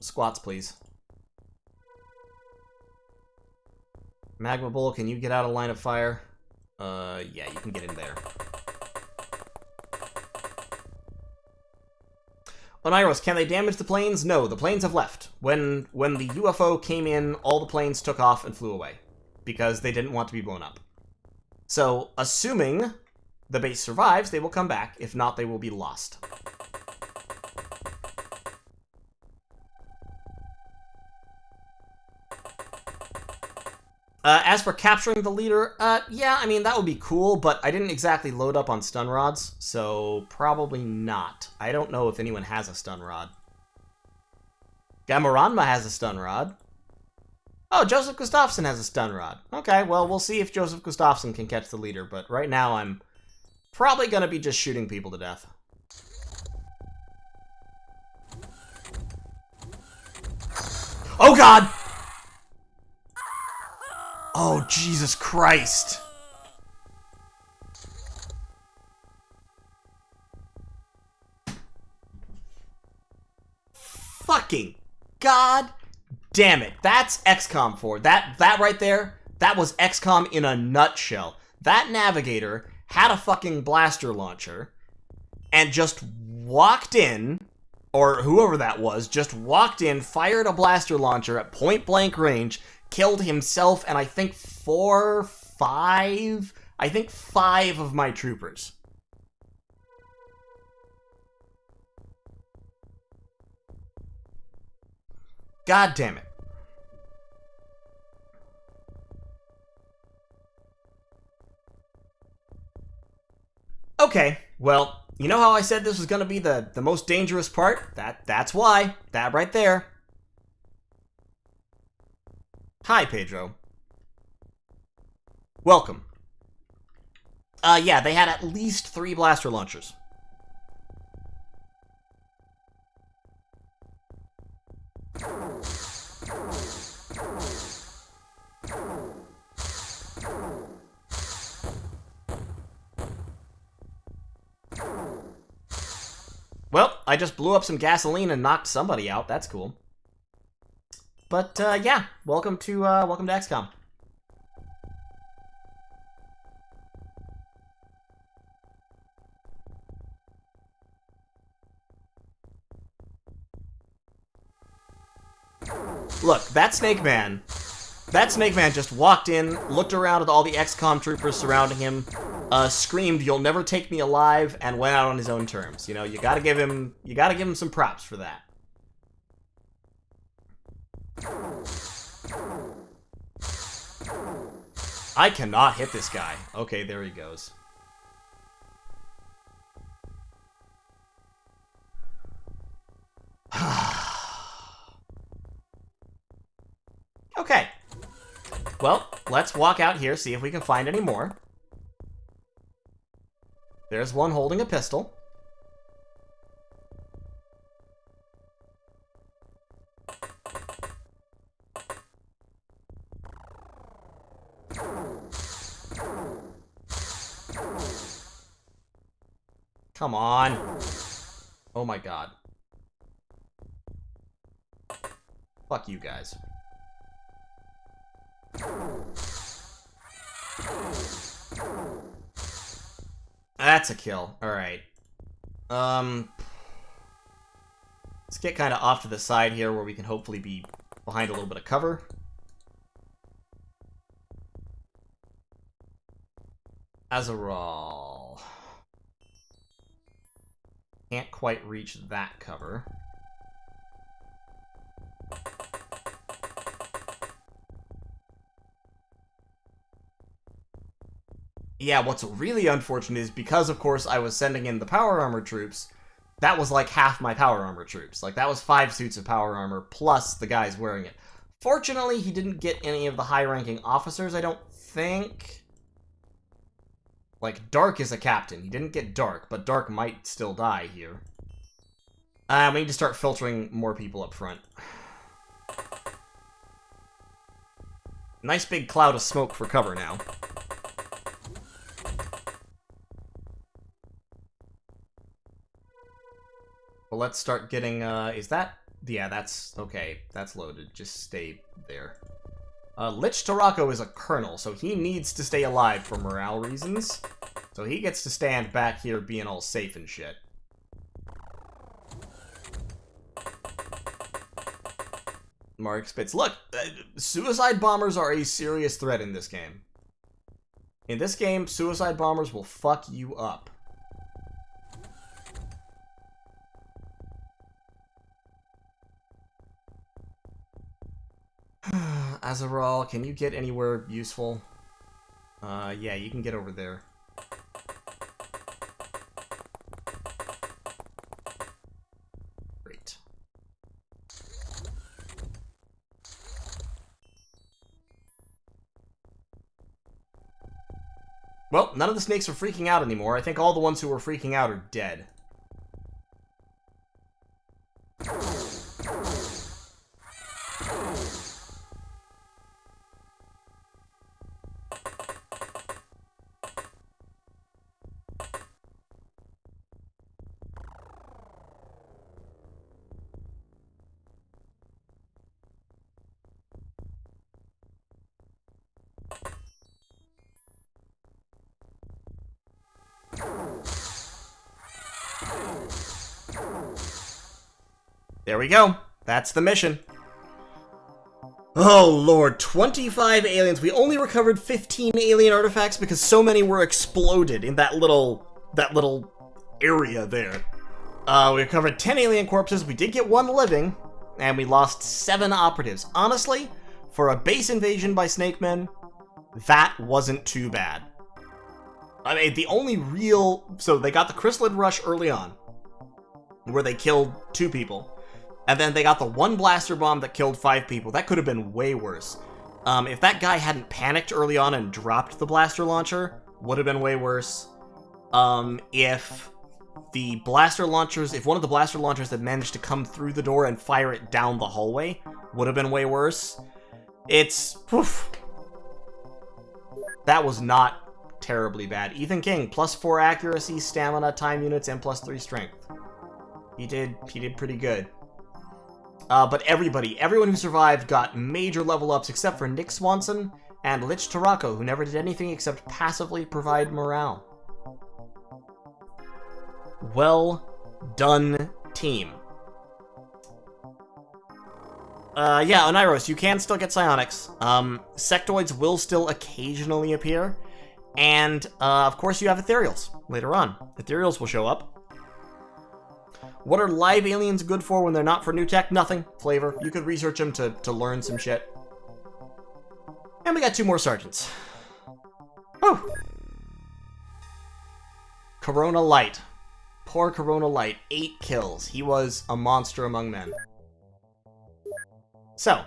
squats, please. Magma Bull, can you get out of line of fire? Yeah, you can get in there. Oneiros, can they damage the planes? No, the planes have left. When the UFO came in, all the planes took off and flew away because they didn't want to be blown up. So, assuming the base survives, they will come back. If not, they will be lost. As for capturing the leader, yeah, I mean, that would be cool, but I didn't exactly load up on stun rods, so probably not. I don't know if anyone has a stun rod. Gamoranma has a stun rod. Oh, Joseph Gustafsson has a stun rod. Okay, well, we'll see if Joseph Gustafsson can catch the leader, but right now I'm probably gonna be just shooting people to death. Oh, God! Oh, Jesus Christ. Fucking God damn it. That's XCOM 4. That right there, that was XCOM in a nutshell. That navigator had a fucking blaster launcher and just walked in, or whoever that was, just walked in, fired a blaster launcher at point blank range, killed himself, and I think five of my troopers. God damn it. Okay, well, you know how I said this was going to be the most dangerous part? That's why. That right there. Hi, Pedro. Welcome. Yeah, they had at least 3 blaster launchers. Well, I just blew up some gasoline and knocked somebody out. That's cool. But, yeah, welcome to XCOM. Look, that Snake Man just walked in, looked around at all the XCOM troopers surrounding him, screamed, "You'll never take me alive," and went out on his own terms. You know, you gotta give him some props for that. I cannot hit this guy. Okay, there he goes. Okay. Well, let's walk out here, see if we can find any more. There's one holding a pistol. Come on. Oh my God. Fuck you guys. That's a kill. Alright. Let's get kind of off to the side here where we can hopefully be behind a little bit of cover. Azeral. Can't quite reach that cover. Yeah, what's really unfortunate is because, of course, I was sending in the power armor troops, that was like half my power armor troops. Like, that was 5 suits of power armor, plus the guys wearing it. Fortunately, he didn't get any of the high-ranking officers, I don't think. Like, Dark is a captain. He didn't get Dark, but Dark might still die here. We need to start filtering more people up front. Nice big cloud of smoke for cover now. Well, let's start getting, is that? Yeah, that's, okay, that's loaded. Just stay there. Lich Tarako is a colonel, so he needs to stay alive for morale reasons. So he gets to stand back here being all safe and shit. Mark Spitz. Look, suicide bombers are a serious threat in this game. In this game, suicide bombers will fuck you up. Azeral, can you get anywhere useful? Yeah, you can get over there. Great. Well, none of the snakes are freaking out anymore. I think all the ones who were freaking out are dead. There we go. That's the mission. Oh lord, 25 aliens. We only recovered 15 alien artifacts because so many were exploded in that little area there. We recovered 10 alien corpses, we did get 1 living, and we lost 7 operatives. Honestly, for a base invasion by Snake Men, that wasn't too bad. I mean, the only real... So they got the Chrysalid Rush early on, where they killed 2 people. And then they got the 1 blaster bomb that killed 5 people. That could have been way worse. If that guy hadn't panicked early on and dropped the blaster launcher, would have been way worse. If the blaster launchers, if one of the blaster launchers had managed to come through the door and fire it down the hallway, would have been way worse. It's... Oof. That was not terribly bad. Ethan King, +4 accuracy, stamina, time units, and +3 strength. He did pretty good. But everyone who survived got major level ups except for Nick Swanson and Lich Tarako, who never did anything except passively provide morale. Well done, team. Yeah, Oniros, you can still get psionics. Sectoids will still occasionally appear. And, of course, you have ethereals later on. Ethereals will show up. What are live aliens good for when they're not for new tech? Nothing. Flavor. You could research them to learn some shit. And we got 2 more sergeants. Whew. Corona Light. Poor Corona Light. 8 kills. He was a monster among men. So,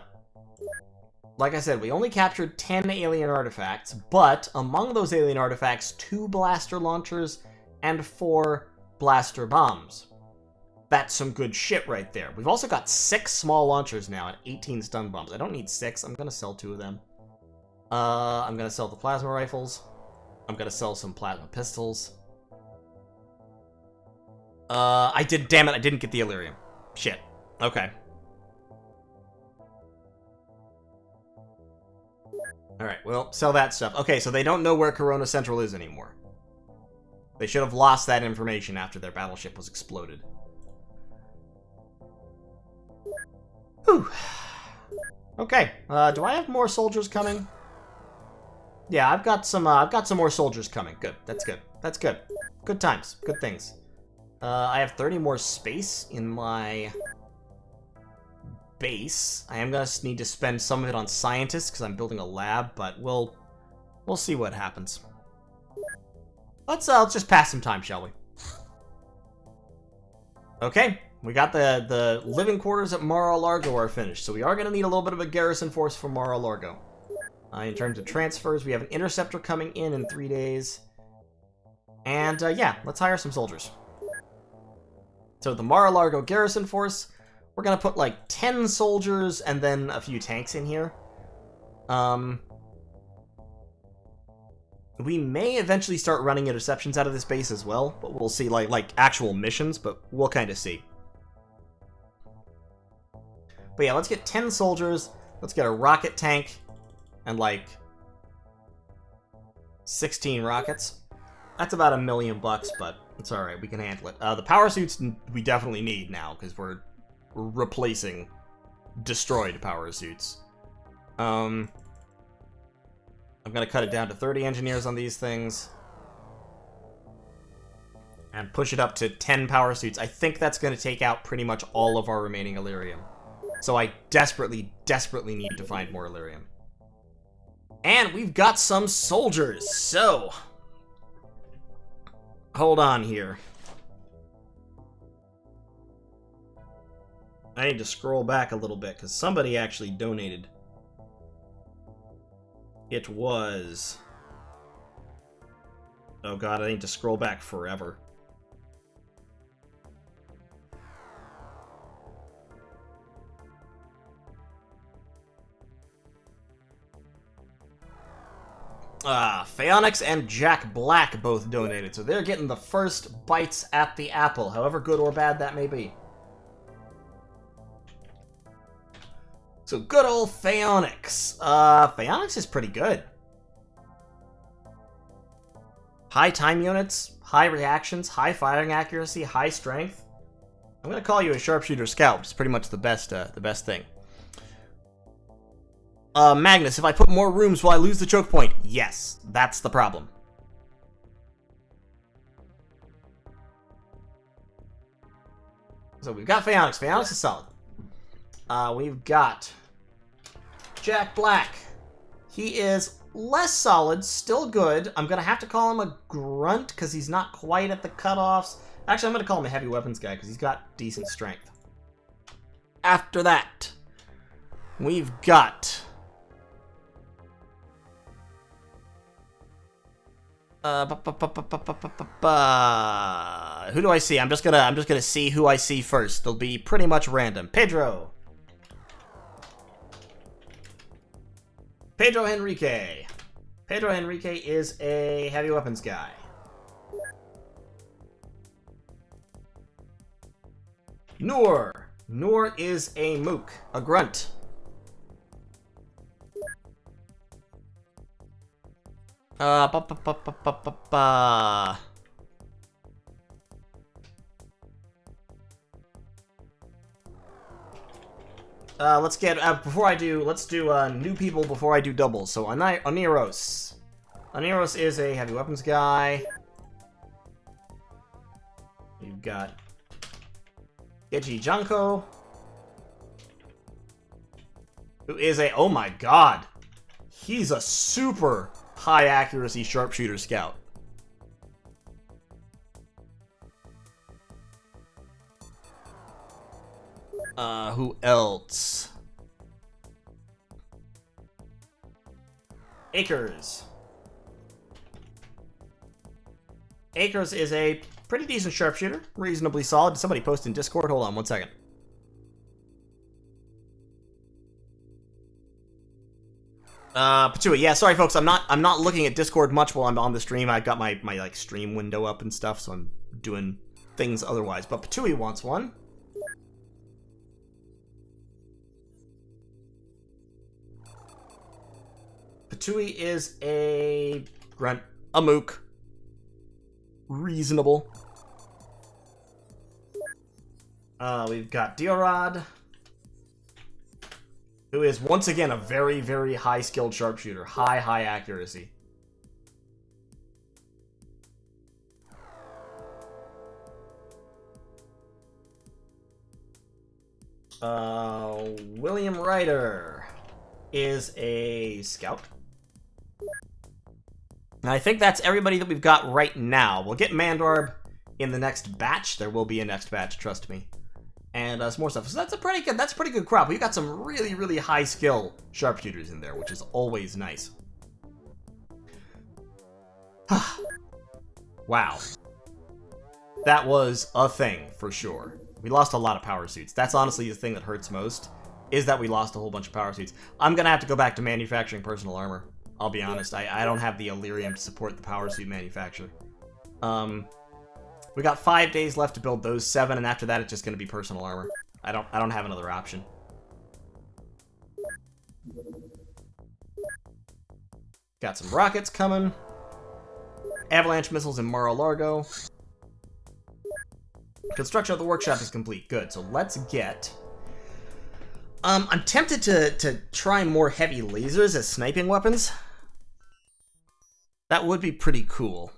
like I said, we only captured 10 alien artifacts, but among those alien artifacts, 2 blaster launchers and 4 blaster bombs. That's some good shit right there. We've also got 6 small launchers now and 18 stun bombs. I don't need 6. I'm gonna sell 2 of them. I'm gonna sell the plasma rifles. I'm gonna sell some plasma pistols. Damn it, I didn't get the Illyrium. Shit. Okay. Alright, well, sell that stuff. Okay, so they don't know where Corona Central is anymore. They should have lost that information after their battleship was exploded. Whew. Okay, do I have more soldiers coming? Yeah, I've got some more soldiers coming. Good, that's good. That's good. Good times, good things. I have 30 more space in my base. I am gonna need to spend some of it on scientists because I'm building a lab, but we'll see what happens. Let's just pass some time, shall we? Okay, we got the living quarters at Mar-a-Lago are finished, so we are gonna need a little bit of a garrison force for Mar-a-Lago. In terms of transfers, we have an interceptor coming in 3 days, and yeah, let's hire some soldiers. So the Mar-a-Lago garrison force, we're gonna put like 10 soldiers and then a few tanks in here. We may eventually start running interceptions out of this base as well, but we'll see, like actual missions, but we'll kind of see. But yeah, let's get 10 soldiers, let's get a rocket tank, and like 16 rockets. That's about $1 million bucks, but it's alright, we can handle it. The power suits we definitely need now, because we're replacing destroyed power suits. I'm going to cut it down to 30 engineers on these things. And push it up to 10 power suits. I think that's going to take out pretty much all of our remaining Illyrium. So I desperately, desperately need to find more Illyrium. And we've got some soldiers, so... Hold on here. I need to scroll back a little bit, because somebody actually donated. It was... Oh god, I need to scroll back forever. Phaonix and Jack Black both donated, so they're getting the first bites at the apple, however good or bad that may be. So good old Phaonix. Phaonix is pretty good. High time units, high reactions, high firing accuracy, high strength. I'm gonna call you a sharpshooter scout, which is pretty much the best thing. Magnus, if I put more rooms, will I lose the choke point? Yes, that's the problem. So we've got Phaonix. Phaonix is solid. We've got Jack Black. He is less solid, still good. I'm going to have to call him a grunt because he's not quite at the cutoffs. Actually, I'm going to call him a heavy weapons guy because he's got decent strength. After that, we've got... who do I see? I'm just gonna see who I see first. It'll be pretty much random. Pedro Henrique. Pedro Henrique is a heavy weapons guy. Noor is a mook, a grunt. Let's get, let's do new people before I do doubles. So, Oniros. Oniros is a heavy weapons guy. You've got Geji Janko, who is a, oh my god, he's a super high accuracy sharpshooter scout. Who else? Akers. Akers is a pretty decent sharpshooter, reasonably solid. Did somebody post in Discord? Hold on one second. Patui, yeah, sorry folks, I'm not looking at Discord much while I'm on the stream. I've got my like stream window up and stuff, so I'm doing things otherwise. But Patui wants one. Tatui is a grunt, a mook. Reasonable. We've got Diorod, who is once again a very, very high-skilled sharpshooter. High accuracy. William Ryder is a scout. And I think that's everybody that we've got right now. We'll get Mandorb in the next batch. There will be a next batch, trust me. And some more stuff. So that's a pretty good crop. We've got some really, really high skill sharpshooters in there, which is always nice. Wow. That was a thing, for sure. We lost a lot of power suits. That's honestly the thing that hurts most, is that we lost a whole bunch of power suits. I'm gonna have to go back to manufacturing personal armor. I'll be honest. I don't have the Illyrium to support the power suit manufacture. We got 5 days left to build those 7, and after that it's just gonna be personal armor. I don't have another option. Got some rockets coming. Avalanche missiles in Mar-a-Largo. Construction of the workshop is complete. Good. So let's get... I'm tempted to try more heavy lasers as sniping weapons. That would be pretty cool.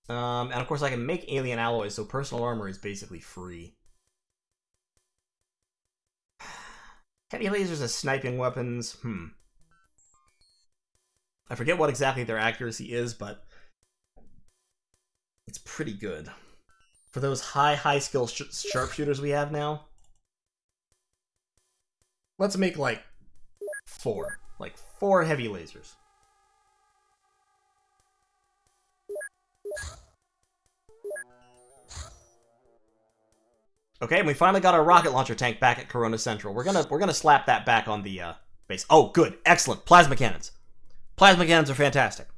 And of course I can make alien alloys, so personal armor is basically free. Heavy lasers as sniping weapons. I forget what exactly their accuracy is, but it's pretty good. For those high skill sharpshooters we have now, let's make like 4. Like 4 heavy lasers. Okay, and we finally got our rocket launcher tank back at Corona Central. We're gonna slap that back on the base. Oh, good, excellent. Plasma cannons. Plasma cannons are fantastic.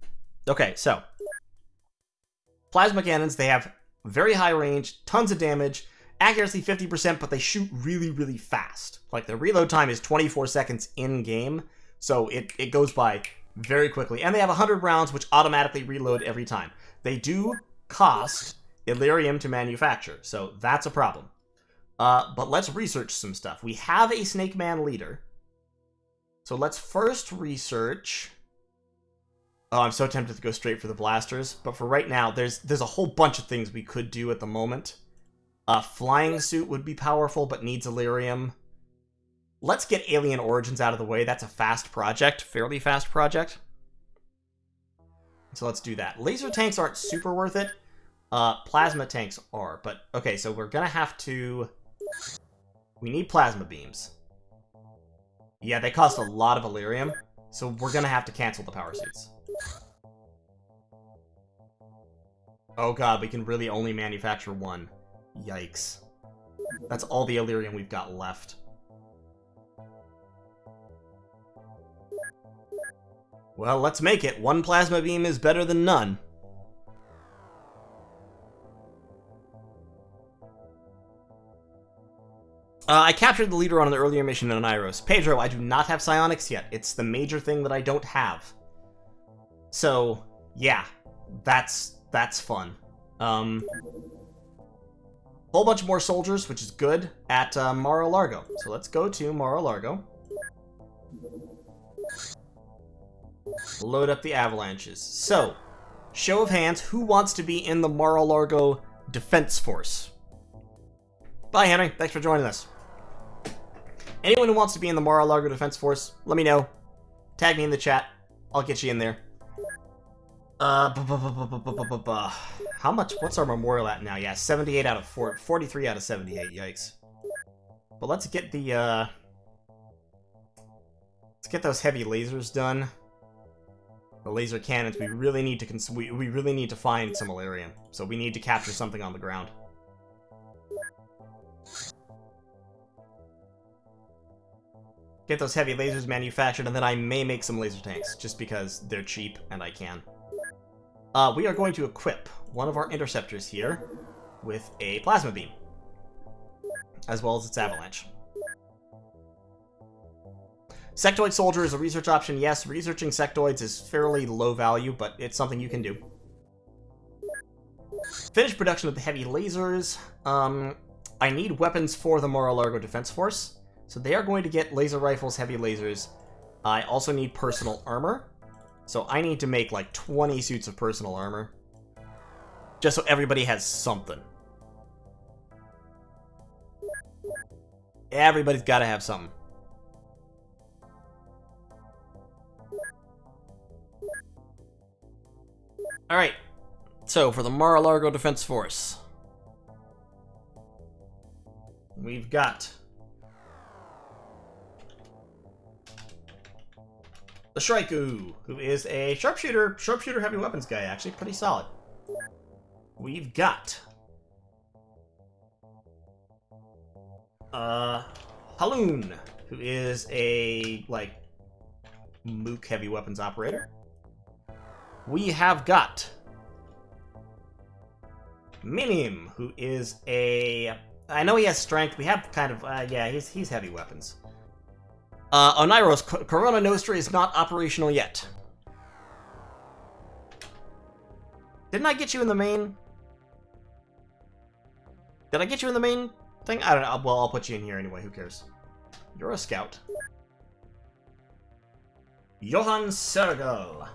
Okay, so plasma cannons, they have very high range, tons of damage, accuracy 50%, but they shoot really, really fast. Like, the reload time is 24 seconds in-game, so it goes by very quickly. And they have 100 rounds, which automatically reload every time. They do cost Illyrium to manufacture, so that's a problem. But let's research some stuff. We have a Snake Man leader, so let's first research... Oh, I'm so tempted to go straight for the blasters, but for right now, there's a whole bunch of things we could do at the moment. Flying suit would be powerful, but needs Illyrium. Let's get Alien Origins out of the way. That's a fast project, fairly fast project. So let's do that. Laser tanks aren't super worth it. Plasma tanks are, but okay, so we're gonna have to... We need plasma beams. Yeah, they cost a lot of Illyrium, so we're gonna have to cancel the power suits. Oh god, we can really only manufacture 1. Yikes. That's all the Illyrium we've got left. Well, let's make it. 1 plasma beam is better than none. I captured the leader on an earlier mission in Iros. Pedro, I do not have psionics yet. It's the major thing that I don't have. So, yeah. That's fun. Whole bunch more soldiers, which is good, at Mar-a-Largo. So let's go to Mar-a-Largo. Load up the avalanches. So, show of hands, who wants to be in the Mar-a-Largo Defense Force? Bye, Henry. Thanks for joining us. Anyone who wants to be in the Mar-a-Largo Defense Force, let me know. Tag me in the chat. I'll get you in there. How much? What's our memorial at now? Yeah, 78 out of 43 out of 78. Yikes. But let's get the, let's get those heavy lasers done. The laser cannons, we really need to we really need to find some Illyrium. So we need to capture something on the ground. Get those heavy lasers manufactured, and then I may make some laser tanks, just because they're cheap and I can. We are going to equip one of our interceptors here with a plasma beam, as well as its avalanche. Sectoid Soldier is a research option. Yes, researching sectoids is fairly low value, but it's something you can do. Finish production of the heavy lasers. I need weapons for the Mar-a-Lago Defense Force, so they are going to get laser rifles, heavy lasers. I also need personal armor, so I need to make like 20 suits of personal armor, just so everybody has something. Everybody's got to have something. Alright, so for the Mar-a-Lago Defense Force, we've got the Shraiku, who is a sharpshooter heavy weapons guy, actually, pretty solid. We've got Haloon, who is a, like, Mook heavy weapons operator. We have got Minim, who is a... I know he has strength. We have kind of... yeah, he's heavy weapons. Oneiros, Corona Nostra is not operational yet. Didn't I get you in the main? Did I get you in the main thing? I don't know. Well, I'll put you in here anyway. Who cares? You're a scout. Johann Sergel.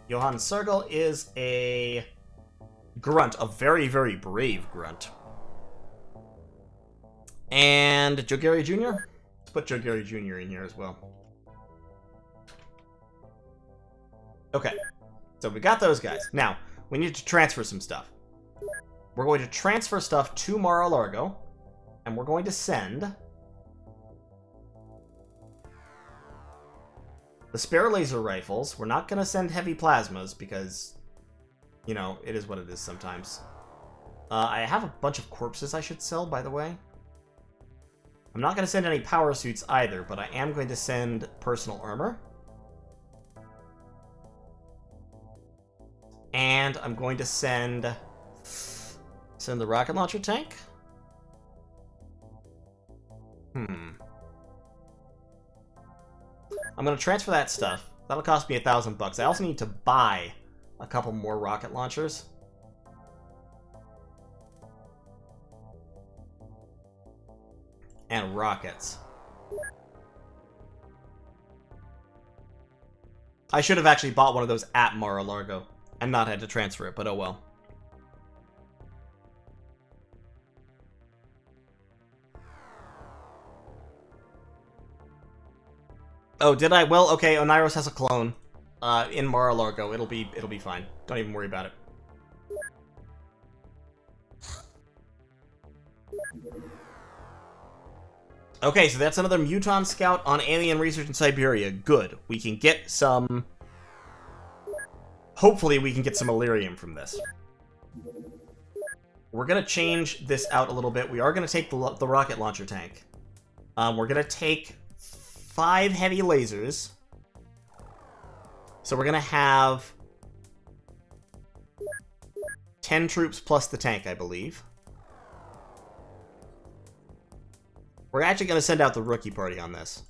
Johann Sergel is a grunt, a very, very brave grunt. And Joe Gary Jr.? Let's put Joe Gary Jr. in here as well. Okay, so we got those guys. Now, we need to transfer some stuff. We're going to transfer stuff to Mar-a-Lago, and we're going to send the spare laser rifles. We're not going to send heavy plasmas because, you know, it is what it is sometimes. I have a bunch of corpses I should sell, by the way. I'm not going to send any power suits either, but I am going to send personal armor. And I'm going to send the rocket launcher tank. I'm going to transfer that stuff. That'll cost me $1,000. I also need to buy a couple more rocket launchers. And rockets. I should have actually bought one of those at Mar-a-Lago and not had to transfer it, but oh well. Oh, did I? Well, okay, Oneiros has a clone in Mar-a-Lago. It'll be fine. Don't even worry about it. Okay, so that's another Mutant scout on alien research in Siberia. Good. We can get some... Hopefully we can get some Illyrium from this. We're going to change this out a little bit. We are going to take the rocket launcher tank. We're going to take 5 heavy lasers. So we're going to have 10 troops plus the tank, I believe. We're actually going to send out the rookie party on this.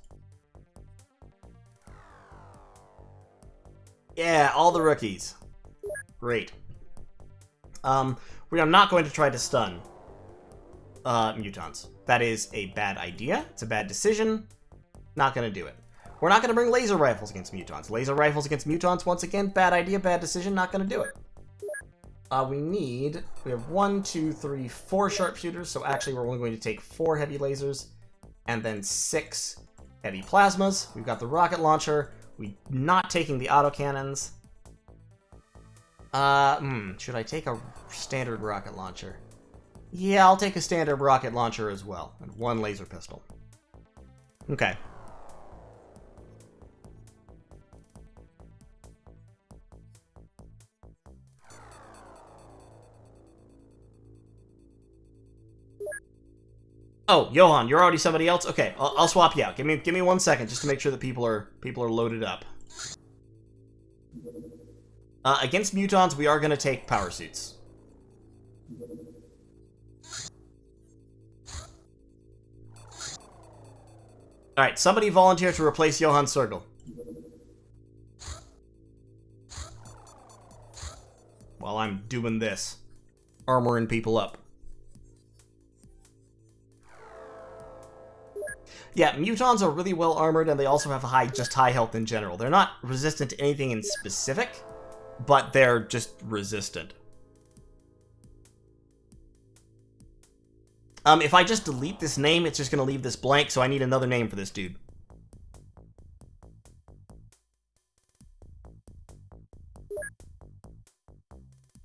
Yeah, all the rookies. Great. We are not going to try to stun mutants. That is a bad idea. It's a bad decision. Not going to do it. We're not going to bring laser rifles against mutants. Laser rifles against mutants, once again, bad idea, bad decision. Not going to do it. We have 1, 2, 3, 4 sharpshooters, so actually we're only going to take 4 heavy lasers, and then 6 heavy plasmas. We've got the rocket launcher. We're not taking the autocannons. Should I take a standard rocket launcher? Yeah, I'll take a standard rocket launcher as well, and 1 laser pistol. Okay. Oh, Johan, you're already somebody else? Okay, I'll swap you out. Give me 1 second just to make sure that people are loaded up. Against mutants, we are going to take power suits. Alright, somebody volunteer to replace Johann Sergel. While I'm doing this. Armoring people up. Yeah, mutons are really well armored, and they also have high health in general. They're not resistant to anything in specific, but they're just resistant. If I just delete this name, it's just going to leave this blank, so I need another name for this dude.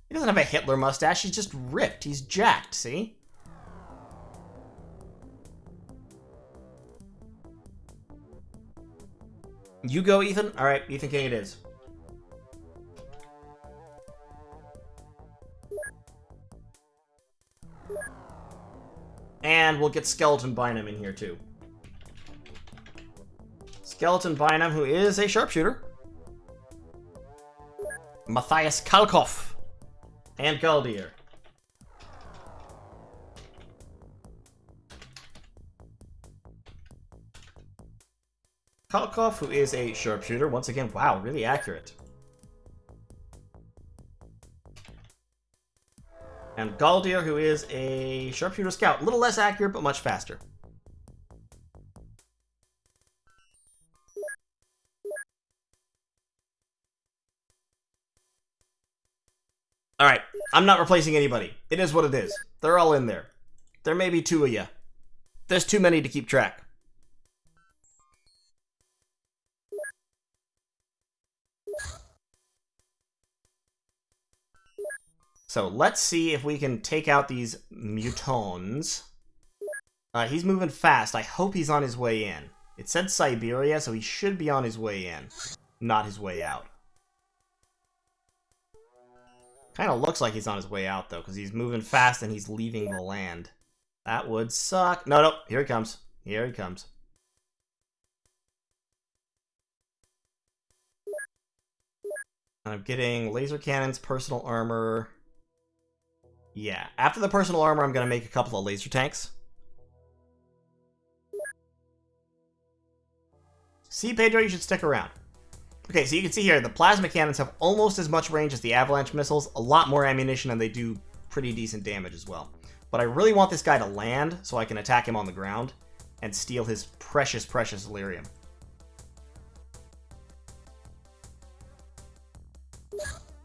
He doesn't have a Hitler mustache, he's just ripped. He's jacked, see? You go, Ethan? Alright, Ethan King it is. And we'll get Skeleton Bynum in here, too. Skeleton Bynum, who is a sharpshooter. Matthias Kalkoff. And Galdier. Kalkoff, who is a sharpshooter. Once again, wow, really accurate. And Galdier, who is a sharpshooter scout. A little less accurate, but much faster. Alright, I'm not replacing anybody. It is what it is. They're all in there. There may be two of you. There's too many to keep track. So let's see if we can take out these mutons. He's moving fast. I hope he's on his way in. It said Siberia, so he should be on his way in, not his way out. Kind of looks like he's on his way out, though, because he's moving fast and he's leaving the land. That would suck. No, no. Here he comes. Here he comes. I'm getting laser cannons, personal armor. Yeah. After the personal armor, I'm going to make a couple of laser tanks. See, Pedro, you should stick around. Okay, so you can see here, the plasma cannons have almost as much range as the avalanche missiles, a lot more ammunition, and they do pretty decent damage as well. But I really want this guy to land so I can attack him on the ground and steal his precious, precious Illyrium.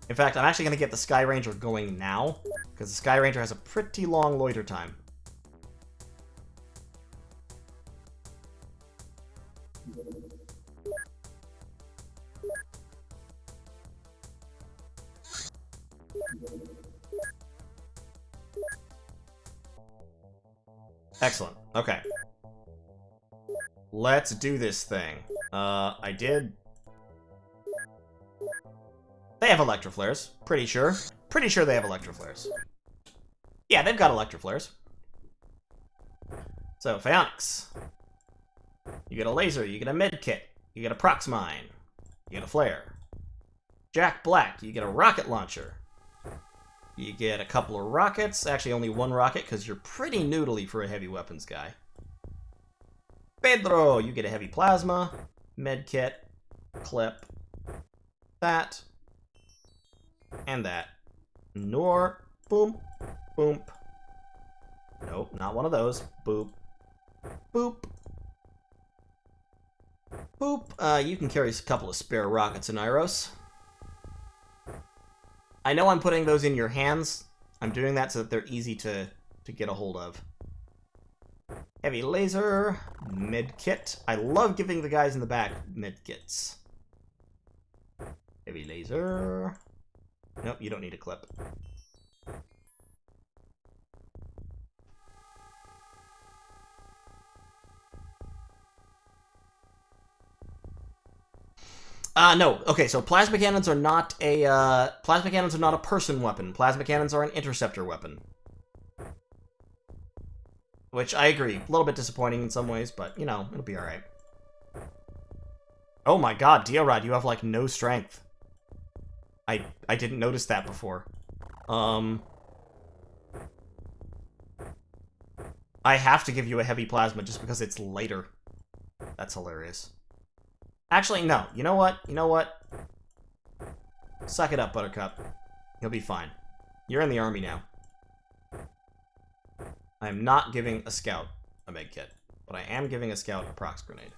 In fact, I'm actually going to get the Sky Ranger going now, because the Sky Ranger has a pretty long loiter time. Excellent. Okay. Let's do this thing. I did... They have electroflares. Pretty sure. Pretty sure they have electroflares. Yeah, they've got electroflares. So, Phaonix. You get a laser, you get a med kit, you get a prox mine, you get a flare. Jack Black, you get a rocket launcher. You get a couple of rockets. Actually, only one rocket, because you're pretty noodly for a heavy weapons guy. Pedro, you get a heavy plasma, med kit, clip, that, and that. Nor, boom, boom. Nope, not one of those. Boop, boop, boop. You can carry a couple of spare rockets in Iros. I know I'm putting those in your hands. I'm doing that so that they're easy to get a hold of. Heavy laser, medkit. I love giving the guys in the back medkits. Heavy laser. Nope, you don't need a clip. No. Okay, so plasma cannons are not a person weapon. Plasma cannons are an interceptor weapon. Which, I agree, a little bit disappointing in some ways, but, you know, it'll be alright. Oh my god, Diorod, you have, like, no strength. I didn't notice that before. I have to give you a heavy plasma just because it's lighter. That's hilarious. Actually, no. You know what? You know what? Suck it up, Buttercup. You'll be fine. You're in the army now. I am not giving a scout a med kit, but I am giving a scout a prox grenade.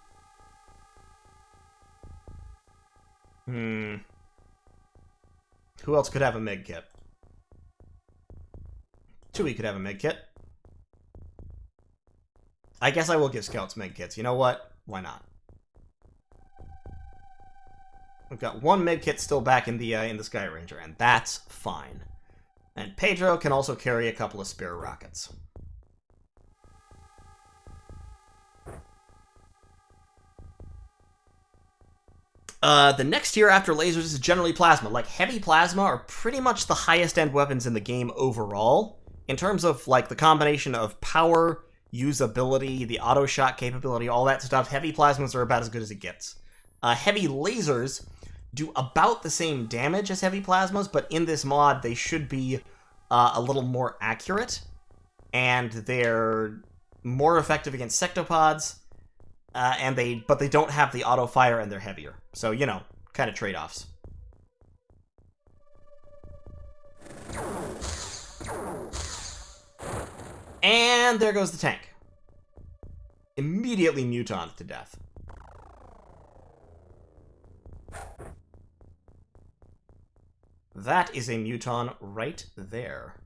Who else could have a med kit? Chewie could have a med kit. I guess I will give scouts med kits. You know what? Why not? We've got one med kit still back in the Sky Ranger, and that's fine. And Pedro can also carry a couple of spare rockets. The next tier after lasers is generally plasma. Like, heavy plasma are pretty much the highest end weapons in the game overall. In terms of, like, the combination of power, usability, the auto shot capability, all that stuff, heavy plasmas are about as good as it gets. Heavy lasers do about the same damage as heavy plasmas, but in this mod, they should be a little more accurate. And they're more effective against sectopods. But they don't have the auto fire and they're heavier. So, you know, kind of trade-offs. And there goes the tank. Immediately mutant to death. That is a mutant right there.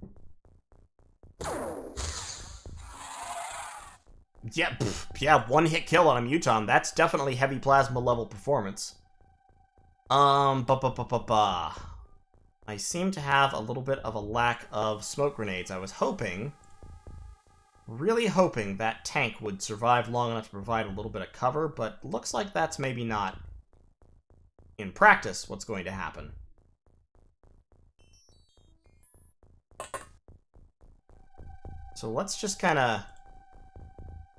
Yeah, yeah, one hit kill on a mutant. That's definitely heavy plasma level performance. I seem to have a little bit of a lack of smoke grenades. I was hoping, really hoping that tank would survive long enough to provide a little bit of cover, but looks like that's maybe not, in practice, what's going to happen. So let's just kind of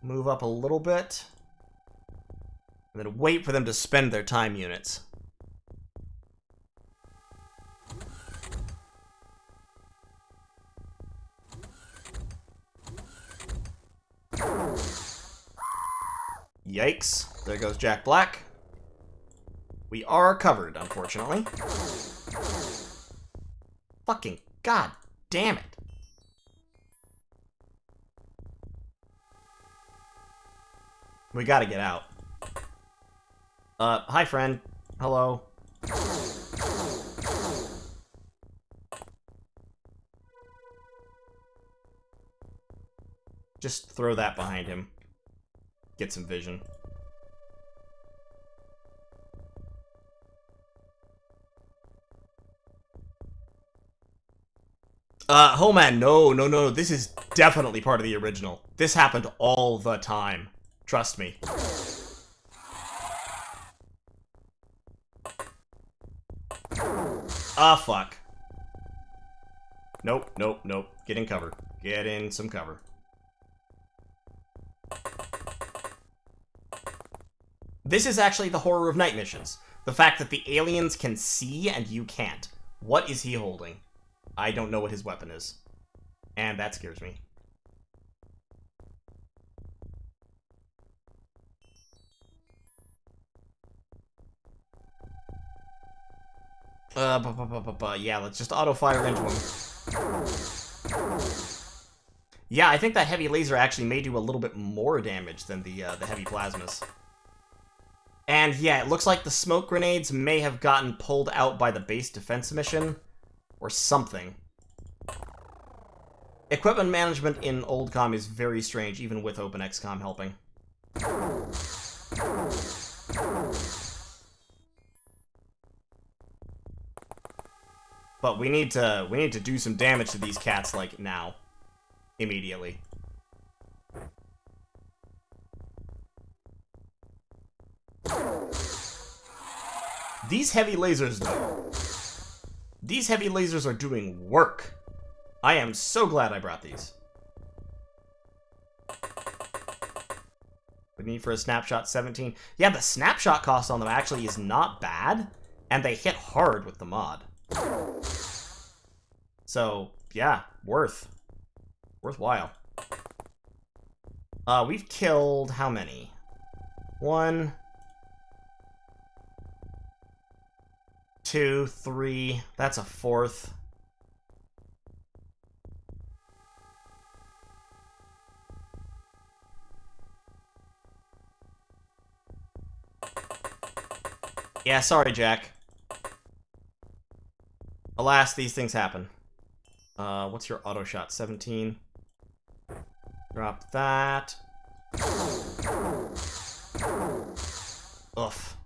move up a little bit, and then wait for them to spend their time units. Yikes. There goes Jack Black. We are covered, unfortunately. Fucking god damn it. We gotta get out. Hi, friend. Hello. Just throw that behind him. Get some vision. Oh man, no. This is definitely part of the original. This happened all the time. Trust me. Ah, fuck. Nope. Get in cover. Get in some cover. This is actually the horror of night missions. The fact that the aliens can see and you can't. What is he holding? I don't know what his weapon is. And that scares me. Yeah, let's just auto-fire into him. Yeah, I think that heavy laser actually may do a little bit more damage than the heavy plasmas. And yeah, it looks like the smoke grenades may have gotten pulled out by the base defense mission, or something. Equipment management in old COM is very strange, even with OpenXCOM helping. But we need to do some damage to these cats, like, now. Immediately. These heavy lasers, though. These heavy lasers are doing work. I am so glad I brought these. We need for a snapshot 17. Yeah, the snapshot cost on them actually is not bad, and they hit hard with the mod. So, yeah, worthwhile. We've killed how many? 1, 2, 3. That's a 4th. Yeah, sorry, Jack. Alas, these things happen. What's your auto shot? 17. Drop that. Oof.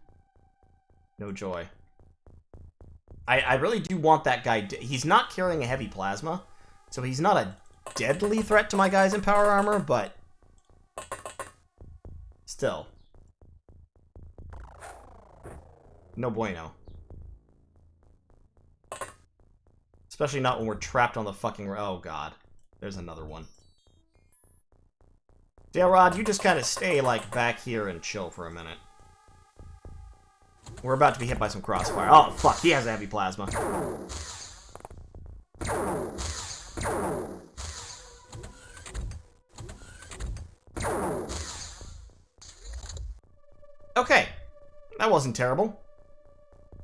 No joy. I really do want that guy. He's not carrying a heavy plasma, so he's not a deadly threat to my guys in power armor, but still. No bueno. Especially not when we're trapped on the fucking... Oh, God. There's another one. Rod, you just kind of stay, like, back here and chill for a minute. We're about to be hit by some crossfire. Oh, fuck. He has a heavy plasma. Okay. That wasn't terrible.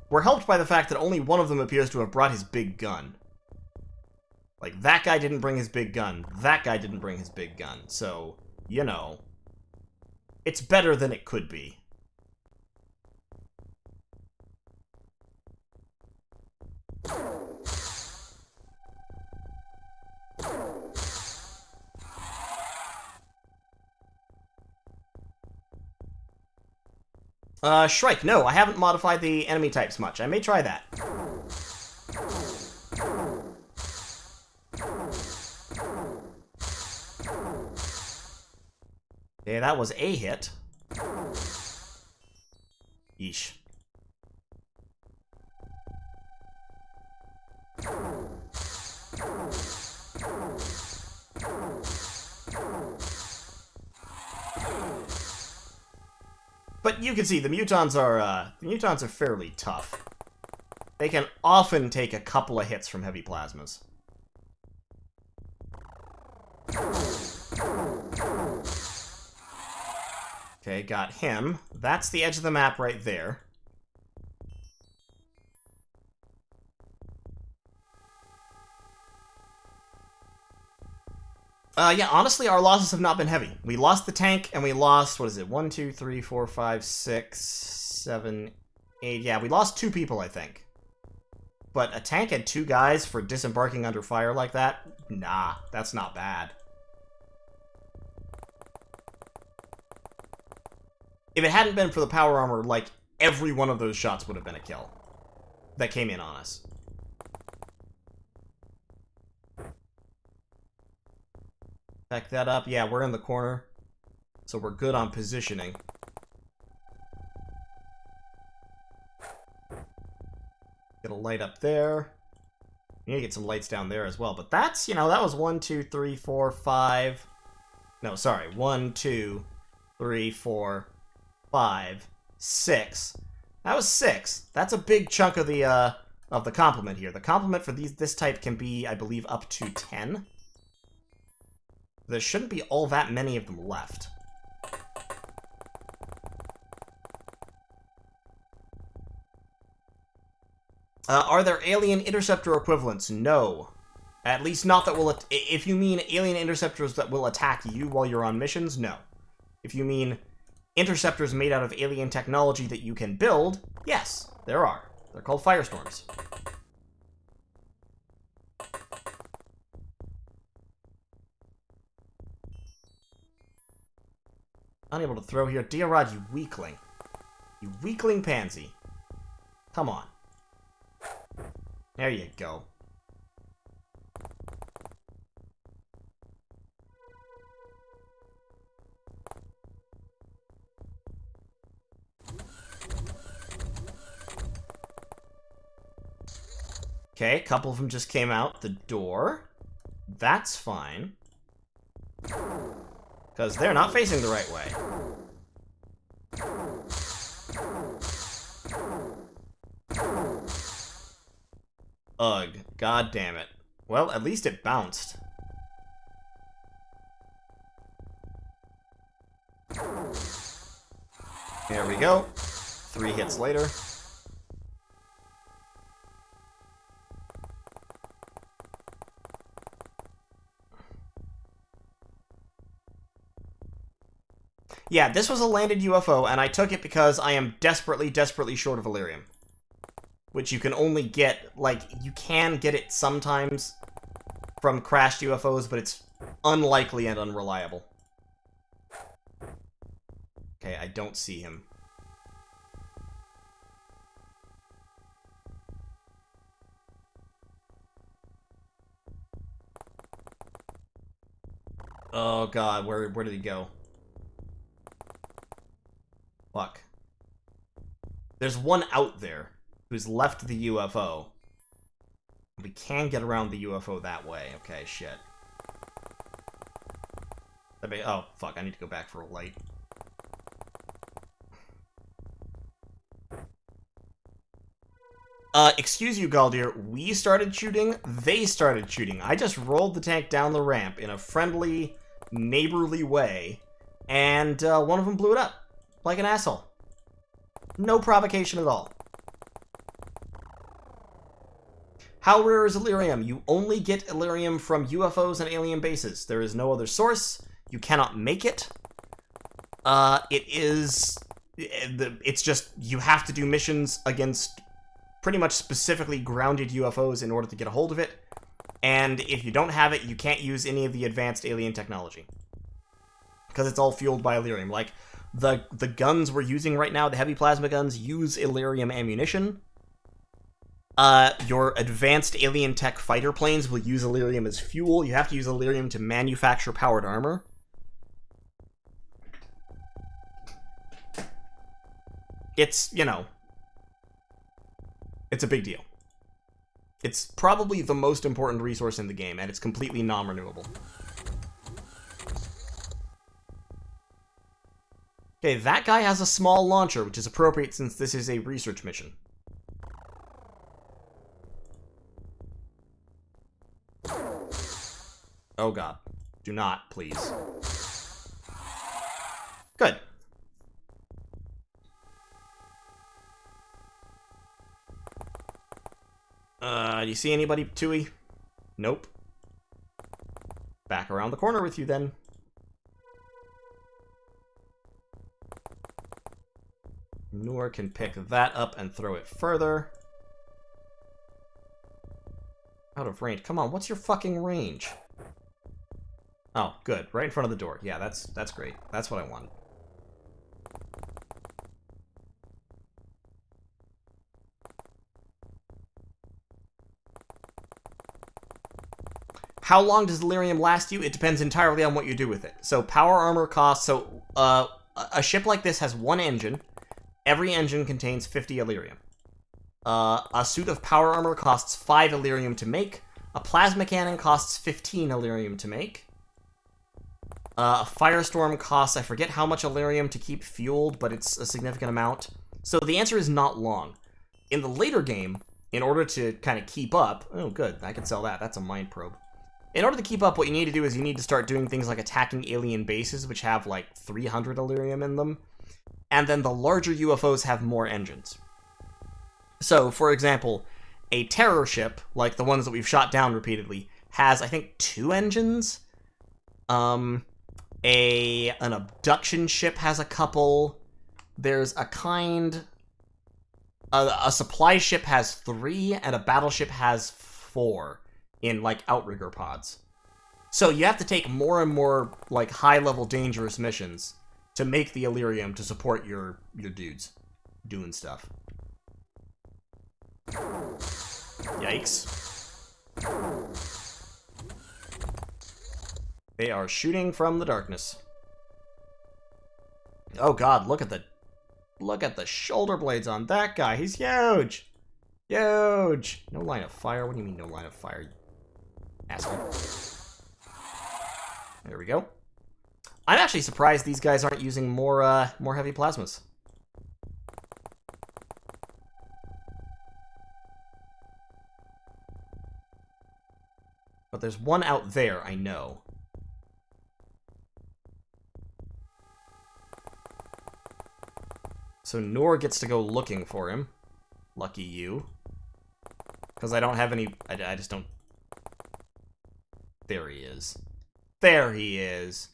We're helped by the fact that only one of them appears to have brought his big gun. Like, that guy didn't bring his big gun. That guy didn't bring his big gun. So, you know. It's better than it could be. Shrike, no, I haven't modified the enemy types much. I may try that. Yeah, that was a hit. Yeesh. But you can see the mutants are fairly tough. They can often take a couple of hits from heavy plasmas. Okay, got him. That's the edge of the map right there. Yeah, honestly, our losses have not been heavy. We lost the tank, and we lost, what is it, 1, 2, 3, 4, 5, 6, 7, 8... Yeah, we lost 2 people, I think. But a tank and 2 guys for disembarking under fire like that? Nah, that's not bad. If it hadn't been for the power armor, like, every one of those shots would have been a kill. That came in on us. Back that up. Yeah, we're in the corner. So we're good on positioning. Get a light up there. We need to get some lights down there as well. But that's, you know, that was 1, 2, 3, 4, 5. No, sorry. 1, 2, 3, 4, 5, 6. That was 6. That's a big chunk of the complement here. The complement for this type can be, I believe, up to 10. There shouldn't be all that many of them left. Are there alien interceptor equivalents? No. At least not that will... If you mean alien interceptors that will attack you while you're on missions, no. If you mean interceptors made out of alien technology that you can build, yes, there are. They're called firestorms. Unable to throw here. Diarod, you weakling. You weakling pansy. Come on. There you go. Okay, a couple of them just came out the door. That's fine. Because they're not facing the right way. Ugh, god damn it. Well, at least it bounced. There we go. 3 hits later. Yeah, this was a landed UFO, and I took it because I am desperately, desperately short of Elerium. Which you can only get, like, you can get it sometimes from crashed UFOs, but it's unlikely and unreliable. Okay, I don't see him. Oh god, where did he go? Fuck. There's one out there who's left the UFO. We can get around the UFO that way. Okay, shit. Oh, fuck, I need to go back for a light. Excuse you, Galdir. We started shooting, they started shooting. I just rolled the tank down the ramp in a friendly, neighborly way, and one of them blew it up. Like an asshole. No provocation at all. How rare is Elerium? You only get Elerium from UFOs and alien bases. There is no other source. You cannot make it. It's just, you have to do missions against pretty much specifically grounded UFOs in order to get a hold of it. And if you don't have it, you can't use any of the advanced alien technology. Because it's all fueled by Elerium. Like, the guns we're using right now, the heavy plasma guns, use Elerium ammunition. Your advanced alien tech fighter planes will use Elerium as fuel. You have to use Elerium to manufacture powered armor. It's, you know, it's a big deal. It's probably the most important resource in the game, and it's completely non-renewable. Okay, that guy has a small launcher, which is appropriate since this is a research mission. Oh god. Do not, please. Good. Do you see anybody, Tui? Nope. Back around the corner with you, then. Noor can pick that up and throw it further. Out of range. Come on, what's your fucking range? Oh, good. Right in front of the door. Yeah, that's great. That's what I wanted. How long does Elerium last you? It depends entirely on what you do with it. So power armor costs... So, a ship like this has one engine. Every engine contains 50 Elerium. A suit of power armor costs 5 Elerium to make. A plasma cannon costs 15 Elerium to make. A firestorm costs, I forget how much Elerium to keep fueled, but it's a significant amount. So the answer is not long. In the later game, in order to kind of keep up... Oh, good. I can sell that. That's a mind probe. In order to keep up, what you need to do is you need to start doing things like attacking alien bases, which have like 300 Elerium in them. And then the larger UFOs have more engines. So, for example, a terror ship, like the ones that we've shot down repeatedly, has, I think, 2 engines. An abduction ship has a couple. There's a kind... A supply ship has 3, and a battleship has 4. In, like, outrigger pods. So you have to take more and more, like, high-level dangerous missions to make the Elerium to support your dudes doing stuff. Yikes. They are shooting from the darkness. Oh god, look at the shoulder blades on that guy. He's huge! Huge! No line of fire? What do you mean no line of fire? Asshole. There we go. I'm actually surprised these guys aren't using more heavy plasmas. But there's one out there, I know. So Noor gets to go looking for him. Lucky you. Because I don't have any... I just don't... There he is. There he is!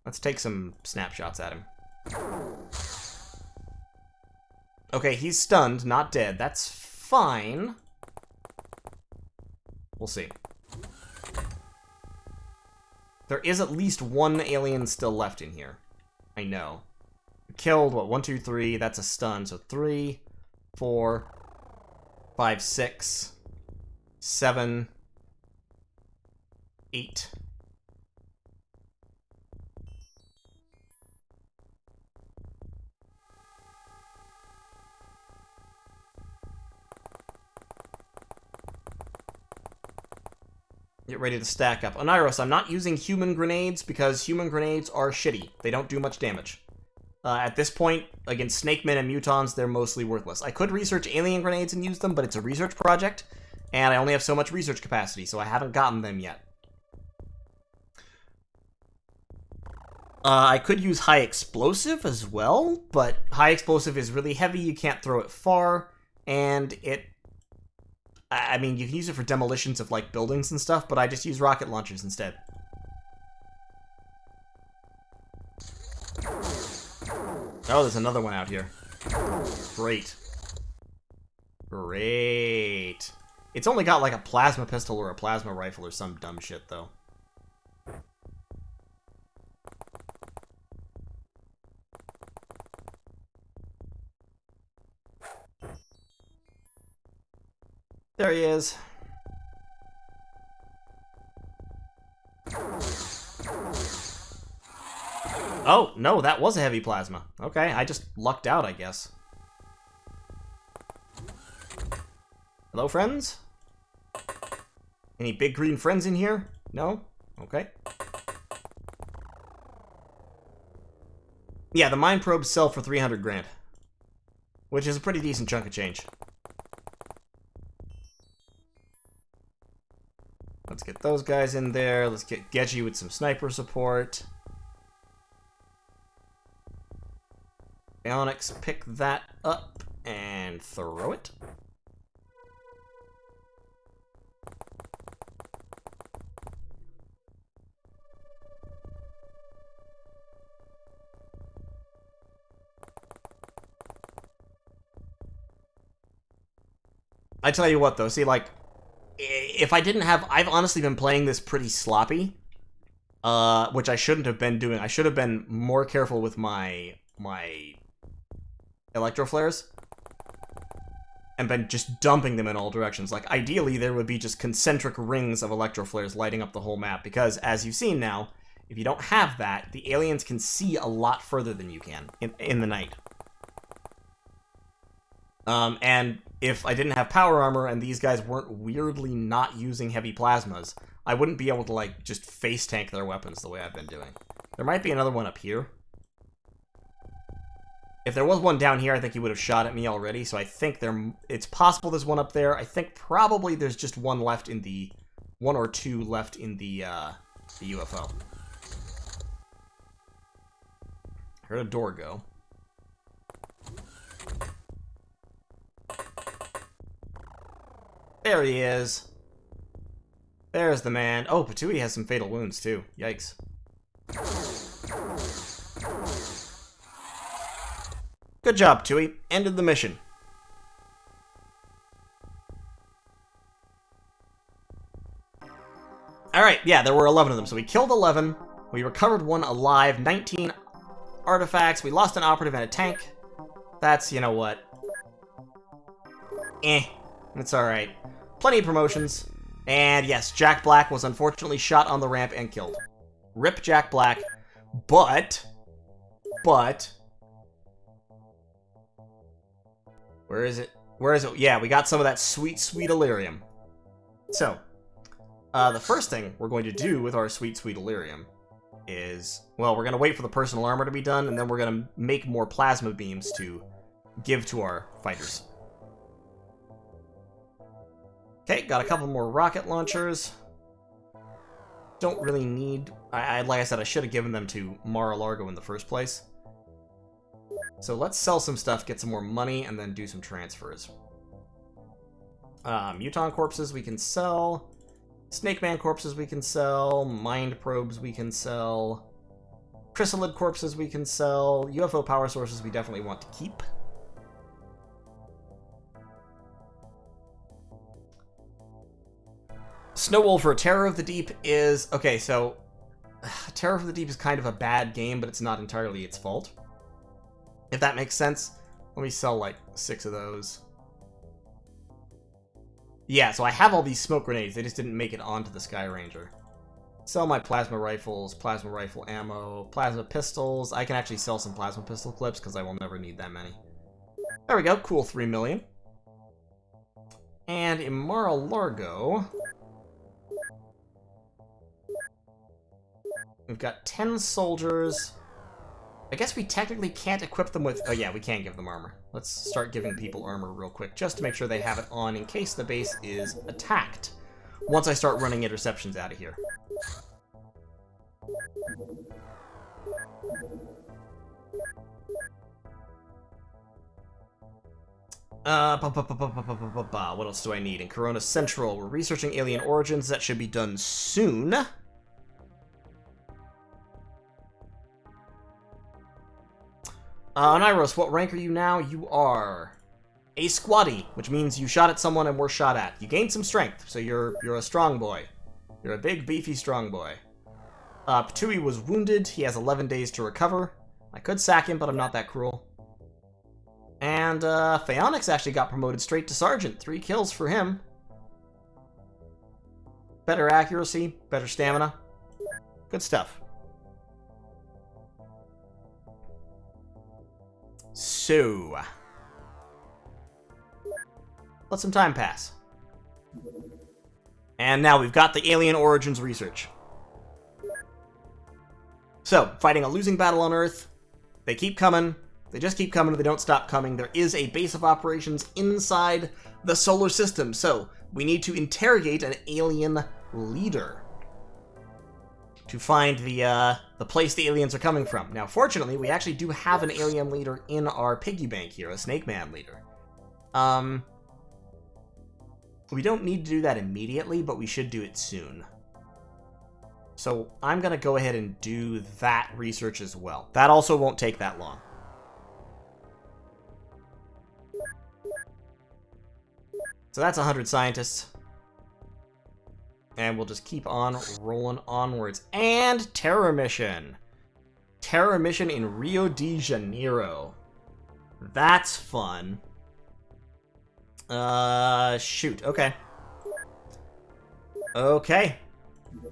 Let's take some snapshots at him. Okay, he's stunned, not dead. That's fine. We'll see. There is at least one alien still left in here. I know. Killed, what, 1, 2, 3, that's a stun. So 3, 4, 5, 6, 7, 8. Get ready to stack up. Oniros, I'm not using human grenades because human grenades are shitty. They don't do much damage. At this point, against snake men and mutons, they're mostly worthless. I could research alien grenades and use them, but it's a research project, and I only have so much research capacity, so I haven't gotten them yet. I could use high explosive as well, but high explosive is really heavy, you can't throw it far, and I mean, you can use it for demolitions of, like, buildings and stuff, but I just use rocket launchers instead. Oh, there's another one out here. Great. Great. It's only got, like, a plasma pistol or a plasma rifle or some dumb shit, though. There he is. Oh, no, that was a heavy plasma. Okay, I just lucked out, I guess. Hello, friends? Any big green friends in here? No? Okay. Yeah, the mine probes sell for 300 grand. Which is a pretty decent chunk of change. Let's get those guys in there. Let's get Geji with some sniper support. Onyx, pick that up and throw it. I tell you what, though, see, like, if I didn't have... I've honestly been playing this pretty sloppy, which I shouldn't have been doing. I should have been more careful with my electroflares and been just dumping them in all directions. Like, ideally, there would be just concentric rings of electroflares lighting up the whole map, because, as you've seen now, if you don't have that, the aliens can see a lot further than you can in the night. And if I didn't have power armor and these guys weren't weirdly not using heavy plasmas, I wouldn't be able to, like, just face tank their weapons the way I've been doing. There might be another one up here. If there was one down here, I think he would have shot at me already, so I think it's possible there's one up there. I think probably there's just one left in the... one or two left in the UFO. Heard a door go. There he is. There's the man. Oh, Patui has some fatal wounds, too. Yikes. Good job, Tui. Ended the mission. Alright, yeah, there were 11 of them. So we killed 11. We recovered one alive. 19 artifacts. We lost an operative and a tank. That's, you know what. It's alright. Plenty of promotions. And yes, Jack Black was unfortunately shot on the ramp and killed. Rip Jack Black. But... Where is it? Where is it? Yeah, we got some of that sweet, sweet Illyrium. So, the first thing we're going to do with our sweet, sweet Illyrium is... Well, we're going to wait for the personal armor to be done, and then we're going to make more plasma beams to give to our fighters. Okay, got a couple more rocket launchers. Don't really need... like I said, I should have given them to Mar-a-Largo in the first place. So let's sell some stuff, get some more money, and then do some transfers. Mutant corpses we can sell. Snake Man corpses we can sell. Mind probes we can sell. Chrysalid corpses we can sell. UFO power sources we definitely want to keep. Snow Wolf for Terror of the Deep is... Okay, so... Terror of the Deep is kind of a bad game, but it's not entirely its fault. If that makes sense. Let me sell, like, 6 of those. Yeah, so I have all these smoke grenades. They just didn't make it onto the Sky Ranger. Sell my plasma rifles, plasma rifle ammo, plasma pistols. I can actually sell some plasma pistol clips, because I will never need that many. There we go. Cool, 3 million. And in Mar-a-Lago... We've got 10 soldiers. I guess we technically can't equip them with... Oh yeah, we can give them armor. Let's start giving people armor real quick, just to make sure they have it on in case the base is attacked. Once I start running interceptions out of here. What else do I need? In Corona Central, we're researching alien origins. That should be done soon. Nyros, what rank are you now? You are a squatty, which means you shot at someone and were shot at. You gained some strength, so you're a strong boy. You're a big, beefy, strong boy. Patui was wounded. He has 11 days to recover. I could sack him, but I'm not that cruel. And, Phaonix actually got promoted straight to Sergeant. 3 kills for him. Better accuracy, better stamina. Good stuff. So, let some time pass. And now we've got the alien origins research. So, fighting a losing battle on Earth. They keep coming. They just keep coming. They don't stop coming. There is a base of operations inside the solar system. So, we need to interrogate an alien leader to find the place the aliens are coming from. Now, fortunately, we actually do have an alien leader in our piggy bank here, a Snake Man leader. We don't need to do that immediately, but we should do it soon. So I'm going to go ahead and do that research as well. That also won't take that long. So that's 100 scientists. And we'll just keep on rolling onwards. And Terror Mission. Terror Mission in Rio de Janeiro. That's fun. Shoot. Okay. Okay.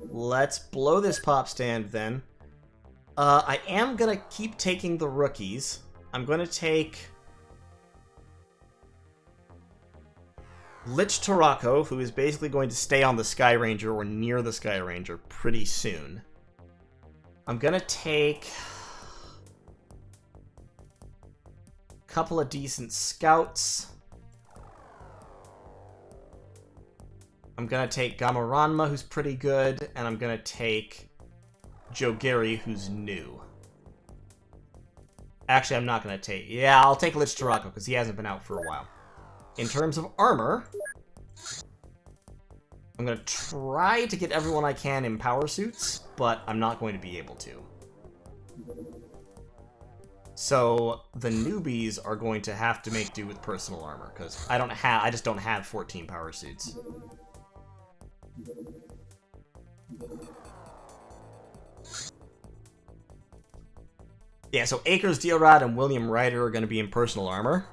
Let's blow this pop stand then. I am gonna keep taking the rookies. I'm gonna take Lich Tarako, who is basically going to stay on the Sky Ranger or near the Sky Ranger pretty soon. I'm gonna take a couple of decent scouts. I'm gonna take Gamaranma, who's pretty good, and I'm gonna take Joe Gary, who's new. Actually, I'm not gonna take... Yeah, I'll take Lich Tarako, because he hasn't been out for a while. In terms of armor, I'm going to try to get everyone I can in power suits, but I'm not going to be able to. So the newbies are going to have to make do with personal armor, because I just don't have 14 power suits. Yeah, so Akers, Diorad, and William Ryder are going to be in personal armor.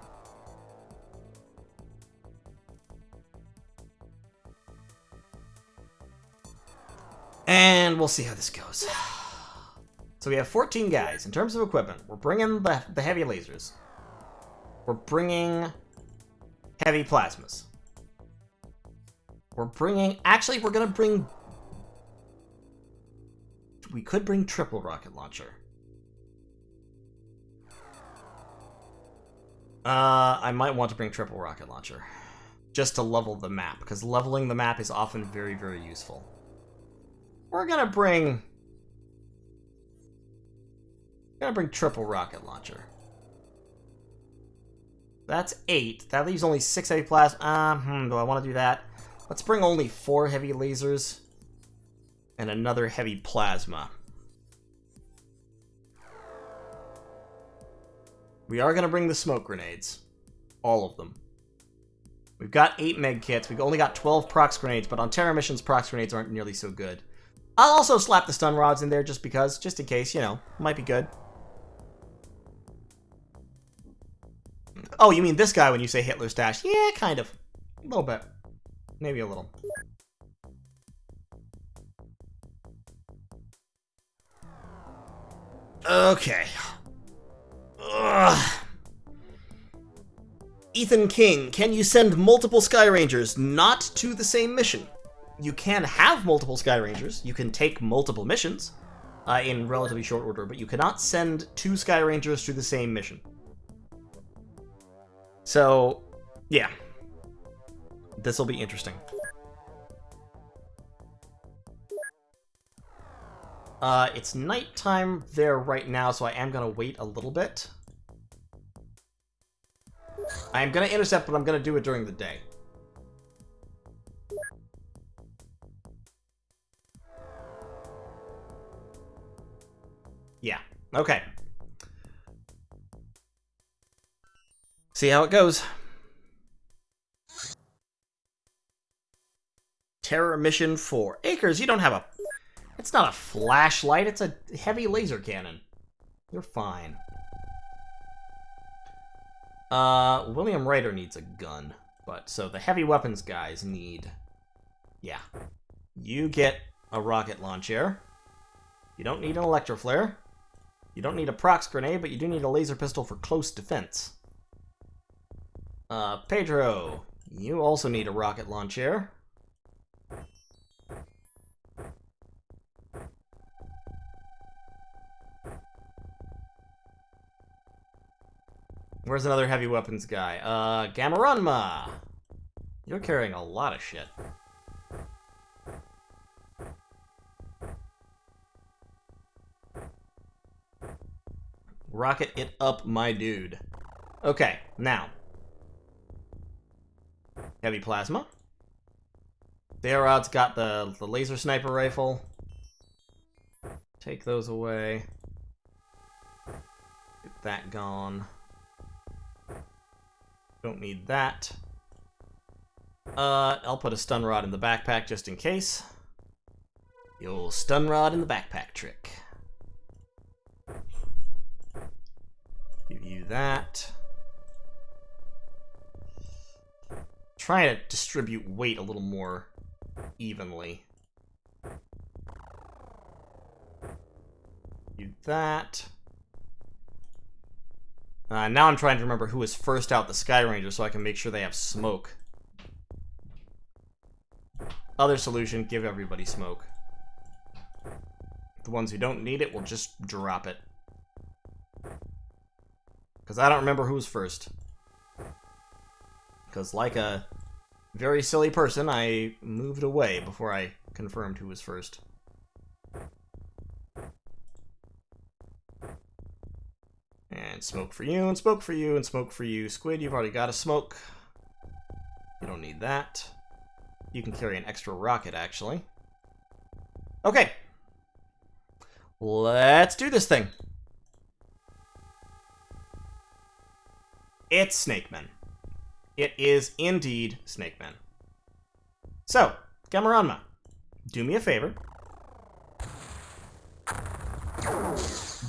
And we'll see how this goes. So we have 14 guys. In terms of equipment, we're bringing the heavy lasers. We're bringing heavy plasmas. We're bringing... Actually, we're going to bring... We could bring triple rocket launcher. I might want to bring triple rocket launcher. Just to level the map, because leveling the map is often very, very useful. We're gonna bring triple rocket launcher. that's 8. That leaves only 6 heavy plasma. Do I want to do that? Let's bring only 4 heavy lasers and another heavy plasma. We are going to bring the smoke grenades. All of them. We've got 8 med kits. We've only got 12 prox grenades, but on Terra missions, prox grenades aren't nearly so good. I'll also slap the stun rods in there just because, just in case, you know, might be good. Oh, you mean this guy when you say Hitler stash? Yeah, kind of. A little bit. Maybe a little. Okay. Ugh. Ethan King, can you send multiple Sky Rangers not to the same mission? You can have multiple Sky Rangers. You can take multiple missions in relatively short order, but you cannot send 2 Sky Rangers to the same mission. So, yeah. This will be interesting. It's nighttime there right now, so I am going to wait a little bit. I am going to intercept, but I'm going to do it during the day. Yeah, okay. See how it goes. Terror Mission 4. Acres, you don't have a... It's not a flashlight, it's a heavy laser cannon. You're fine. William Ryder needs a gun. But, so the heavy weapons guys need... Yeah. You get a rocket launcher. You don't need an electroflare. You don't need a prox grenade, but you do need a laser pistol for close defense. Pedro, you also need a rocket launcher. Where's another heavy weapons guy? Gamma. You're carrying a lot of shit. Rocket it up, my dude. Okay, now. Heavy plasma. Therod's got the laser sniper rifle. Take those away. Get that gone. Don't need that. I'll put a stun rod in the backpack just in case. The old stun rod in the backpack trick. Give you that. Try to distribute weight a little more evenly. Do that. Now I'm trying to remember who was first out the Sky Ranger so I can make sure they have smoke. Other solution, give everybody smoke. The ones who don't need it will just drop it. Because I don't remember who was first. Because like a very silly person, I moved away before I confirmed who was first. And smoke for you, and smoke for you, and smoke for you. Squid, you've already got a smoke. You don't need that. You can carry an extra rocket, actually. Okay. Let's do this thing. It's Snake Men. It is indeed Snake Men. So, Gamma, do me a favor.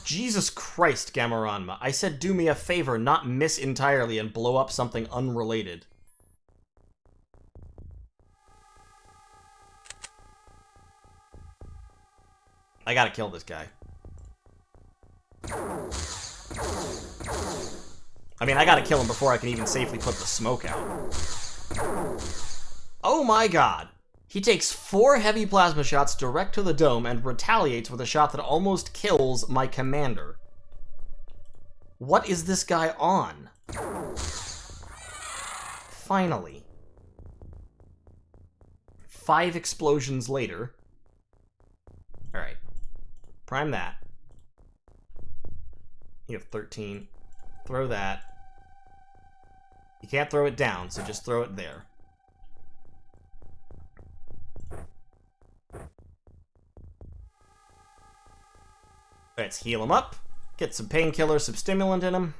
Jesus Christ, Gamma. I said do me a favor, not miss entirely and blow up something unrelated. I gotta kill this guy. I mean, I gotta kill him before I can even safely put the smoke out. Oh my god. He takes 4 heavy plasma shots direct to the dome and retaliates with a shot that almost kills my commander. What is this guy on? Finally. 5 explosions later. Alright. Prime that. You have 13. Throw that. You can't throw it down, so just throw it there. Let's heal him up. Get some painkillers, some stimulant in him.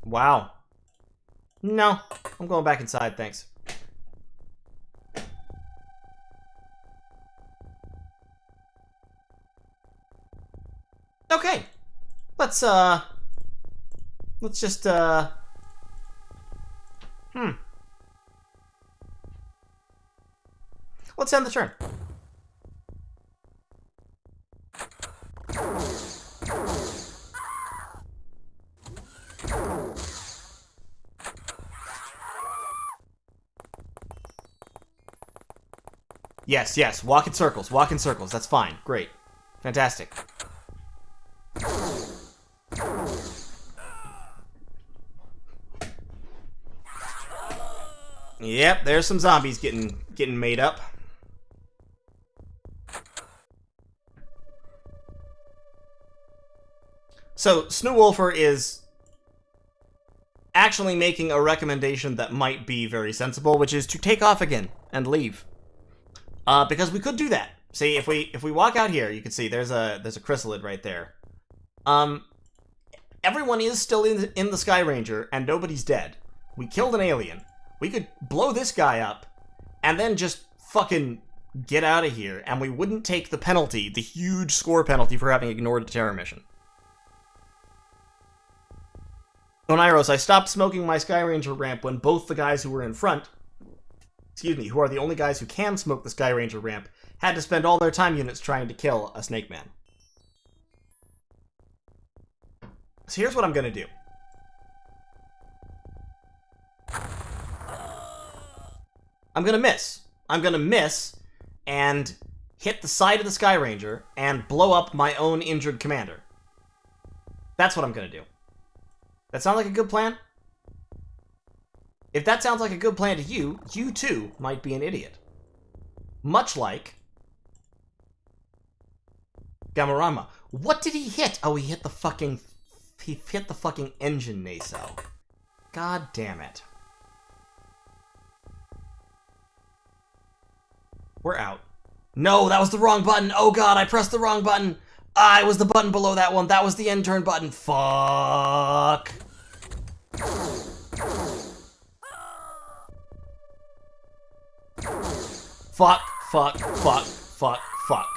Wow. No, I'm going back inside, thanks. Okay. Let's just, Let's end the turn. Yes, yes, walk in circles, that's fine, great. Fantastic. Yep, there's some zombies getting made up. So, Snowwolfer is actually making a recommendation that might be very sensible, which is to take off again and leave. Because we could do that. See, if we walk out here, you can see there's a chrysalid right there. Everyone is still in the Sky Ranger, and nobody's dead. We killed an alien. We could blow this guy up, and then just fucking get out of here, and we wouldn't take the penalty, the huge score penalty for having ignored a terror mission. Oneiros, I stopped smoking my Sky Ranger ramp when both the guys who were in front, who are the only guys who can smoke the Sky Ranger ramp, had to spend all their time units trying to kill a Snake Man. So here's what I'm gonna do. I'm gonna miss. I'm gonna miss and hit the side of the Sky Ranger and blow up my own injured commander. That's what I'm gonna do. That sound like a good plan? If that sounds like a good plan to you, you too might be an idiot. Much like Gamorama. What did he hit? Oh, he hit the fucking engine nacelle. God damn it. We're out. No, that was the wrong button. Oh god, I pressed the wrong button. Ah, it was the button below that one. That was the end turn button. Fuck. Fuck, fuck, fuck, fuck, fuck.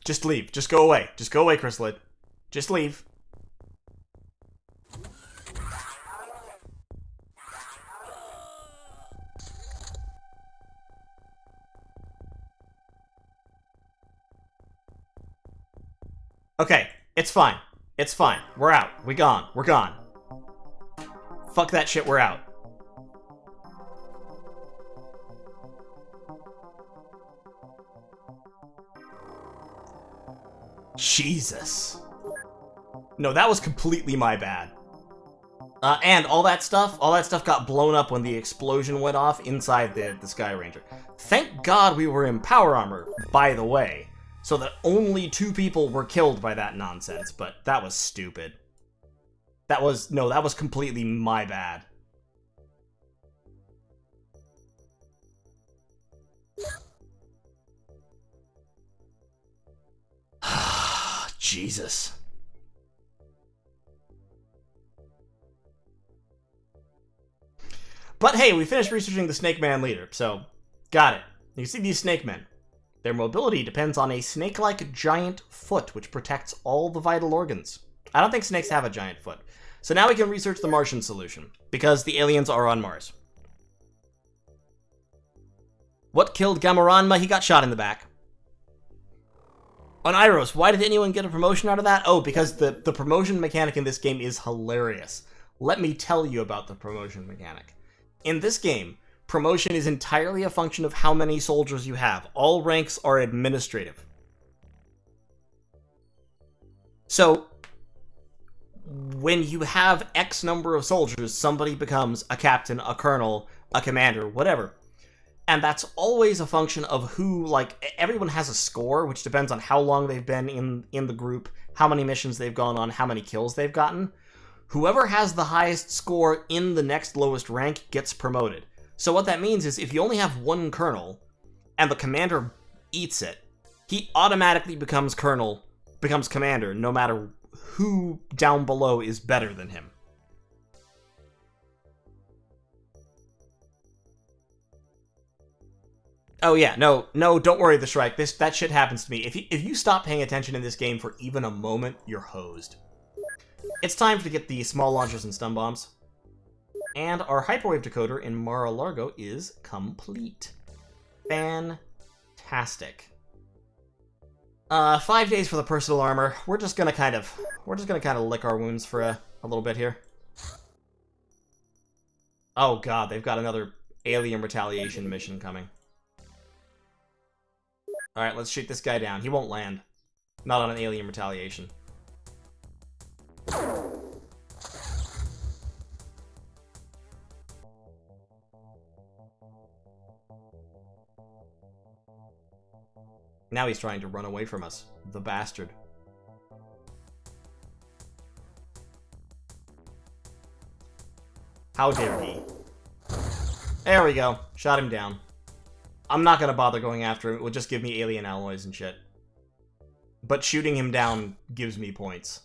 Just leave. Just go away. Just go away, Chrysalid. Just leave. Okay, it's fine. It's fine. We're out. We gone. We're gone. Fuck that shit, we're out. Jesus. No, that was completely my bad. And all that stuff got blown up when the explosion went off inside the Sky Ranger. Thank God we were in power armor, by the way, so that only 2 people were killed by that nonsense, but that was stupid. That was completely my bad. Jesus. But hey, we finished researching the Snake Man leader, so got it. You can see these Snake Men. Their mobility depends on a snake-like giant foot, which protects all the vital organs. I don't think snakes have a giant foot. So now we can research the Martian solution, because the aliens are on Mars. What killed Gamoranma? He got shot in the back. On Iros, why did anyone get a promotion out of that? Oh, because the promotion mechanic in this game is hilarious. Let me tell you about the promotion mechanic. In this game, promotion is entirely a function of how many soldiers you have. All ranks are administrative. So, when you have X number of soldiers, somebody becomes a captain, a colonel, a commander, whatever. And that's always a function of who, like, everyone has a score, which depends on how long they've been in the group, how many missions they've gone on, how many kills they've gotten. Whoever has the highest score in the next lowest rank gets promoted. So what that means is if you only have one colonel, and the commander eats it, he automatically becomes commander, no matter who down below is better than him. Oh yeah, no, don't worry, the Shrike. That shit happens to me. If you stop paying attention in this game for even a moment, you're hosed. It's time to get the small launchers and stun bombs. And our hyperwave decoder in Mar-a-Largo is complete. Fantastic. 5 days for the personal armor. We're just gonna kind of lick our wounds for a little bit here. Oh god, they've got another alien retaliation mission coming. Alright, let's shoot this guy down. He won't land. Not on an alien retaliation. Now he's trying to run away from us. The bastard. How dare he? There we go. Shot him down. I'm not gonna bother going after him. It will just give me alien alloys and shit. But shooting him down gives me points.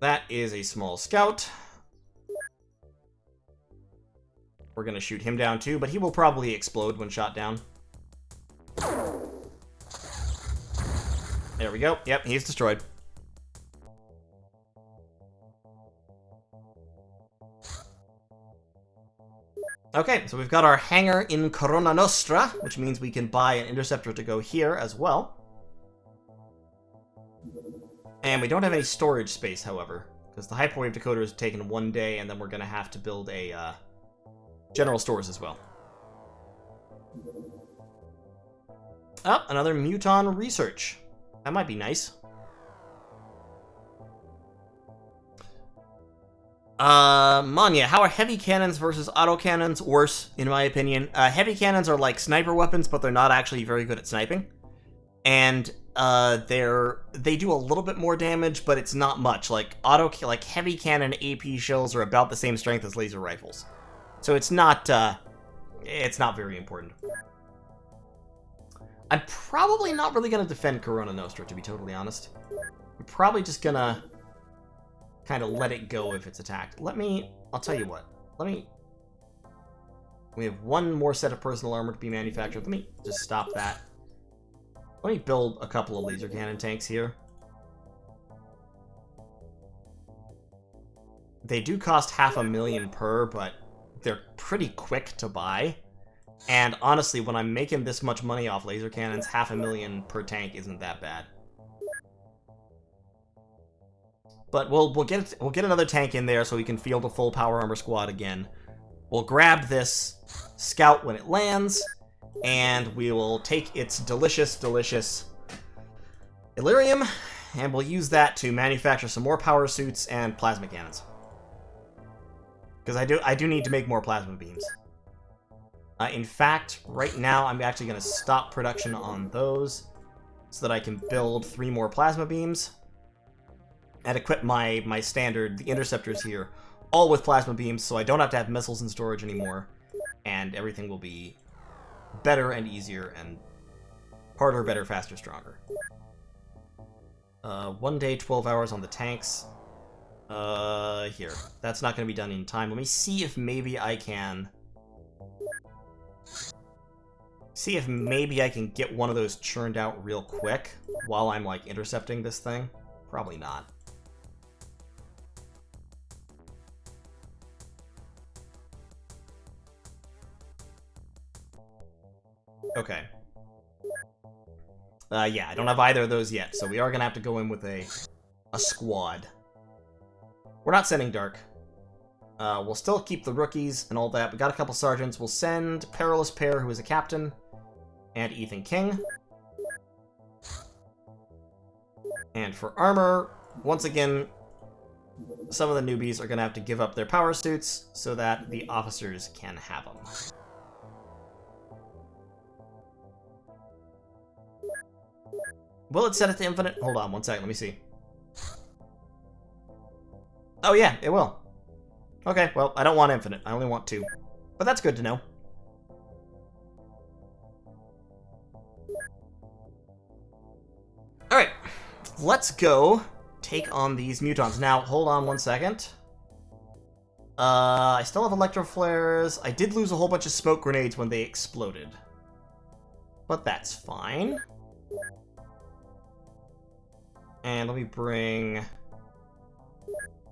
That is a small scout. We're gonna shoot him down too, but he will probably explode when shot down. There we go. Yep, he's destroyed. Okay, so we've got our hangar in Corona Nostra, which means we can buy an interceptor to go here as well. And we don't have any storage space, however, because the hyperwave decoder has taken 1 day, and then we're going to have to build a general stores as well. Oh, another Mutant research. That might be nice. Manya, how are heavy cannons versus autocannons worse, in my opinion? Heavy cannons are like sniper weapons, but they're not actually very good at sniping. And, they do a little bit more damage, but it's not much. Like, heavy cannon AP shells are about the same strength as laser rifles. So it's not very important. I'm probably not really gonna defend Corona Nostra, to be totally honest. I'm probably just gonna kind of let it go if it's attacked. I'll tell you what. We have one more set of personal armor to be manufactured. Let me just stop that. Let me build a couple of laser cannon tanks here. They do cost $500,000 per, but they're pretty quick to buy. And honestly, when I'm making this much money off laser cannons, $500,000 per tank isn't that bad. But we'll get another tank in there so we can field a full power armor squad again. We'll grab this scout when it lands, and we will take its delicious, delicious Illyrium, and we'll use that to manufacture some more power suits and plasma cannons. Because I do need to make more plasma beams. In fact, right now I'm actually going to stop production on those so that I can build 3 more plasma beams. And equip my standard, the interceptors here, all with plasma beams, so I don't have to have missiles in storage anymore, and everything will be better and easier, and harder, better, faster, stronger. 1 day, 12 hours on the tanks. Here. That's not going to be done in time. Let me see if maybe I can... get one of those churned out real quick while I'm, like, intercepting this thing. Probably not. Okay. Yeah, I don't have either of those yet, so we are gonna have to go in with a squad. We're not sending Dark. We'll still keep the rookies and all that. We got a couple sergeants. We'll send Perilous Pair, who is a captain, and Ethan King. And for armor, once again, some of the newbies are going to have to give up their power suits so that the officers can have them. Will it set it to infinite? Hold on one second, let me see. Oh yeah, it will. Okay, well, I don't want infinite. I only want 2. But that's good to know. Alright, let's go take on these mutants. Now, hold on one second. I still have electro flares. I did lose a whole bunch of smoke grenades when they exploded. But that's fine. And let me bring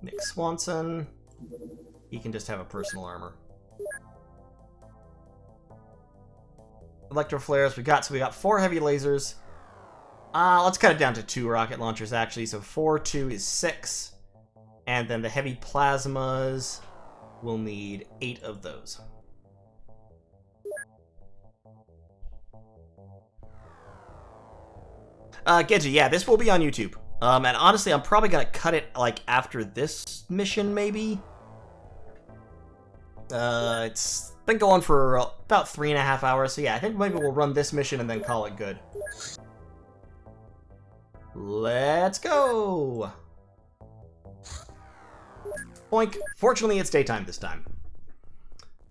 Nick Swanson. He can just have a personal armor. Electro flares, we got 4 heavy lasers. Let's cut it down to 2 rocket launchers, actually. So 4, 2 is 6. And then the heavy plasmas, we'll need 8 of those. Gedgy, yeah, this will be on YouTube. And honestly, I'm probably gonna cut it, like, after this mission, maybe? It's been going for about 3.5 hours, so yeah, I think maybe we'll run this mission and then call it good. Let's go! Boink. Fortunately, it's daytime this time.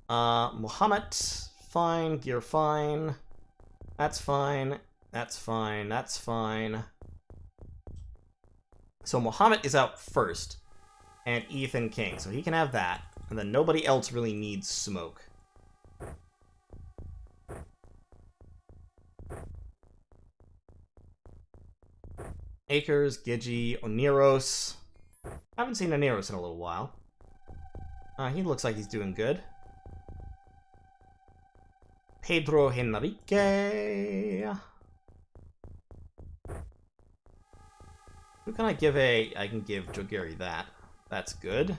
Muhammad, fine. Gear, fine. That's fine. That's fine. That's fine. So Muhammad is out first, and Ethan King, so he can have that. And then nobody else really needs smoke. Akers, Gidgey, Oniros. I haven't seen Oniros in a little while. He looks like he's doing good. Pedro Henrique. Who can I give a... I can give Jogiri that. That's good.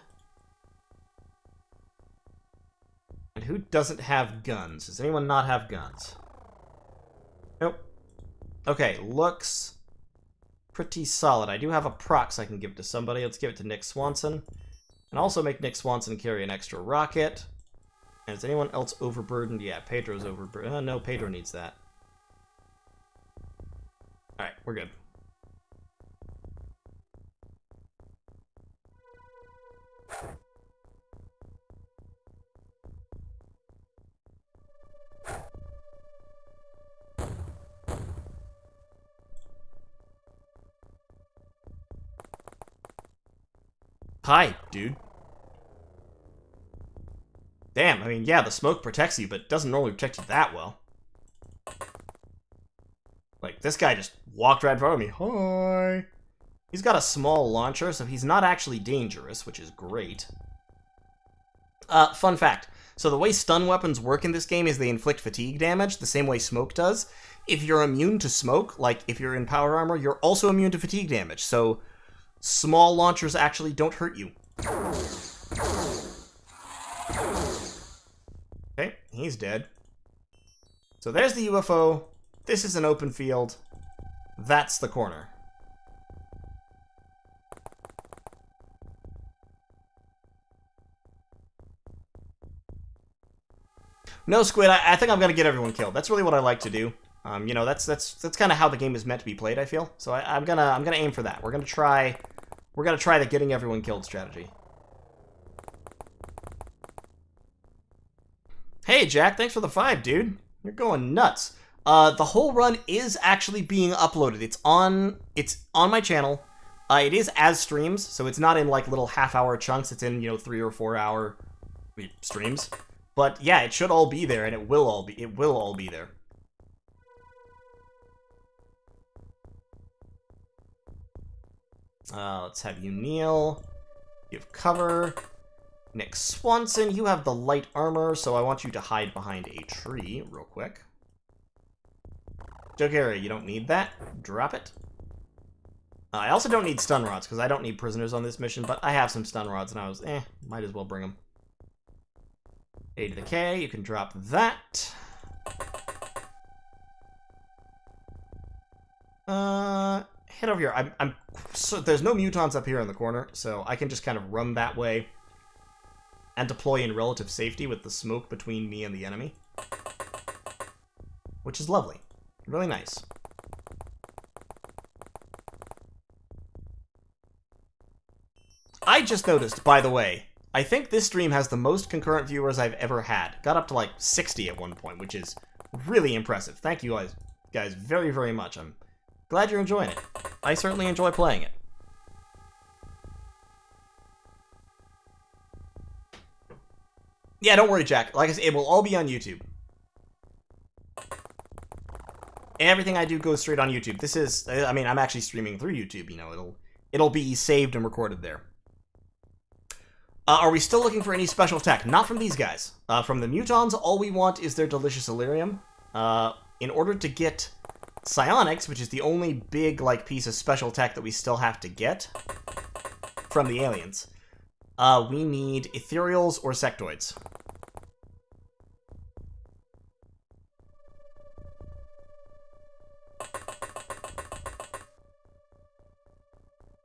And who doesn't have guns? Does anyone not have guns? Nope. Okay, looks pretty solid. I do have a prox I can give to somebody. Let's give it to Nick Swanson. And also make Nick Swanson carry an extra rocket. And is anyone else overburdened? Yeah, Pedro's overburdened. No, Pedro needs that. Alright, we're good. Hi, dude. Damn, I mean, yeah, the smoke protects you, but it doesn't normally protect you that well. Like, this guy just walked right in front of me. Hi! He's got a small launcher, so he's not actually dangerous, which is great. Fun fact. So the way stun weapons work in this game is they inflict fatigue damage, the same way smoke does. If you're immune to smoke, like if you're in power armor, you're also immune to fatigue damage, so small launchers actually don't hurt you. Okay, he's dead. So there's the UFO. This is an open field. That's the corner. No, Squid, I think I'm gonna get everyone killed. That's really what I like to do. You know, that's kind of how the game is meant to be played, I feel. So I'm gonna aim for that. We're gonna try the getting everyone killed strategy. Hey, Jack, thanks for the 5, dude. You're going nuts. The whole run is actually being uploaded. It's on my channel. It is as streams, so it's not in like little half-hour chunks. It's in, you know, 3 or 4 hour streams. But yeah, it should all be there, and it will all be there. Let's have you kneel. Give cover. Nick Swanson, you have the light armor, so I want you to hide behind a tree real quick. Joe Gary, you don't need that. Drop it. I also don't need stun rods, because I don't need prisoners on this mission, but I have some stun rods, and I was, might as well bring them. A to the K, you can drop that. Head over here. I'm there's no mutants up here in the corner, so I can just kind of run that way and deploy in relative safety with the smoke between me and the enemy. Which is lovely. Really nice. I just noticed, by the way, I think this stream has the most concurrent viewers I've ever had. Got up to like 60 at one point, which is really impressive. Thank you guys very, very much. I'm glad you're enjoying it. I certainly enjoy playing it. Yeah, don't worry, Jack. Like I said, it will all be on YouTube. Everything I do goes straight on YouTube. This is, I mean, I'm actually streaming through YouTube, you know, it'll be saved and recorded there. Are we still looking for any special tech? Not from these guys. From the Mutons, all we want is their delicious Illyrium. In order to get psionics, which is the only big, like, piece of special tech that we still have to get from the aliens, we need ethereals or sectoids.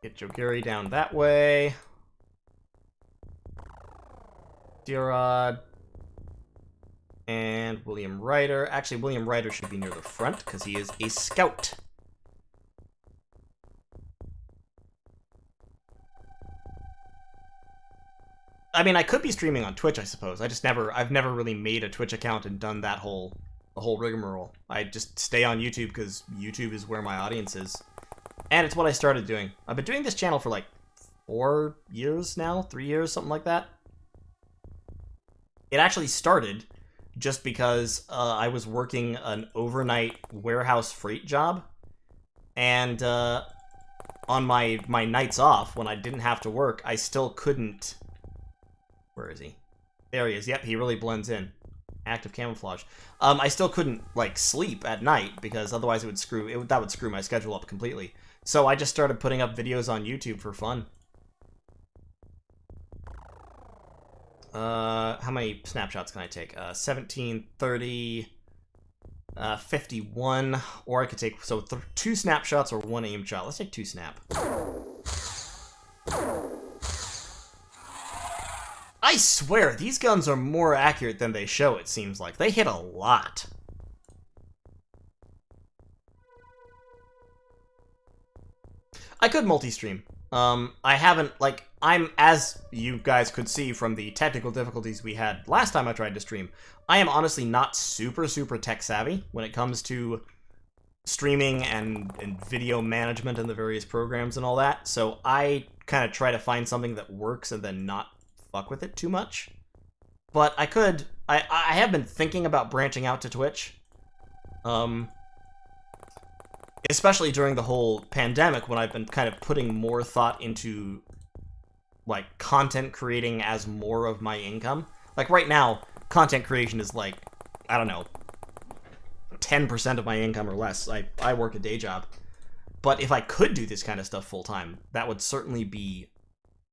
Get Jogiri down that way. Dirod. And William Ryder. Actually, William Ryder should be near the front, because he is a scout. I mean, I could be streaming on Twitch, I suppose. I've never really made a Twitch account and done the whole rigmarole. I just stay on YouTube, because YouTube is where my audience is. And it's what I started doing. I've been doing this channel for like 4 years now, 3 years, something like that. It actually started just because I was working an overnight warehouse freight job. And on my nights off, when I didn't have to work, I still couldn't... Where is he? There he is. Yep, he really blends in. Active camouflage. I still couldn't, like, sleep at night, because otherwise that would screw my schedule up completely. So I just started putting up videos on YouTube for fun. How many snapshots can I take? 17, 30, 51, or I could take, so 2 snapshots or 1 aim shot. Let's take 2 snap. I swear, these guns are more accurate than they show, it seems like. They hit a lot. I could multi-stream. I haven't, like, as you guys could see from the technical difficulties we had last time I tried to stream, I am honestly not super tech savvy when it comes to streaming and video management and the various programs and all that, so I kind of try to find something that works and then not fuck with it too much. But I have been thinking about branching out to Twitch. Especially during the whole pandemic, when I've been kind of putting more thought into, like, content creating as more of my income. Like, right now, content creation is, like, I don't know, 10% of my income or less. I work a day job. But if I could do this kind of stuff full-time, that would certainly be...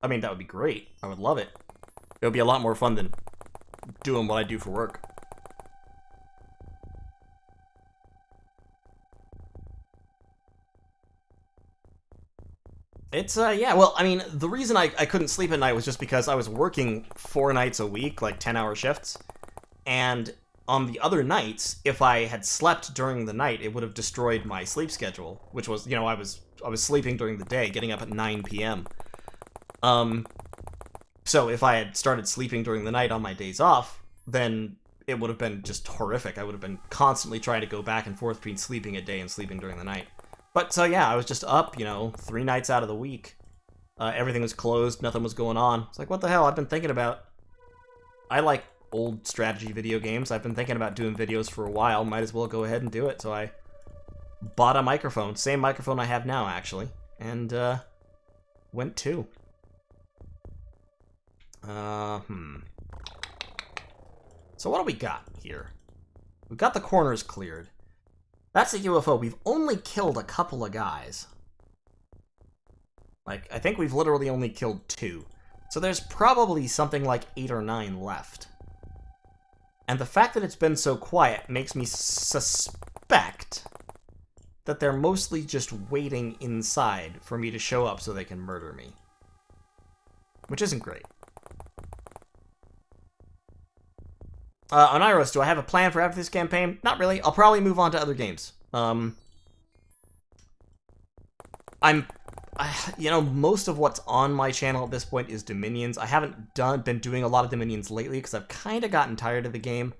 I mean, that would be great. I would love it. It would be a lot more fun than doing what I do for work. It's, yeah, well, I mean, the reason I couldn't sleep at night was just because I was working 4 nights a week, like 10-hour shifts, and on the other nights, if I had slept during the night, it would have destroyed my sleep schedule, which was, you know, I was sleeping during the day, getting up at 9 p.m. So if I had started sleeping during the night on my days off, then it would have been just horrific. I would have been constantly trying to go back and forth between sleeping a day and sleeping during the night. But, so yeah, I was just up, you know, 3 nights out of the week. Everything was closed, nothing was going on. It's like, what the hell, I've been thinking about... I like old strategy video games. I've been thinking about doing videos for a while. Might as well go ahead and do it. So I bought a microphone. Same microphone I have now, actually. And, went to. So what do we got here? We've got the corners cleared. That's a UFO. We've only killed a couple of guys. Like, I think we've literally only killed 2. So there's probably something like 8 or 9 left. And the fact that it's been so quiet makes me suspect that they're mostly just waiting inside for me to show up so they can murder me. Which isn't great. Oniros, do I have a plan for after this campaign? Not really. I'll probably move on to other games. You know, most of what's on my channel at this point is Dominions. I haven't been doing a lot of Dominions lately because I've kind of gotten tired of the game.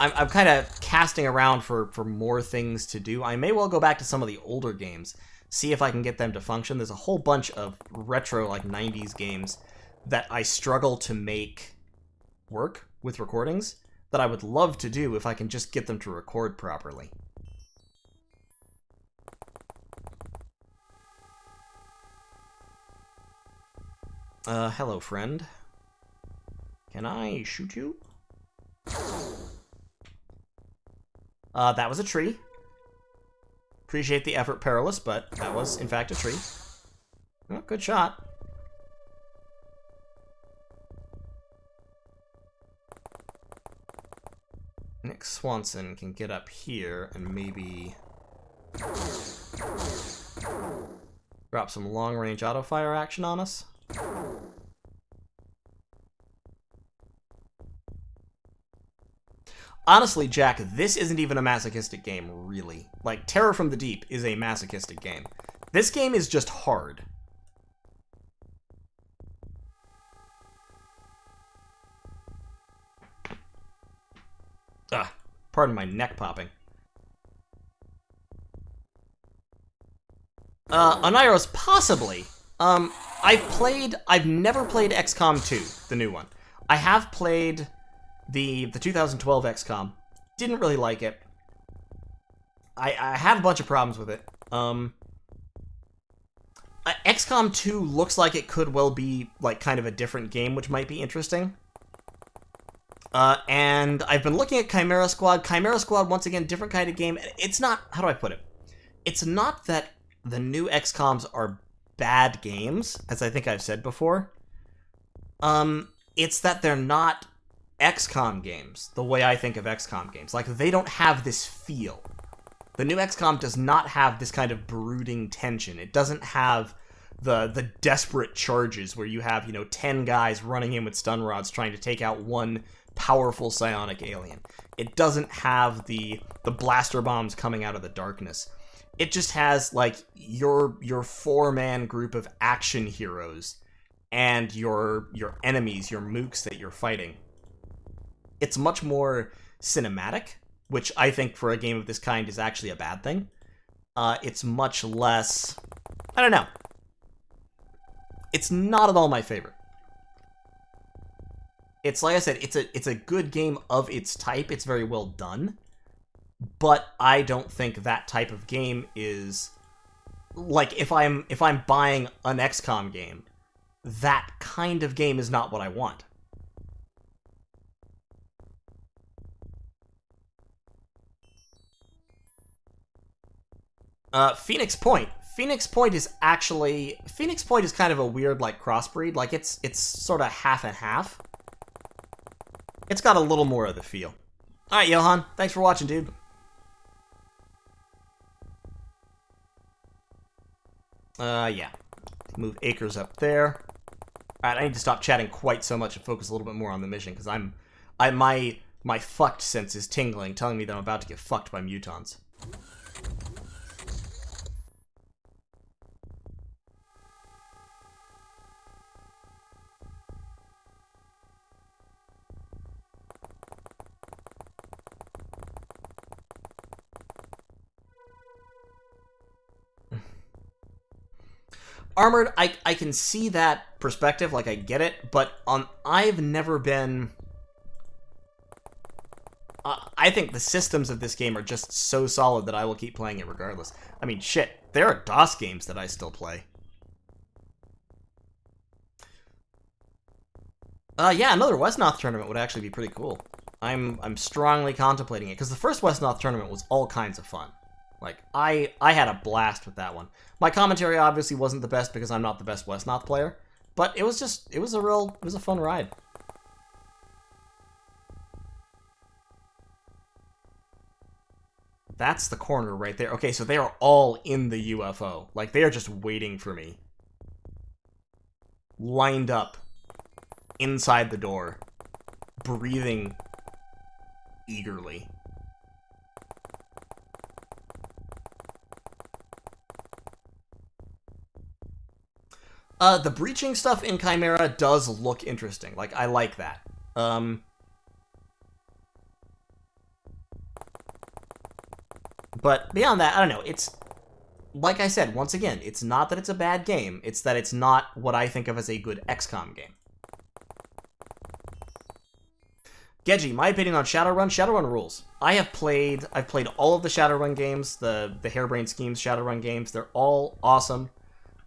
I'm kind of casting around for more things to do. I may well go back to some of the older games, see if I can get them to function. There's a whole bunch of retro, like, 90s games that I struggle to make work with recordings that I would love to do if I can just get them to record properly. Hello, friend. Can I shoot you? That was a tree. Appreciate the effort, Perilous, but that was, in fact, a tree. Oh, good shot. Nick Swanson can get up here and maybe drop some long-range auto-fire action on us. Honestly, Jack, this isn't even a masochistic game, really. Like, Terror from the Deep is a masochistic game. This game is just hard. Pardon my neck popping. Oniros, possibly. I've never played XCOM 2, the new one. I have played the 2012 XCOM. Didn't really like it. I have a bunch of problems with it. XCOM 2 looks like it could well be, like, kind of a different game, which might be interesting. And I've been looking at Chimera Squad. Chimera Squad, once again, different kind of game. It's not, how do I put it? It's not that the new XCOMs are bad games, as I think I've said before. It's that they're not XCOM games, the way I think of XCOM games. Like, they don't have this feel. The new XCOM does not have this kind of brooding tension. It doesn't have the desperate charges where you have, 10 guys running in with stun rods trying to take out one powerful psionic alien. It doesn't have the blaster bombs coming out of the darkness. It just has, like, your four-man group of action heroes and your enemies, your mooks that you're fighting. It's much more cinematic, which I think for a game of this kind is actually a bad thing. It's much less... I don't know. It's not at all my favorite. It's, like I said, it's a good game of its type. It's very well done. But I don't think that type of game is... Like, if I'm buying an XCOM game, that kind of game is not what I want. Phoenix Point. Phoenix Point is actually... Phoenix Point is kind of a weird, like, crossbreed. Like, it's sort of half and half. It's got a little more of the feel. Alright, Johan. Thanks for watching, dude. Yeah. Move Acres up there. Alright, I need to stop chatting quite so much and focus a little bit more on the mission, because my fucked sense is tingling, telling me that I'm about to get fucked by mutons. Armored, I can see that perspective, like, I get it, but I've never been... I think the systems of this game are just so solid that I will keep playing it regardless. I mean, shit, there are DOS games that I still play. Yeah, another Westnoth tournament would actually be pretty cool. I'm strongly contemplating it, because the first Westnoth tournament was all kinds of fun. Like, I had a blast with that one. My commentary obviously wasn't the best because I'm not the best Westnoth player, but it was a fun ride. That's the corner right there. Okay, so they are all in the UFO. Like, they are just waiting for me. Lined up. Inside the door. Breathing eagerly. The breaching stuff in Chimera does look interesting. Like, I like that. But beyond that, I don't know. It's, like I said, once again, it's not that it's a bad game. It's that it's not what I think of as a good XCOM game. Geji, my opinion on Shadowrun. Shadowrun rules. I've played all of the Shadowrun games, the Harebrained Schemes Shadowrun games. They're all awesome.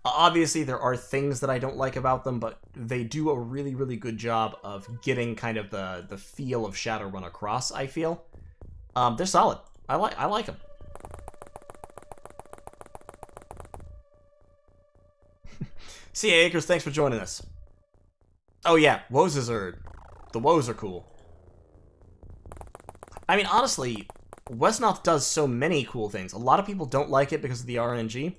Obviously, there are things that I don't like about them, but they do a really, really good job of getting kind of the feel of Shadowrun across, I feel. They're solid. I like them. C.A. Akers, thanks for joining us. Oh yeah, Woes the Woes are cool. I mean, honestly, Westnoth does so many cool things. A lot of people don't like it because of the RNG.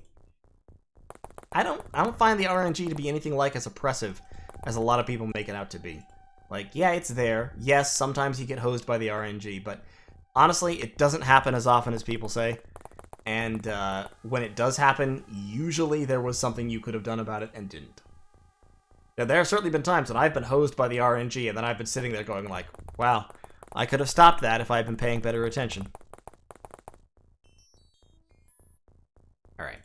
I don't find the RNG to be anything like as oppressive as a lot of people make it out to be. Like, yeah, it's there. Yes, sometimes you get hosed by the RNG, but honestly, it doesn't happen as often as people say. And when it does happen, usually there was something you could have done about it and didn't. Now, there have certainly been times when I've been hosed by the RNG, and then I've been sitting there going like, wow, I could have stopped that if I'd been paying better attention. Alright.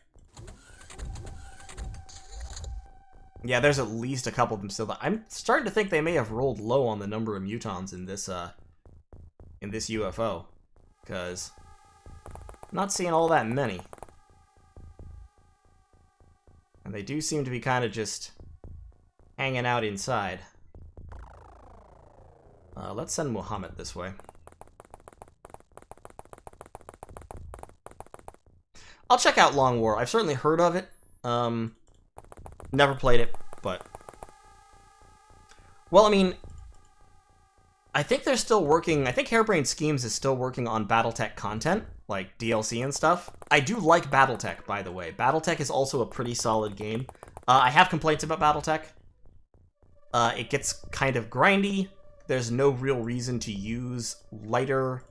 Yeah, there's at least a couple of them still. I'm starting to think they may have rolled low on the number of mutons in this UFO. Because I'm not seeing all that many. And they do seem to be kind of just hanging out inside. Let's send Muhammad this way. I'll check out Long War. I've certainly heard of it. Never played it, but... Well, I mean... I think they're still working... I think Harebrained Schemes is still working on Battletech content, like DLC and stuff. I do like Battletech, by the way. Battletech is also a pretty solid game. I have complaints about Battletech. It gets kind of grindy. There's no real reason to use lighter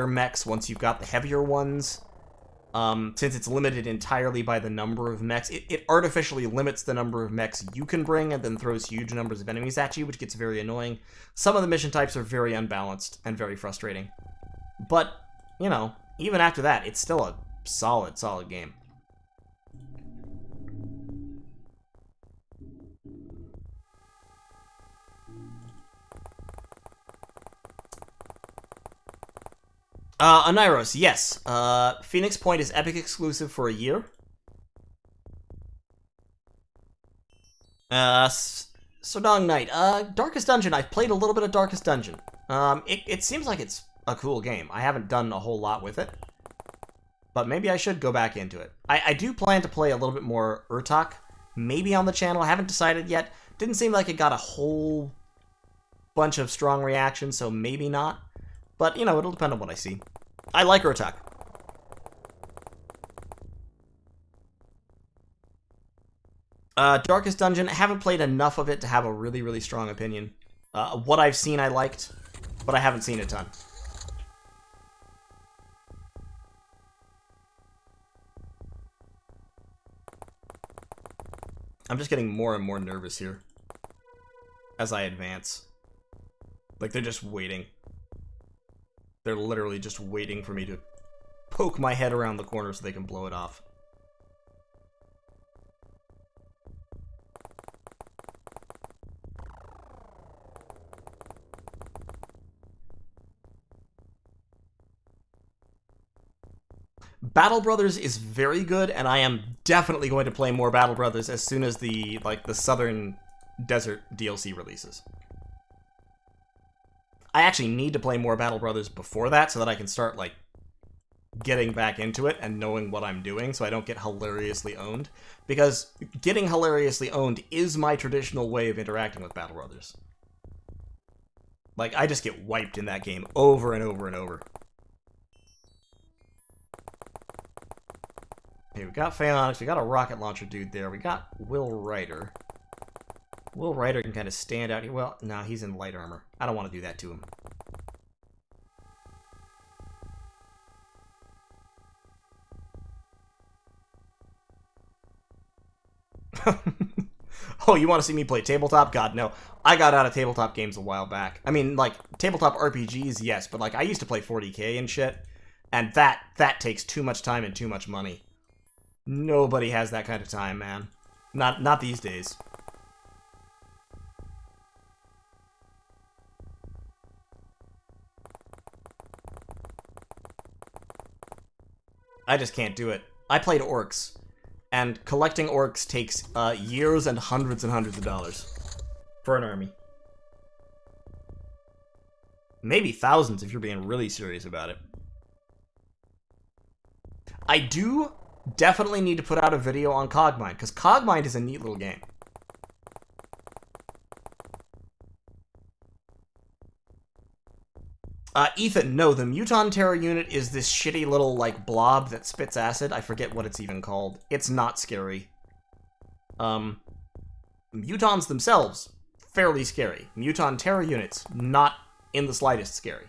mechs once you've got the heavier ones. Since it's limited entirely by the number of mechs, it artificially limits the number of mechs you can bring and then throws huge numbers of enemies at you, which gets very annoying. Some of the mission types are very unbalanced and very frustrating. But, you know, even after that, it's still a solid game. Aniros, yes. Phoenix Point is Epic exclusive for a year. Sodong Knight. Darkest Dungeon. I've played a little bit of Darkest Dungeon. It seems like it's a cool game. I haven't done a whole lot with it. But maybe I should go back into it. I do plan to play a little bit more Urtok. Maybe on the channel. I haven't decided yet. Didn't seem like it got a whole bunch of strong reactions, so maybe not. But, you know, it'll depend on what I see. I like Urtok. Darkest Dungeon, I haven't played enough of it to have a really, really strong opinion. What I've seen I liked, but I haven't seen a ton. I'm just getting more and more nervous here as I advance. Like, they're just waiting. They're literally just waiting for me to poke my head around the corner so they can blow it off. Battle Brothers is very good, and I am definitely going to play more Battle Brothers as soon as the Southern Desert DLC releases. I actually need to play more Battle Brothers before that so that I can start, like, getting back into it and knowing what I'm doing so I don't get hilariously owned. Because getting hilariously owned is my traditional way of interacting with Battle Brothers. Like, I just get wiped in that game over and over and over. Okay, we got Phaonix, we got a rocket launcher dude there, we got Will Ryder. Will Ryder can kind of stand out here. Well, no, he's in light armor. I don't want to do that to him. Oh, you want to see me play tabletop? God, no. I got out of tabletop games a while back. I mean, like, tabletop RPGs, yes, but, like, I used to play 40K and shit, and that takes too much time and too much money. Nobody has that kind of time, man. Not these days. I just can't do it. I played orcs. And collecting orcs takes years and hundreds of dollars for an army. Maybe thousands if you're being really serious about it. I do definitely need to put out a video on Cogmind, because Cogmind is a neat little game. Ethan, no, the Mutant Terror unit is this shitty little, like, blob that spits acid. I forget what it's even called. It's not scary. Mutons themselves, fairly scary. Mutant Terror units, not in the slightest scary.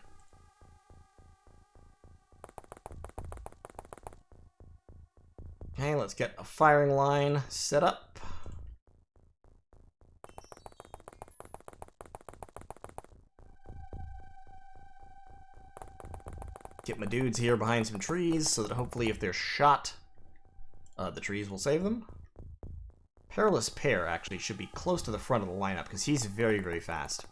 Okay, let's get a firing line set up. Get my dudes here behind some trees so that hopefully if they're shot, the trees will save them. Perilous Pair actually should be close to the front of the lineup because he's very, very fast.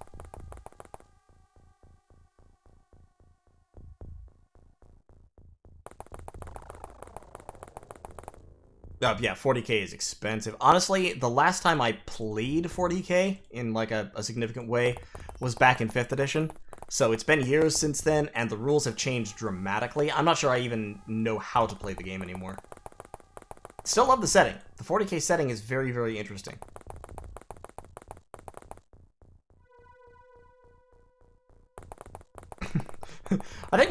Yeah, 40k is expensive. Honestly, the last time I played 40k in like a significant way was back in 5th edition. So it's been years since then, and the rules have changed dramatically. I'm not sure I even know how to play the game anymore. Still love the setting. The 40k setting is very, very interesting. I think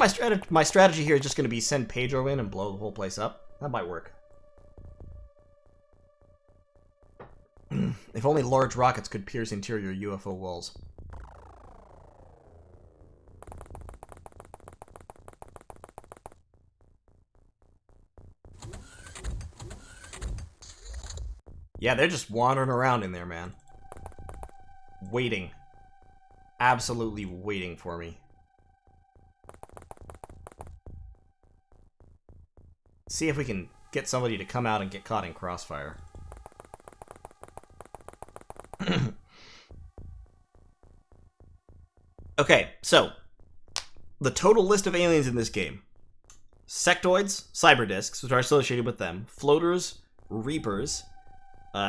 my strategy here is just going to be send Pedro in and blow the whole place up. That might work. If only large rockets could pierce interior UFO walls. Yeah, they're just wandering around in there, man. Waiting. Absolutely waiting for me. See if we can get somebody to come out and get caught in crossfire. Okay, so the total list of aliens in this game. Sectoids, cyberdiscs, which are associated with them, floaters, reapers,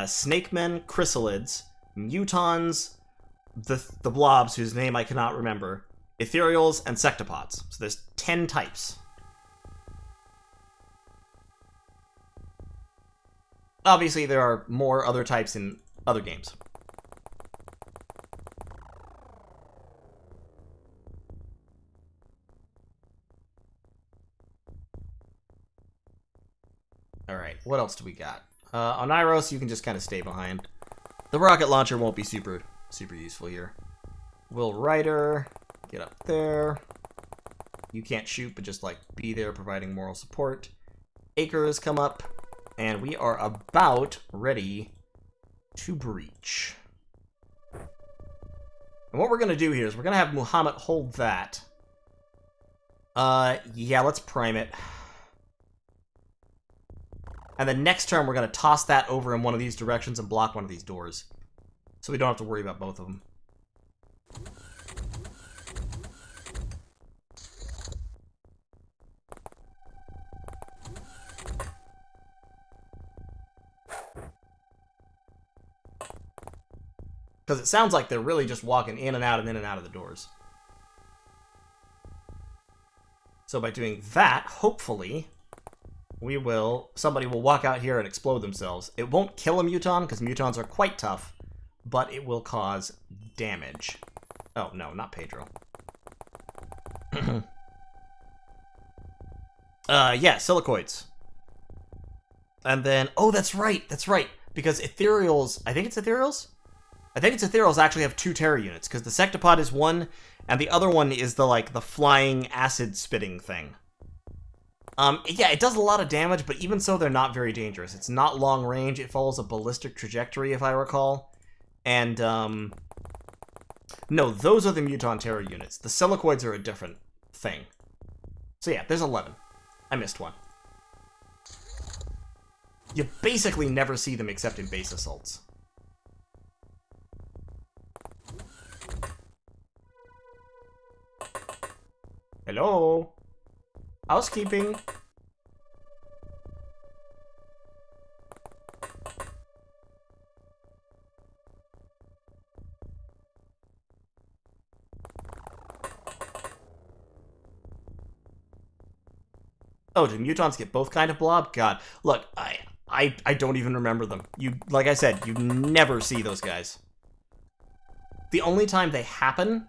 snakemen, chrysalids, mutons, the blobs, whose name I cannot remember, ethereals, and sectopods. So there's 10 types. Obviously, there are more other types in other games. Alright, what else do we got? On Iros, you can just kind of stay behind. The rocket launcher won't be super useful here. Will Ryder, get up there. You can't shoot, but just, like, be there providing moral support. Acres come up, and we are about ready to breach. And what we're going to do here is we're going to have Muhammad hold that. Yeah, let's prime it. And the next turn, we're going to toss that over in one of these directions and block one of these doors. So we don't have to worry about both of them. Because it sounds like they're really just walking in and out and in and out of the doors. So by doing that, hopefully, somebody will walk out here and explode themselves. It won't kill a muton, because mutons are quite tough, but it will cause damage. Oh, no, not Pedro. Yeah, silicoids. And then, oh, that's right, because ethereals, I think it's ethereals actually have 2 terror units, because the sectopod is one, and the other one is the, like, the flying acid-spitting thing. Yeah, it does a lot of damage, but even so, they're not very dangerous. It's not long range, it follows a ballistic trajectory, if I recall. And, no, those are the Mutant terror units. The silicoids are a different thing. So yeah, there's 11. I missed one. You basically never see them except in base assaults. Hello? Housekeeping? Oh, do mutants get both kind of blob? God, look, I don't even remember them. Like I said, you never see those guys. The only time they happen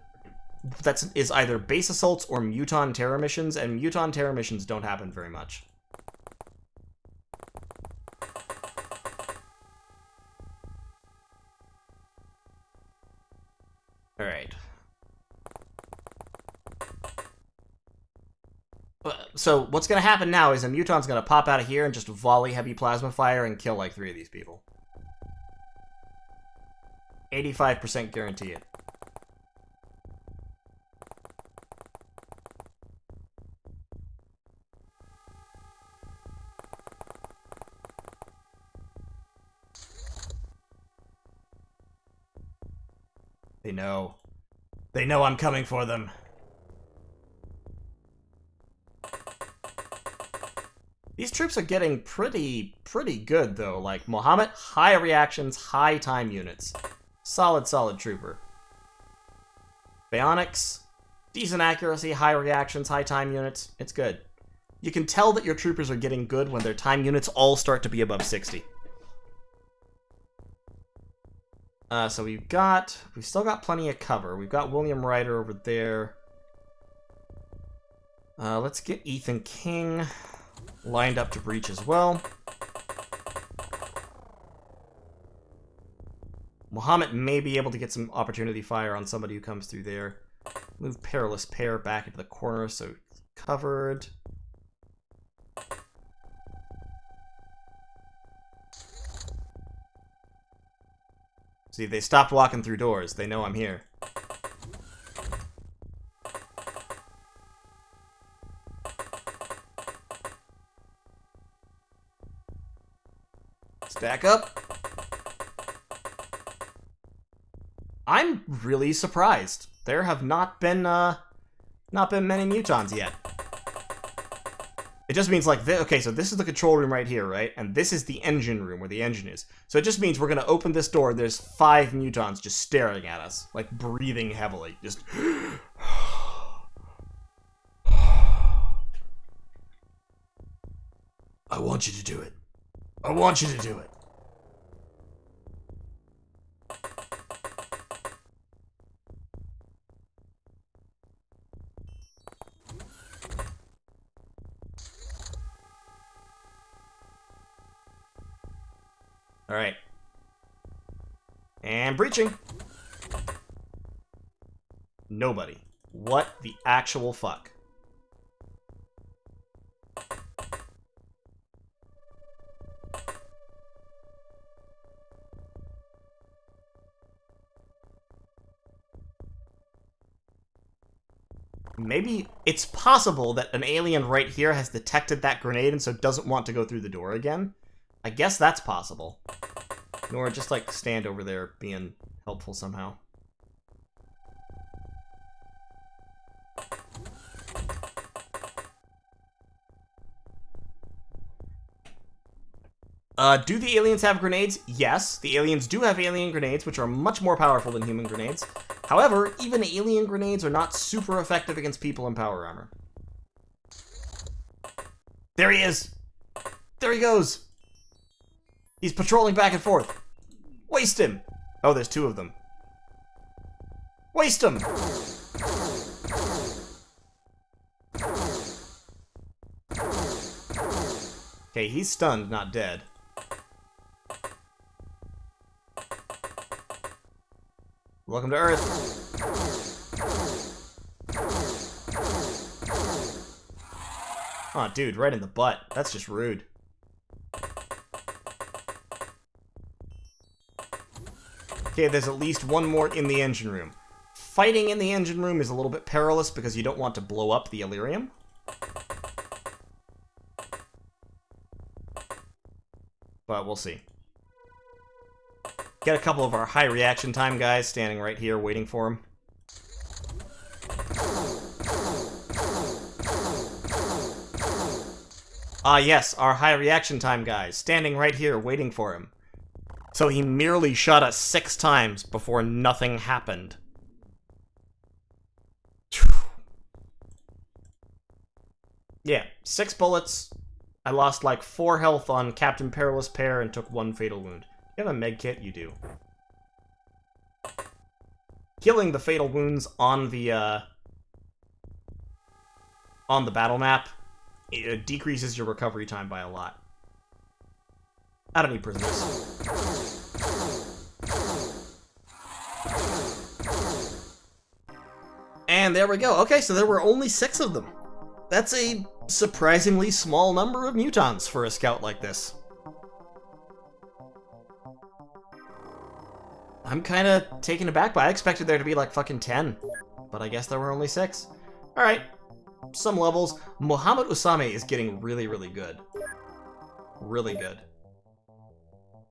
is either base assaults or Mutant terror missions, and Mutant terror missions don't happen very much. Alright. So what's going to happen now is a Mutant's going to pop out of here and just volley heavy plasma fire and kill like 3 of these people. 85% guarantee it. They know. They know I'm coming for them. These troops are getting pretty good, though. Like, Mohammed, high reactions, high time units. Solid trooper. Bionics, decent accuracy, high reactions, high time units. It's good. You can tell that your troopers are getting good when their time units all start to be above 60. So we've still got plenty of cover. We've got William Ryder over there. Let's get Ethan King lined up to breach as well. Muhammad may be able to get some opportunity fire on somebody who comes through there. Move Perilous Pair back into the corner so it's covered. See, they stopped walking through doors. They know I'm here. Stack up. I'm really surprised. There have not been many mutants yet. It just means like this. Okay, so this is the control room right here, right? And this is the engine room where the engine is. So it just means we're gonna open this door. There's 5 mutants just staring at us, like breathing heavily. Just. I want you to do it. I want you to do it. All right. And breaching. Nobody. What the actual fuck? Maybe it's possible that an alien right here has detected that grenade and so doesn't want to go through the door again. I guess that's possible. Nor just, like, stand over there being helpful somehow. Do the aliens have grenades? Yes, the aliens do have alien grenades, which are much more powerful than human grenades. However, even alien grenades are not super effective against people in power armor. There he is! There he goes! He's patrolling back and forth. Waste him! Oh, there's 2 of them. Waste him! Okay, he's stunned, not dead. Welcome to Earth. Aw, oh, dude, right in the butt. That's just rude. Okay, there's at least one more in the engine room. Fighting in the engine room is a little bit perilous because you don't want to blow up the Elerium. But we'll see. Get a couple of our high reaction time guys standing right here waiting for him. Ah yes, our high reaction time guys standing right here waiting for him. So he merely shot us 6 times before nothing happened. Yeah, 6 bullets. I lost like 4 health on Captain Perilous Pair and took 1 fatal wound. You have a med kit? You do. Killing the fatal wounds on the battle map, it decreases your recovery time by a lot. I don't need prisoners. And there we go. Okay, so there were only 6 of them. That's a surprisingly small number of mutants for a scout like this. I'm kind of taken aback by it. I expected there to be like fucking 10, but I guess there were only 6. Alright, some levels. Muhammad Usame is getting really, really good. Really good.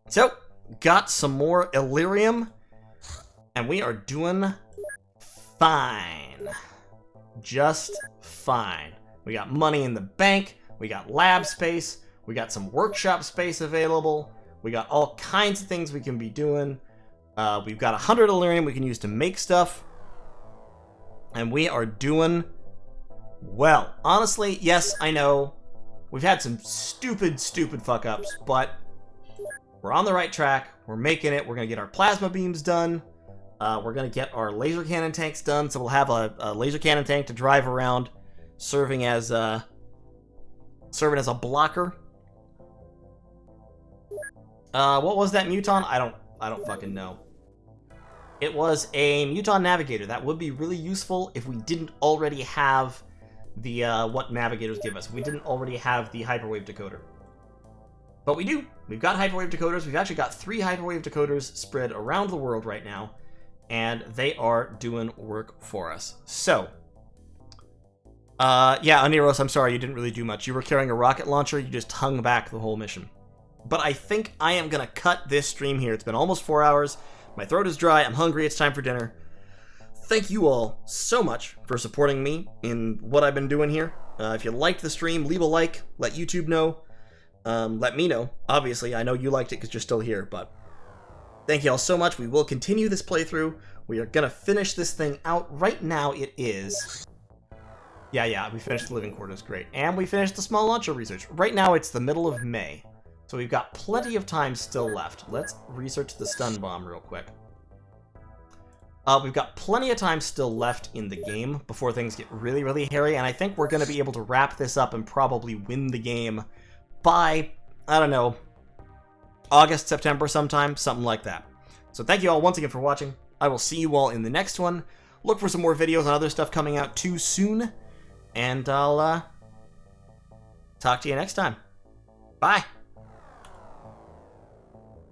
So, got some more Elerium, and we are doing fine. Just fine. We got money in the bank, we got lab space, we got some workshop space available, we got all kinds of things we can be doing. We've got 100 Elerium we can use to make stuff, and we are doing well. Honestly, yes, I know, we've had some stupid fuck-ups, but we're on the right track, we're making it, we're gonna get our plasma beams done, we're gonna get our laser cannon tanks done, so we'll have a laser cannon tank to drive around, serving as a blocker. What was that muton? I don't fucking know. It was a muton navigator. That would be really useful if we didn't already have the what navigators give us. If we didn't already have the hyperwave decoder. But we do. We've got hyperwave decoders. We've actually got 3 hyperwave decoders spread around the world right now, and they are doing work for us. So, yeah, Aniros, I'm sorry, you didn't really do much. You were carrying a rocket launcher, you just hung back the whole mission. But I think I am gonna cut this stream here. It's been almost 4 hours. My throat is dry, I'm hungry, it's time for dinner. Thank you all so much for supporting me in what I've been doing here. If you liked the stream, leave a like, let YouTube know. Let me know. Obviously, I know you liked it because you're still here, but thank you all so much. We will continue this playthrough. We are gonna finish this thing out. Right now, it is... Yeah, we finished the living quarters, great. And we finished the small launcher research. Right now, it's the middle of May. So we've got plenty of time still left. Let's research the stun bomb real quick. We've got plenty of time still left in the game before things get really, really hairy, and I think we're going to be able to wrap this up and probably win the game by, I don't know, August, September sometime, something like that. So thank you all once again for watching. I will see you all in the next one. Look for some more videos and other stuff coming out too soon, and I'll talk to you next time. Bye!